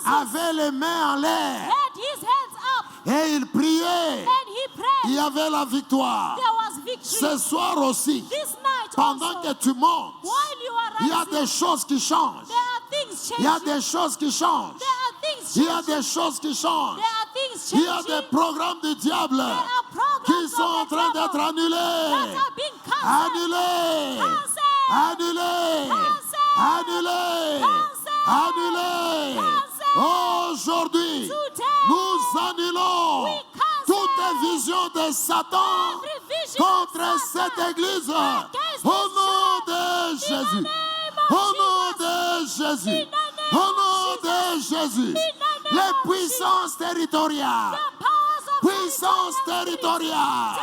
avait les mains en l'air had his hands up et il priait, and he prayed, il y avait la victoire. there was victory. Ce soir aussi, This night pendant also, que tu montes, while you are il y a rising, des choses qui changent. there are things Il y a changing. des choses qui changent. There are things Il y a changing. des choses qui changent. There are things Il y a changing. des programmes du diable There are programs qui sont en of the train devil d'être annulés. that are being cancelled. Annulés. Cancelled. Annulés. Cancelled. Annulés. Cancelled. Annulés. Cancelled. Aujourd'hui, Today, nous annulons we cancel toute vision de Satan every vision contre of cette Satan église. against Au this nom church. de In the Jésus. name of Au nom Jesus. de Jésus. In the name Au of nom de Jesus. Jésus. In the name Les of puissances territoriales. The powers of Puissance territoriale.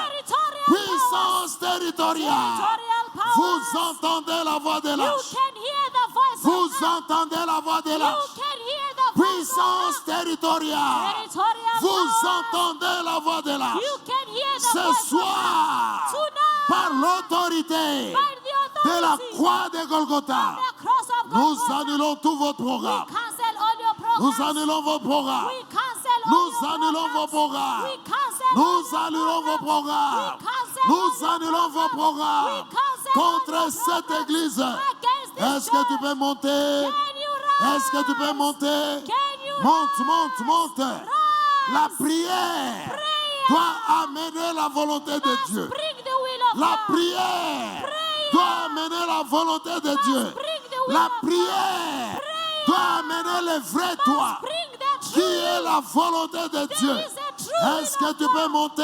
Puissance territoriale. Vous entendez la voix de You l'ange. can hear the voice Vous of God. entendez la voix de You l'ange. can hear the voice Puissance of God. territoriale. Territorial Vous powers. entendez la voix de l'ange. You can hear the Ce voice of soir, God. Tonight, par l'autorité by the de la authority croix de Golgotha, the cross of nous Golgotha, annulons tout votre we programme. cancel all your Nous programs. annulons vos programmes. We cancel all Nous your annulons vos programs. programmes. We cancel all Nous your annulons vos programmes. We cancel all Nous your annulons vos programmes We cancel all contre your cette programs église. against this Est-ce que tu peux monter? Can you rise? Est-ce que tu peux monter? Can you Monte, rise? monte, monte. Rise. La prière Prayer doit amener la volonté de must Dieu. bring the will of La God. prière Prayer doit amener la volonté de Dieu. bring the will La of prière Prayer doit amener le vrai toi, Bring the qui truth. est la volonté de There Dieu. is a true Est-ce will que of tu God. peux monter?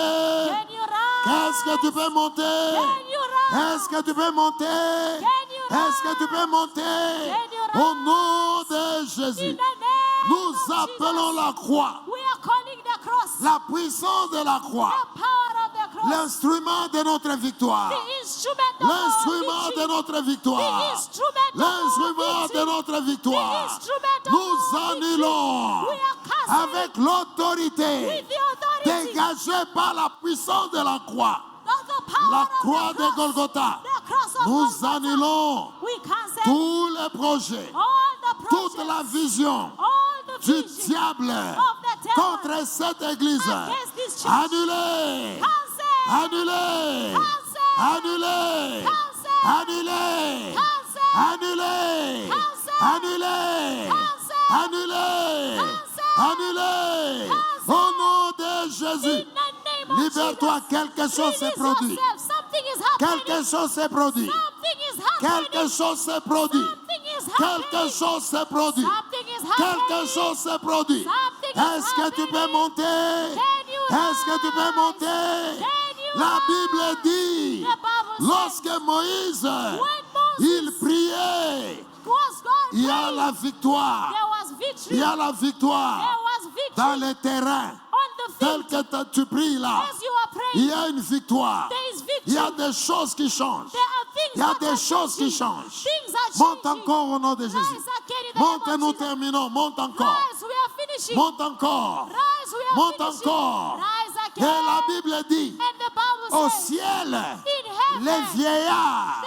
Can you rise? Est-ce que tu peux monter? Can you rise? Est-ce que tu peux monter? Can you Est-ce que tu peux monter? Can you Au nom de In Jésus, the name nous of appelons Jesus, la croix, we are calling the cross, la puissance de la croix, the power of the cross, l'instrument de notre victoire, the instrument of our l'instrument victory, de notre the victoire, instrument of our l'instrument victory, de notre the victoire. instrument of Nous our victory. annulons We are casting avec l'autorité with the authority dégagée par la puissance de la croix, of the power la of croix the de cross, Golgotha. the cross of Nous Golgotha. annulons We cancel tous les projets, all the toute projects, la vision all the du visions diable of the devil contre cette église. against this church. Annulé, Cancel. annulé, Cancel. annulé, Cancel. annulé, Cancel. annulé, Cancel. annulé, Cancel. annulé, Cancel. annulé. Cancel. Au nom de Jésus, In the name of libère-toi, Jesus. quelque chose s'est Release produit. yourself. Something is happening. Quelque chose s'est produit. Something is happening. Quelque chose s'est produit. Something is Quelque happening. chose s'est produit. Something is happening. Quelque chose s'est produit. Something is Est-ce que tu peux happening. monter? Can you Est-ce que tu peux rise? monter? Can you La rise? Bible dit, The Bible lorsque Moïse, il priait, was God il y a praying, la victoire. there was victory. Il y a la victoire There was dans victory les terrains. on the Tel field. que tu pries là, As you are il praying, y a une victoire. there is Il y a victory. des choses qui changent. There are things Il y a that des are choses qui changing. changent. Things are Monte changing. encore au nom de Jésus. Rise again in the Monte, name nous of Jesus. terminons. Monte encore. Rise, we are finishing. Monte encore. Rise, we are Monte finishing. encore. Rise Et again. la Bible dit, And the Bible au says, ciel, in les heaven, vieillards,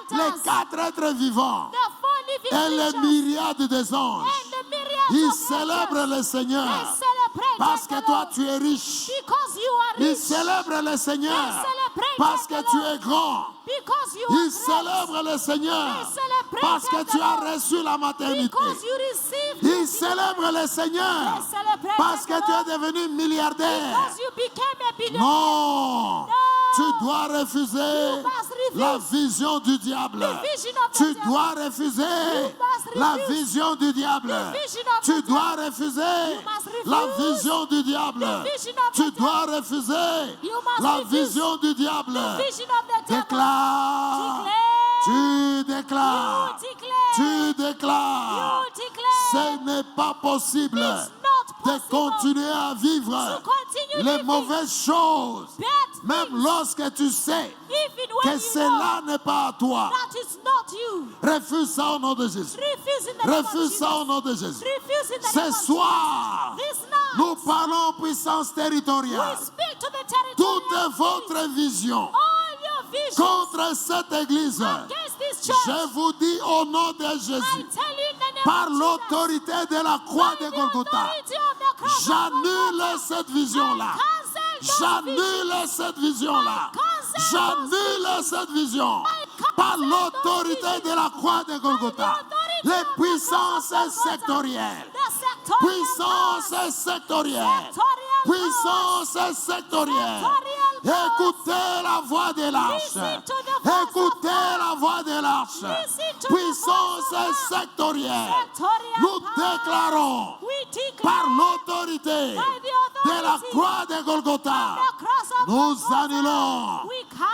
the les elders, quatre êtres vivants the four living et les creatures, myriades des anges, and the myriads ils of célèbrent angels, le Seigneur they celebrate parce que the toi Lord tu es riche. because you are Ils rich, célèbrent le Seigneur celebrate parce the que tu Lord es grand. because you are Ils great, célèbrent le Seigneur they celebrate parce que the tu as Lord reçu la maternité. because you received Ils the célèbrent le Seigneur They celebrate parce the que tu es Lord devenu milliardaire. because you became a billionaire. Non, tu dois refuser You must refuse la vision du diable. the vision of the Tu devil. dois refuser must la refuse vision du diable. the vision of Tu the dois refuser must refuse la vision du diable. the vision of Tu the dois refuser You must la refuse vision du diable. The vision of the devil. Déclare, Declare. tu déclares, You declare. tu déclares. You declare. Ce n'est pas possible It's not de possible continuer à vivre to continue les living mauvaises choses, bad même things, lorsque tu sais even que when you cela n'est pas à toi. know that is not you. Refuse ça au nom de Jésus. Refuse in the name of Refuse ça au Jesus. nom de Jésus. Refuse in the name Ce of soir, Jesus. This night, nous parlons puissance territoriale. we speak to the territory. Toute votre vision All your visions contre cette église, against this church. je vous dis au nom de I Jésus, tell you in the par l'autorité de la croix de Golgotha, j'annule cette vision-là. J'annule cette vision-là. J'annule cette vision. Par l'autorité de la croix de Golgotha. Les puissances sectorielles. Puissances sectorielles. Puissances sectorielles. Écoutez la voix de l'arche. Écoutez la voix de l'arche. Puissance sectorielle. Nous déclarons par l'autorité de la croix de Golgotha, nous annulons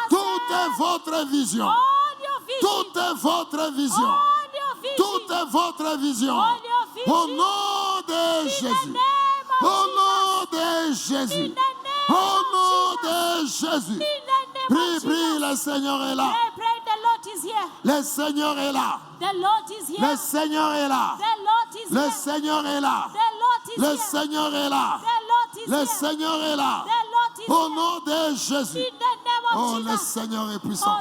toute votre vision. Toute votre vision. Toute votre vision. Au nom de Jésus. Au nom de Jésus. Au nom de Jésus. Prie, prie, le Seigneur est là. Le Seigneur est là. Le Seigneur est là. Le Seigneur est là. Le Seigneur est là. Le Seigneur est là. Au nom de Jésus. Oh, le Seigneur est puissant.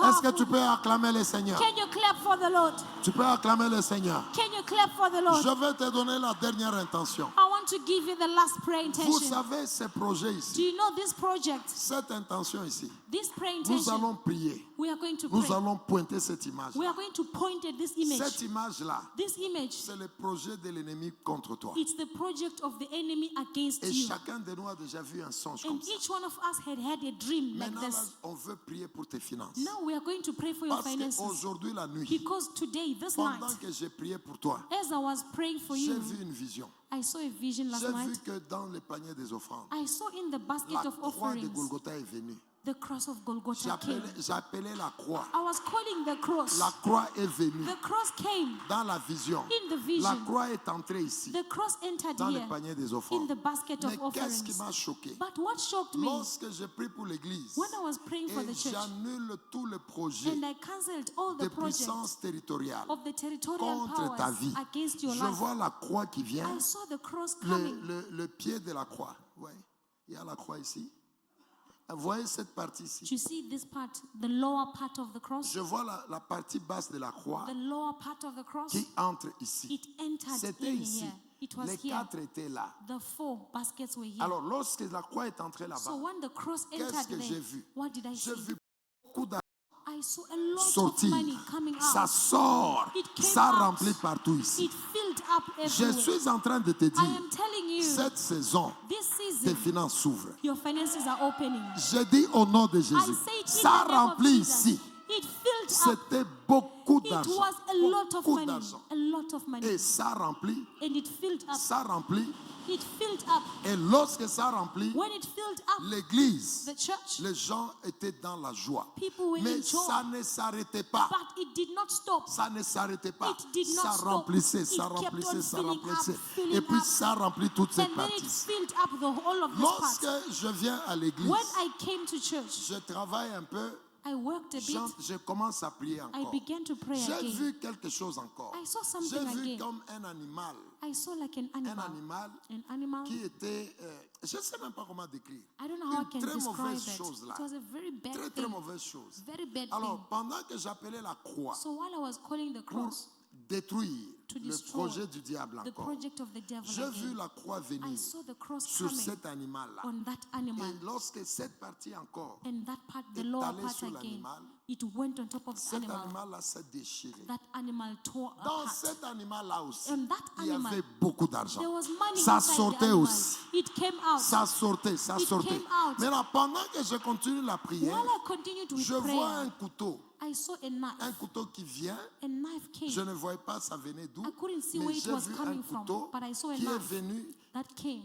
Est-ce que tu peux acclamer le Seigneur? Can you clap for the Lord? Tu peux acclamer le Seigneur. Can you clap for the Lord? Je vais te donner la dernière intention. I want to give you the last prayer Vous intention. savez, ce projet Do ici, you know this project? cette intention ici, This prayer nous intention. allons prier. We are going to Nous pray. allons pointer cette image. We are going to point at this image. Cette image-là, This image, c'est le projet de l'ennemi contre toi. it's the project of the enemy against Et you. chacun de nous a déjà vu un songe And comme ça. each one of us had a dream like Maintenant, là, this. on veut prier pour tes finances. Now we are going to pray for your Parce finances. qu'aujourd'hui, la nuit, Because today, this night, pendant que j'ai prié pour toi, as I was praying for j'ai you, vu une vision. I saw a vision last J'ai vu night. que dans le panier des offrandes, I saw in the basket la of croix de offerings, Golgotha est venue. the cross of Golgotha came. J'appelais la croix. I was calling the cross. La croix est venue The cross came dans la vision. in the La vision. croix est entrée ici, The cross entered dans le here panier des in offrandes. the basket Mais of qu'est-ce qui offerings. m'a choqué? But what shocked me, Lorsque j'ai prié pour l'église, when I was praying for the et church, j'annule tout le projet and I cancelled all de the projects puissance territoriale of the territorial contre ta powers vie, against your je life, vois la croix qui vient, I saw the cross coming. le pied de la croix. Ouais. Il y a la croix ici. Vous voyez cette partie ici? Do you see this part, the lower part of the cross? Je vois la partie basse de la croix The lower part of the cross, qui entre ici. it entered C'était in ici. here. It was Les here. quatre étaient là. The 4 baskets were here. Alors, lorsque la croix est entrée So là-bas, when the cross qu'est-ce entered que j'ai there, vu? what did I J'ai see? vu beaucoup d'argent I saw a lot of sortir. money coming Ça out. sort. It came Ça out. remplit partout ici. It filled up Je everywhere. suis en train de te I dire, am telling you, cette saison, this tes season, finances s'ouvrent. your finances are opening. Je dis au nom de I Jésus, say it in ça the name of remplit Jesus. ici. It filled up. C'était beaucoup It d'argent. was a lot of Beaucoup money. d'argent. A lot of money. Et ça remplit, And it filled up. ça remplit. It filled up. Et lorsque ça remplit, When it filled up, l'église, the church, les gens étaient dans la joie. people were Mais in joy. ça ne s'arrêtait pas. But it did not stop. Ça ne s'arrêtait pas. It did not Ça stop. remplissait, ça It kept remplissait, on ça filling remplissait. up, filling Et puis up. ça remplit toute cette And then it partie. filled up the whole of this Lorsque part. je viens à l'église, When I came to church, je travaille un peu, I worked a bit. je commence à prier I encore. began to pray J'ai again. vu quelque chose encore. I saw J'ai something vu again. comme un animal. I saw like an Un animal. animal An animal. qui était, je ne sais même pas comment décrire. I don't know how I Une can très describe mauvaise it. chose là. It was a very bad Très très thing. mauvaise chose. Very bad Alors, thing. pendant que j'appelais la croix So while I was calling the pour cross, détruire to le destroy projet du diable the encore, project of the devil j'ai vu again, la croix I venir saw the cross sur coming cet animal-là. on that animal. Et lorsque cette partie encore, And that part, the est lower allée part sur again, l'animal, it went on top of the cet animal. animal-là s'est déchiré. That animal tore Dans apart. cet animal-là aussi, And that il y animal, avait beaucoup d'argent. there was money Ça inside the sortait animal. aussi. It came out. Ça sortait, ça It sortait. came out. Maintenant, pendant que je continue la prière, While I continued with je vois un prayer, couteau. I saw a Un knife. couteau qui vient. A knife Je came. ne voyais pas ça venait d'où. I couldn't see Mais where it j'ai was vu un coming from, couteau but I saw a qui est knife venu that came.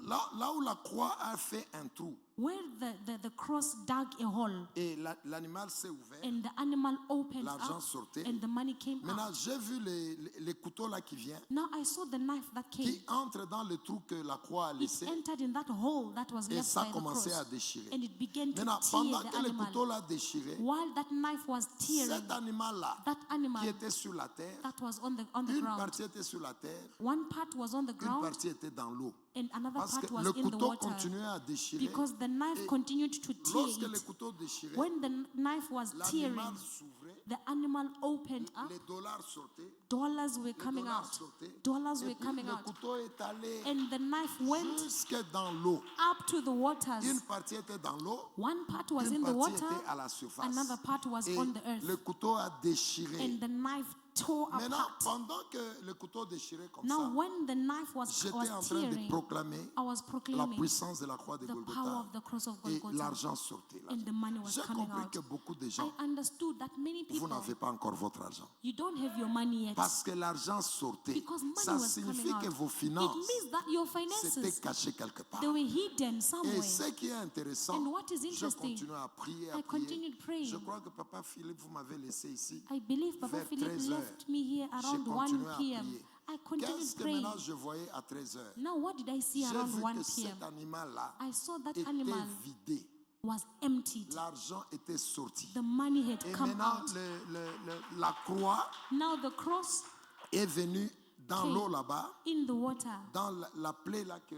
là où la croix a fait un trou. Where the cross dug a hole Et l'animal s'est ouvert. and the animal opened L'argent up sortait. and the money came Maintenant, out. j'ai vu les couteaux là qui viennent, Now I saw the knife that came. qui entrent dans le trou que la croix a It laissé. entered in that hole that was Et left ça by the commençait à cross. déchirer. And it began to Maintenant, tear pendant the que le couteau animal. l'a déchiré, While that knife was tearing, cet animal-là, that animal qui était sur la terre, that was on the une ground, partie était sur la terre, one part was on the une ground partie était dans l'eau. and another Parce part que was le in the couteau water continuait à déchirer. because the knife continued to tear lorsque le it, couteau déchirait, when the knife was tearing, l'animal s'ouvrait, the animal opened up, les dollars sortaient, dollars were coming dollars out, sortaient, dollars et were puis coming le out, couteau est allé and the knife went jusque dans l'eau. up to the waters. Une partie était dans l'eau, One part was une in the partie water, était à la surface. another part was Et on the le earth, couteau a déchiré. and the knife tore Maintenant, apart. pendant que le couteau déchirait comme Now, ça, when the knife was j'étais en train de tearing, proclamer I was la proclaiming puissance de la croix de the power Golgotha. of the cross of Et Golgotha, l'argent sortait. and the money was J'ai coming compris out. que beaucoup de gens, I understood that many vous people, n'avez pas encore votre argent. you don't have your money yet. Parce que l'argent sortait. Because money Ça was signifie coming que out. vos It finances means that your s'étaient finances, cachées quelque part. they were hidden somewhere. Et ce qui est intéressant, And what is je interesting, continue à prier, I continued praying. Je crois que Papa Philippe, vous m'avez laissé ici. I believe Papa vers Philip 13 heures. left me here J'ai around 1 continué à p.m. prier. I continued Qu'est-ce que praying. maintenant je voyais à 13 heures? Now, what did I see J'ai around vu 1 que p.m.? cet animal-là I saw that était animal vidé. was emptied. L'argent était sorti. The money had Et come maintenant, out. la croix Now the cross est venue dans came l'eau là-bas, in the water, dans la plaie là que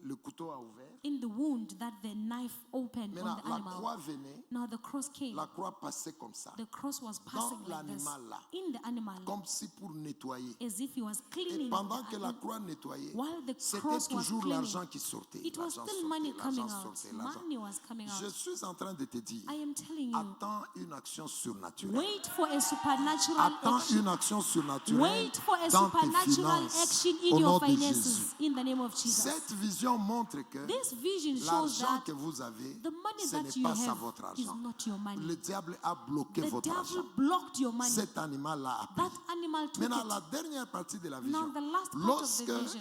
le couteau a ouvert. in the wound that the knife opened on Maintenant, the la animal. croix venait, Now the cross came. la croix passait comme ça, The cross was passing dans like this l'animal là, in the animal, comme si pour nettoyer. as if he was Et cleaning pendant the que la animal. croix nettoyait, While the c'était cross was toujours cleaning, l'argent qui sortait. it was L'argent still sortait, money coming l'argent out. sortait, l'argent. Money was coming Je out. suis en train de te dire, I am telling you, attends une action surnaturelle. wait for a supernatural Attends action. une action surnaturelle Wait for a dans tes supernatural finances action au in nom your de finances Jésus. in the name of Jesus. Cette vision montre que This vision shows l'argent that que vous avez, the money ce that n'est you pas ça have votre is argent. not your money. Le diable a bloqué The votre devil argent. blocked your money. Cet animal-là a pris. That animal took Maintenant, it. la dernière partie de la Now vision. the last part Lorsque, of the vision.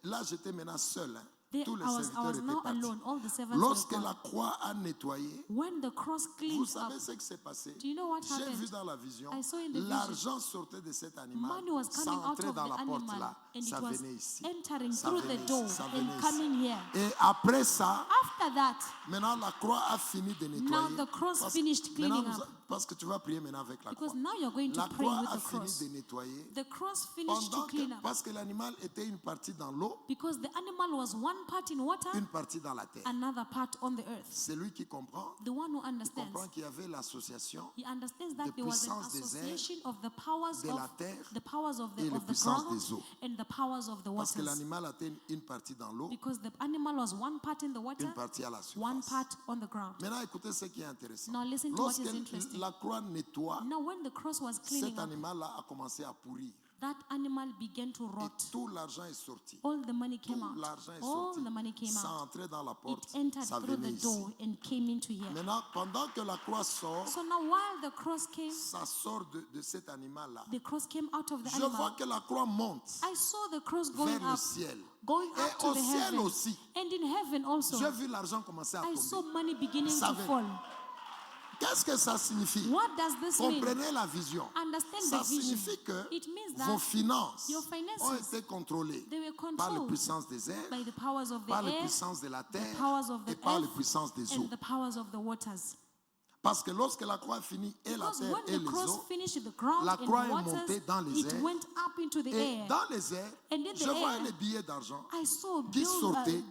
là, j'étais maintenant seul. Hein. There, Tous les I was serviteurs étaient now partis. alone. All the servants Lorsque were la gone. croix a nettoyé, When the cross vous cleaned up, savez ce qui s'est passé? do you know what J'ai happened? vu dans la vision, I saw in the vision, l'argent sortait de cet animal, money was ça coming out entrait of dans the la porte animal, là, and ça it was venait ici. entering Ça through venait the ici, door ça and venait ici. coming here. Et après ça, After that, maintenant la croix a fini de nettoyer. now the cross Parce- finished maintenant, cleaning up. parce que tu vas prier maintenant avec la croix. Because now you're going to La pray croix with a the fini cross. de nettoyer. The cross finished to Pendant clean que, up. parce que l'animal était une partie dans l'eau, Because the animal was one part in water, une partie dans la terre. another part on the earth. Celui qui comprend, The one who il understands, comprend qu'il y avait l'association he understands des that there was an puissances des airs, association of the powers de of la terre the powers of et les the puissances ground des eaux. and the powers of the Parce que waters. l'animal était une partie dans l'eau, Because the animal was one part in the water, une partie à la one surface. part on the ground. Maintenant, écoutez ce qui est intéressant. Now listen to what is Lorsque interesting. la croix nettoie, Now when the cross was cleaning cet up, animal-là a commencé à pourrir. that animal began to Et rot. tout l'argent est sorti. All the money came Tout out. l'argent est All sorti. the money came Ça out. entrait dans la It porte, entered ça through venait the ici. door and came into here. Maintenant, pendant que la croix sort, So now while the cross came, ça sort de cet animal-là. the cross came out of the Je vois animal. que la croix monte I saw the cross going vers le up, ciel. going up Et to au the ciel heaven. aussi, And in heaven also, j'ai vu l'argent commencer à I saw tomber. money beginning Ça to veut- fall. Qu'est-ce que ça signifie? What does this mean? Comprenez la vision. Understand Ça the vision. signifie que It means vos that finances your finances, ont été contrôlées they were par les controlled puissances des airs, by the powers of the par les air, puissances de la terre powers of the et par les earth, puissances des eaux. and the powers of the waters. Parce que lorsque la croix finit et la Because terre et when the les cross eaux, finished the ground la and croix the est waters, montée dans les it airs. went up into the Et air. dans les airs, And in the je vois air, les billets d'argent I saw qui bills, sortaient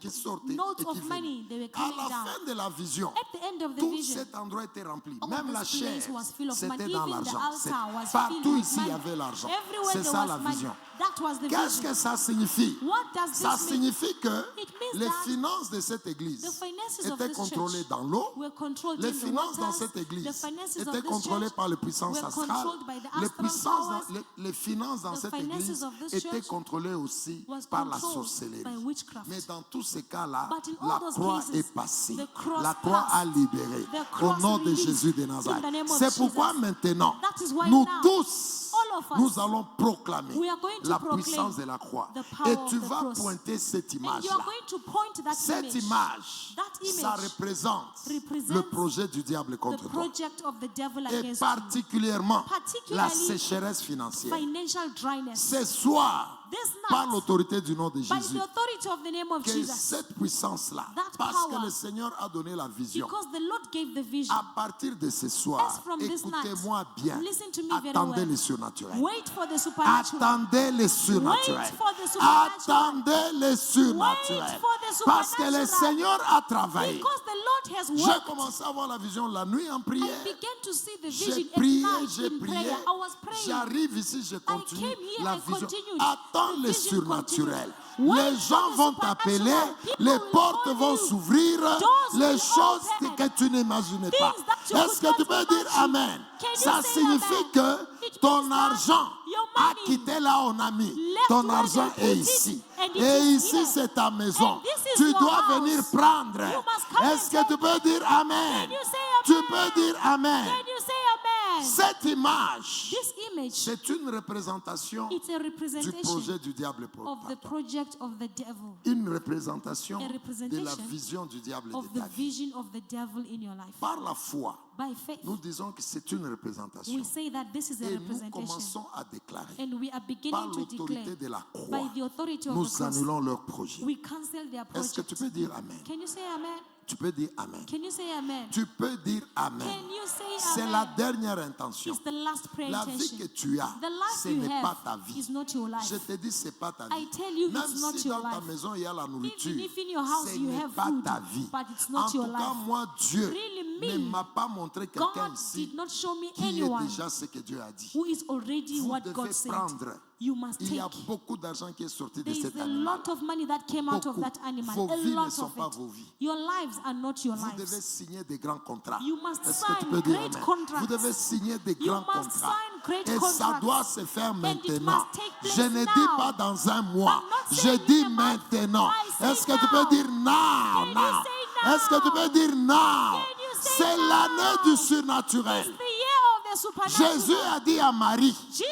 notes et qui of money. They venaient. were À coming la down. fin de la vision, At the end of the tout vision, cet endroit était rempli. all Même la this chair, place was full of money. c'était dans Even the l'argent. C'est- altar was filled Partout with ici, il y money. avait l'argent. Everywhere C'est there ça was la money. vision. That was the Qu'est-ce vision. que ça signifie? What does this Ça mean? signifie que It means les that finances de cette église the finances of étaient this contrôlées church dans l'eau. were controlled Les in the finances dans waters. cette The église finances of étaient this contrôlées church par les puissances were astrales. controlled by the Les astral puissances, powers. les finances dans The cette finances église of this étaient church contrôlées aussi was par la controlled sorcellerie. by witchcraft. Mais dans tous ces cas-là, But in all la those croix cases, est passée. the cross La croix a passed. libéré. The Au cross nom de released Jésus de in Nazareth. the name of C'est pourquoi Jesus. maintenant, That is why nous now, tous, all of us, nous allons proclamer we are going to la proclaim puissance de la croix. the power Et of tu the vas cross. pointer cette And you image-là. are going to point that Cette image. image, That image ça représente represents le projet du diable the contre toi. project of the devil Et against you. particulièrement la Particularly sécheresse financière. Financial dryness. Ce soir, This par night, l'autorité du nom de by Jésus, the authority of the name of que Jesus, cette puissance-là, That parce que power, le Seigneur a donné la vision, because the Lord gave the vision, à partir de ce soir, As from this night, écoutez-moi bien, listen to me very attendez well. le surnaturel. wait for the supernatural. Attendez le surnaturel. Wait for the supernatural. Attendez le Wait surnaturel. for the Parce que le Seigneur a travaillé. Because the Lord has J'ai worked. commencé à voir la vision la nuit en I prière. began to see the J'ai vision prié, at night j'ai in prié. prayer. I was praying. J'arrive ici, je continue came here la and vision. continued. Attends The le vision surnaturel. continued. Wait Les for gens the vont supernatural. t'appeler, People les will portes call vont you. s'ouvrir, Doors les will choses open. que tu n'imaginais pas. Things that you Est-ce could que tu not peux dire imagine. Amen? Can you Ça say signifie amen? que It ton means that argent your a money quitté là où on a mis. left Ton where argent they est put it, ici. and it Et is ici, here. c'est ta maison. And this is Tu your dois house. venir prendre. You must come Est-ce and que tu take peux dire Amen? Can you say Tu amen? peux dire Amen. Can you say amen? Cette image, This image, c'est une représentation it's a du representation projet du diable. of the project of the devil, Une représentation A de la representation vision du diable of de the ta vie. vision of the devil in your life. Par la foi, By faith, nous disons que c'est une représentation. we say that this is a Et nous representation. commençons à déclarer, And we are par beginning to l'autorité declare, de la by croix, the authority of the nous cross, annulons leur projet. we cancel their Est-ce que project. tu peux dire Amen? Can you say amen? Tu peux dire Amen. Can you say amen? Tu peux dire Amen. Can you say C'est amen? la dernière intention. It's the last prayer La vie intention. que tu as, The life ce you n'est pas have ta vie. is not your life. Je te dis, ce n'est pas ta I vie. tell you, Même it's not si your dans ta life. maison il y a la nourriture, Even if in your house ce you n'est have pas food, ta vie. but it's En not tout your cas, life. moi, Dieu Really, ne me, m'a pas montré quelqu'un God ici did not show me qui est anyone déjà ce que Dieu a dit. who is already Vous what devez God said. prendre. You must Il y a take. beaucoup d'argent qui est sorti de There is cet a animal. lot of money that came out of Beaucoup. that animal. Vos A vies ne lot sont of pas it. vos vies. Your lives are not your Vous devez lives. signer des grands contrats. You must Est-ce que tu sign peux dire great Amen? contracts. Vous devez signer des You grands must contrats. sign great Et ça contracts. doit se faire And it maintenant. must take place Je ne dis now. pas dans un mois. I'm not Je saying dis in a month. maintenant. I say Est-ce que tu peux now. dire now? Can you Now. say now? Est-ce que tu peux dire now? Can you say C'est now? l'année du It's surnaturel. the year of the supernatural. Jésus a dit à Marie, Jesus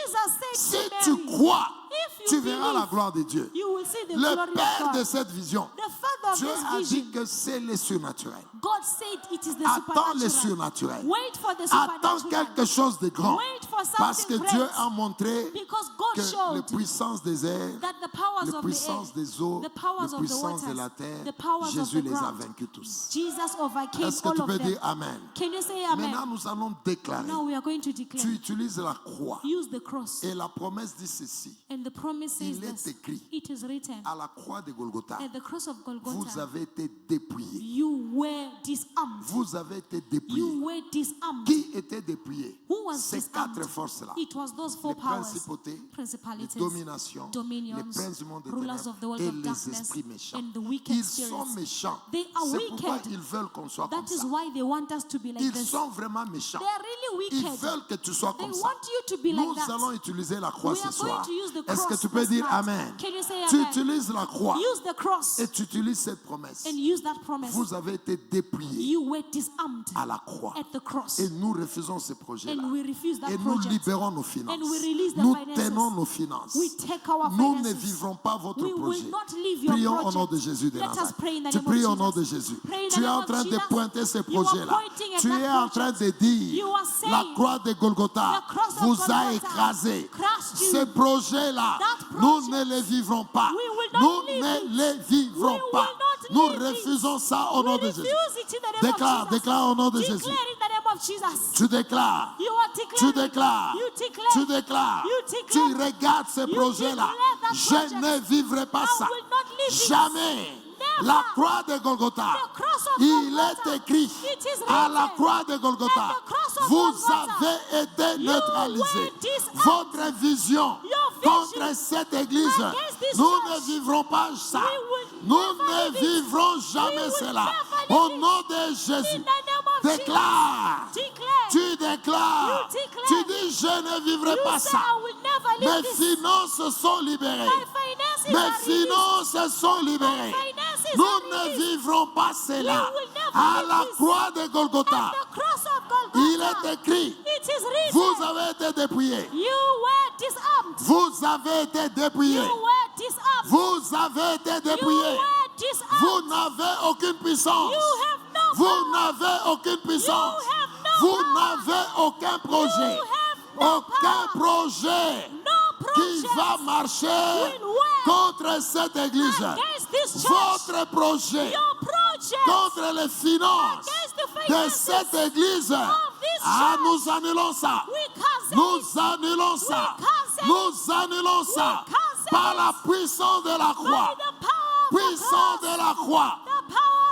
si said to tu Mary, crois, if tu you verras la believe, gloire de Dieu. you will see the Le glory of père God. de cette vision, The father of Dieu this a vision, dit que c'est le surnaturel. God said it is the Attends le supernatural. surnaturel. Wait for the Attends supernatural. quelque chose de grand. Wait for Parce que something Dieu great. a montré Because God que les showed puissances des airs, that the powers les of the puissances air, des eaux, the powers les of the puissances de waters, la terre, the powers of Jésus the les a ground, vaincus tous. Jesus overcame Est-ce que all tu of peux them. dire Amen? Can you say amen? Maintenant, nous allons déclarer. Now we are going to declare. Tu utilises la croix. Use the cross. Et la promesse dit ceci. And the promise says Il est this. écrit. It is written. À la croix de Golgotha, At the cross of vous Golgotha, avez été dépouillés. you were disarmed. Vous avez été dépouillés. You were disarmed. Qui était dépouillé? Who was Ces disarmed? quatre forces-là. It was those Les four powers. principautés, les Principalities, dominations, dominions, les princes du monde des rulers of the world ténèbres et of les darkness, esprits méchants. and the wicked Ils sont spirits. méchants. They are C'est pourquoi wicked. ils veulent qu'on soit comme That is ça. why they want us to be like Ils this. sont vraiment méchants. They are really Ils wicked. veulent que tu sois They comme ça. want you to be Nous like that. allons utiliser la croix We ce are going soir. to use the Est-ce que cross tu peux this dire night. Amen? Can you say Tu amen? utilises la croix Use the cross et tu utilises cette promesse. and use that promise. Vous avez été dépouillés You were disarmed à la croix. at the cross. Et nous refusons ce projet-là. And we refuse that Et nous project. libérons nos finances. And we release the Nous finances. tenons nos finances. We take our Nous ne finances. vivrons pas votre We projet. will not leave your Prions au project. nom de Jésus de Let us Nazareth. pray in the Tu name pries of au nom de Jesus. Jésus. Pray in the Tu es name en of train de Jesus. pointer ce You are projet-là. pointing at Tu that es en train project. de dire You are saying la croix de Golgotha the cross of vous a Golgotha écrasé. crushed you. Ce projet-là, That nous project, ne le vivrons pas. we will not Nous live ne it. le vivrons We will pas. not Nous live it. refusons ça au nom We de refuse Jésus. it in the name Déclare, of Jesus. déclare au nom de Declare Jésus. in the name of Jesus. Tu déclares. You are Tu declaring. déclares. You declare. Tu déclares. You Tu declare. regardes ce You projet-là. declare that Je project. ne vivrai pas I ça. will not live it. Jamais. Never. La croix de Golgotha. The cross of Il Golgotha. est écrit It is à la written. croix de Golgotha. At the cross of Vous Golgotha. avez été You neutralisé. were disarmed. Votre vision Your vision contre cette église. against this Nous church. ne vivrons pas ça. We will Nous never ne live it. vivrons We jamais will cela. never Au live it. nom de In Jésus. the name of Déclare. Jesus. Declare. Tu déclares. You declare. Tu dis je ne vivrai You pas say, ça. I will never live Mes this. finances sont libérées. My finances Mes are released. finances sont libérées. My finances Nous are ne released. vivrons pas cela. We will never À live la this. croix de Golgotha, At the cross of Golgotha. il est écrit, It is written. vous avez été dépouillés. You were disarmed. Vous avez été dépouillés. You were disarmed. Vous avez été You dépouillés. were disarmed. Vous n'avez aucune puissance. You have no Vous power. n'avez aucune puissance. You have no Vous power. n'avez aucun projet. You have no Aucun power. projet No qui project va marcher will work contre cette église. against this church. Votre projet Your project contre les finances against the de finances cette église. this Ah, church. nous annulons ça. we cancel Nous it. annulons ça. cancel Nous annulons ça cancel par it. la puissance de la croix. By the power of Puissance de la croix.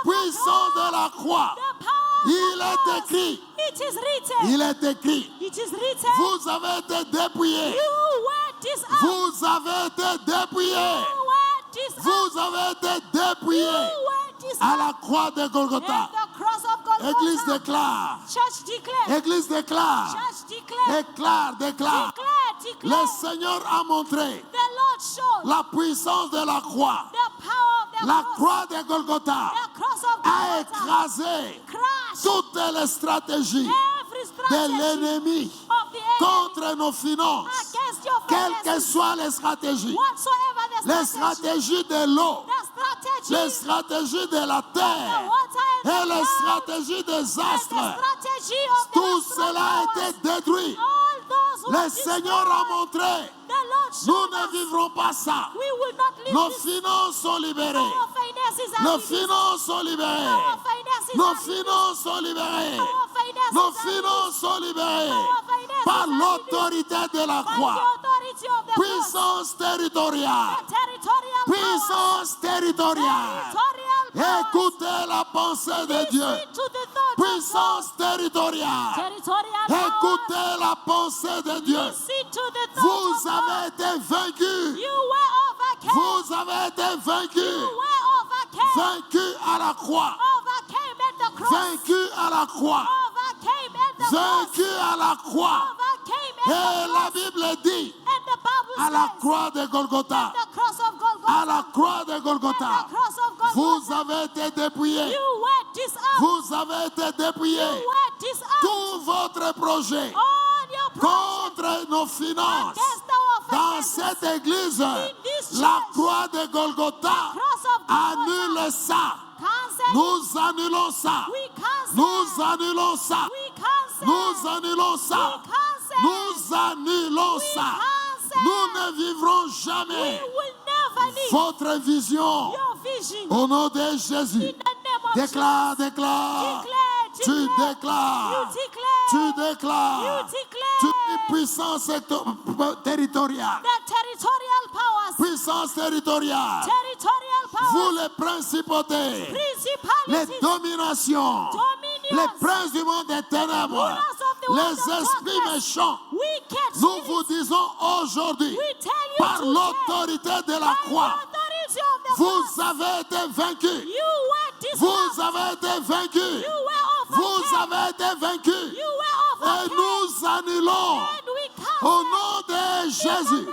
Puissance de la croix. Il est écrit. It is written. Il est écrit. It is written. Vous avez été dépouillés. You were disarmed. Vous avez été dépouillés. You were disarmed. Vous avez été dépouillés You were disarmed. à la croix de Golgotha. And the cross of Golgotha. Église déclare. Church declare. Église déclare. Church declare. Déclare, déclare. Declare. Le Seigneur a montré The Lord showed la puissance de la croix. the power of the La cross. croix de Golgotha The cross of a Golgotha écrasé crushed toutes les stratégies every de strategy l'ennemi of the enemy contre nos finances, against your quelles que finances. soient les stratégies, Whatsoever the les strategy, stratégies de l'eau, the les strategy, stratégies de la the terre water et and the les ground, stratégies des and the astres, strategy of the tout natural cela a powers. été détruit. All those who Le are Seigneur a destroyed, montré, the Lord nous showed ne us. vivrons pas ça. We will not live Nos this. finances sont libérées. Our finances are Nos released. finances sont libérées. Our finances Nos are released. finances sont libérées. Our finances Nos are released. finances sont libérées Our finances par are released. l'autorité de la By the croix. authority of the cross. Puissance territoriale. The territorial Puissance territoriale. territorial powers. Écoutez la pensée de Dieu. Listen to the thoughts Puissance of territoriale. God. Territorial powers. Écoutez la pensée de Dieu. Listen to the thoughts Vous of God. avez été vaincus. You were overcame. Vous avez été You vaincus. were overcame. Vaincus à la croix. Overcame at the cross. Vaincus à la croix. Overcame at the cross. Vaincus à la croix. Overcame Et at the la cross. Bible dit, And the Bible à la says, croix de Golgotha, the cross of Golgotha. à la croix de At Golgotha, the cross of Golgotha. vous avez été dépouillés. You were disarmed. Vous avez été You dépouillés. were disarmed. Tout votre projet All your projects contre nos finances against our dans finances. cette église, this la church, croix de Golgotha Cross of Golgotha. annule ça. Cancel. Nous annulons ça. We cancel. Nous annulons ça. We cancel. Nous annulons ça. We cancel. Nous annulons We ça. cancel. Nous ne vivrons We jamais will never leave votre vision. your vision. Au nom de Jésus. In the name of Déclare, Jesus. déclare. Declare, Tu declare. déclares. You declare. Tu You déclares. declare. Tu dis puissance territoriale. The territorial powers. Puissance territoriale. Territorial powers. Vous les principautés. Les Principalities. dominations. Les Dominions. princes du monde des ténèbres. Rulers of the world Les of esprits darkness. méchants. Wicked Nous spirits. vous disons aujourd'hui, We tell you par today, l'autorité de la by the croix, authority of the vous cross, avez été vaincus. you were disarmed. Vous avez été vaincus. You were Vous overcame. avez été vaincus. You were Et overcame. nous annulons And we cancel au nom de Jésus,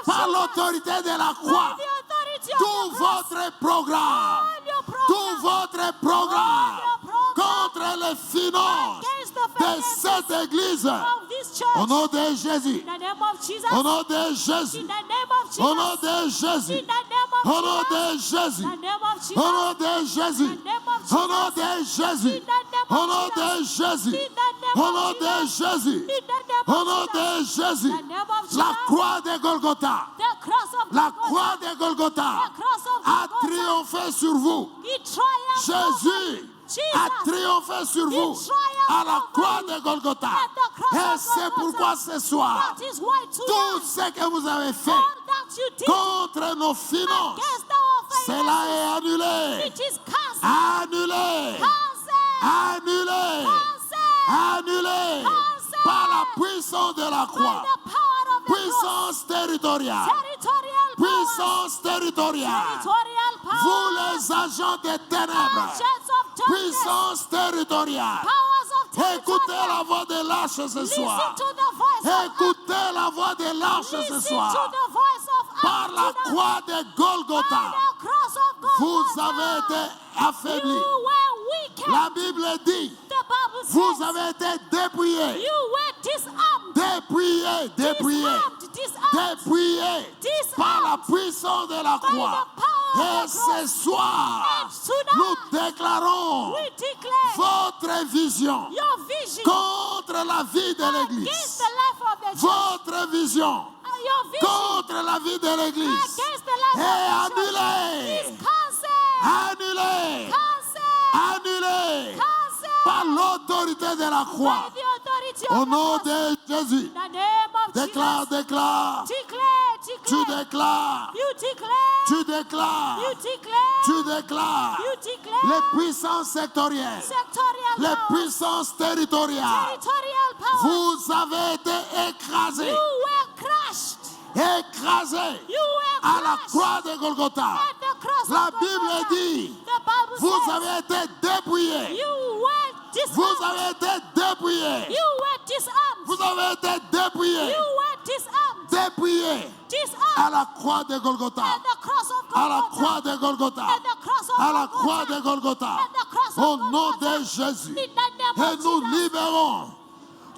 par l'autorité de la croix, by the authority of tout the cross, votre programme, all your tout programs votre programme all your programs contre les finances against the de finances cette église, of this church. au nom de Jésus, In the name of Jesus. au nom de Jésus, In the name of Jesus. au nom de Jésus, In the name of au nom Jesus. de Jésus, In the name of Jesus. au nom de Jésus, In the name of au nom Jesus. de Jésus, In the name au of nom de Jesus. Jésus, In the name au of nom de Jesus. Jésus, In the name au of nom de Jesus. Jésus, In the name of la Jesus. croix de Golgotha, The cross of la Golgotha. croix de Golgotha The cross of a Golgotha. triomphé sur vous. He triumphed over Jésus Jesus. a triomphé sur vous triumphed à la over croix you de Golgotha. at the cross Et of c'est Golgotha. pourquoi ce soir, That is why tout tonight, ce que vous avez fait all that you did contre nos finances, against our cela finances, est annulé. it is cancelled. Annulé. Cancelled. Annulé. Cancelled. Annulé Cancelled. par la puissance de la By croix. the power of the cross. Puissance territoriale. Territorial powers. Puissance territoriale. Territorial powers. Vous les agents des ténèbres. Agents of darkness. Puissance territoriale. Powers of territorial. Écoutez la voix de l'arche ce Listen soir. to the voice of Écoutez la voix de l'arche ce Listen soir. to the voice of Par la tonight. croix de By Golgotha, the cross of Golgotha. vous avez été affaiblis. You were wicked. La Bible dit, The Bible says vous avez été dépouillés. you were disarmed. Dépouillés, dépouillés, Disarmed. dépouillés Disarmed. par la puissance de la By croix. the power Et of the cross. ce soir, And tonight, nous déclarons we declare votre vision your vision contre la vie de against l'Église. the life of the church. Votre vision Your vision contre la vie de l'Église against the life est of the church annulée. is cancelled. Annulée. Cancelled. Annulée Cancelled. par l'autorité de la croix. By the authority Au of nom the cross. de Jésus, In the name of déclare, Jesus. déclare. Declare, Tu declare. déclares You declare. Tu déclares. You declare. Tu déclares. You declare. Les puissances sectorielles. Sectorial Les powers. puissances territoriales. Territorial powers. Vous avez été écrasés. You were crushed. Écrasés You were à la crushed. croix de Golgotha. At the cross La of Bible Golgotha. dit, The Bible vous says, avez été dépouillés. you were Vous disarmed. avez été dépouillés. You were disarmed. Vous avez été dépouillés. You were disarmed. Dépouillés à Disarmed. la croix de Golgotha. At the cross of À la Golgotha. croix de Golgotha. At the cross of À la Golgotha. croix de Golgotha. At the cross of Au nom Golgotha. de Jésus. In the name Et of nous Jesus. libérons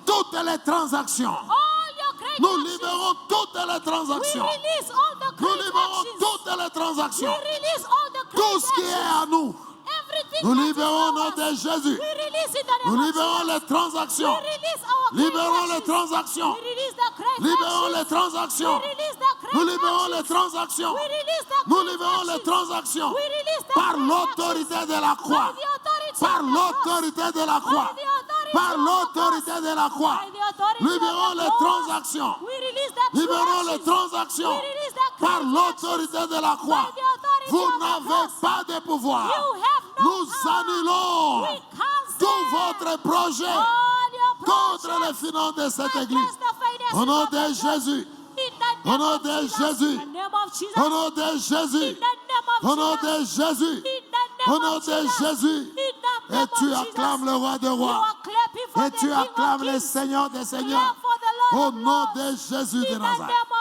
toutes les transactions. All your great Nous actions. libérons toutes les We transactions. release all the Nous great libérons actions. toutes les We transactions. release all the great Tout ce qui est actions. à nous. Everything Nous that is libérons au nom ours. de Jésus. We release in the name Nous of libérons Jesus. les transactions. We release our great Libérons les actions. transactions. We release the great Libérons les actions. transactions. We release the great Nous libérons les actions. transactions. We release the Nous great libérons les actions. transactions We release the par great l'autorité actions. de la croix. By the authority Par of the cross. l'autorité de la croix. By the authority Par of the l'autorité cross. de la croix. By the authority Libérons of the les cross. transactions. We release the true Libérons les actions. transactions We release the par great l'autorité de la croix. By the authority Vous of the n'avez cross. pas de pouvoir. You have no Nous power. annulons We cancel tout votre projet all your contre les projects finances de cette against église. the finances Au nom of de the church. Jésus. In the Au name nom of de Jesus. Jésus. In the name of Jesus. Au nom de In Jésus. the name of Au nom de Jesus. Jésus. In the Au name nom of de Jesus. Jésus. In the Et name tu of acclames Jesus. le roi des You rois. are clapping for Et the tu King of acclames le Kings. Seigneur des Clap seigneurs. for the Lord Au of nom Lords. de Jésus de In the Nazareth. name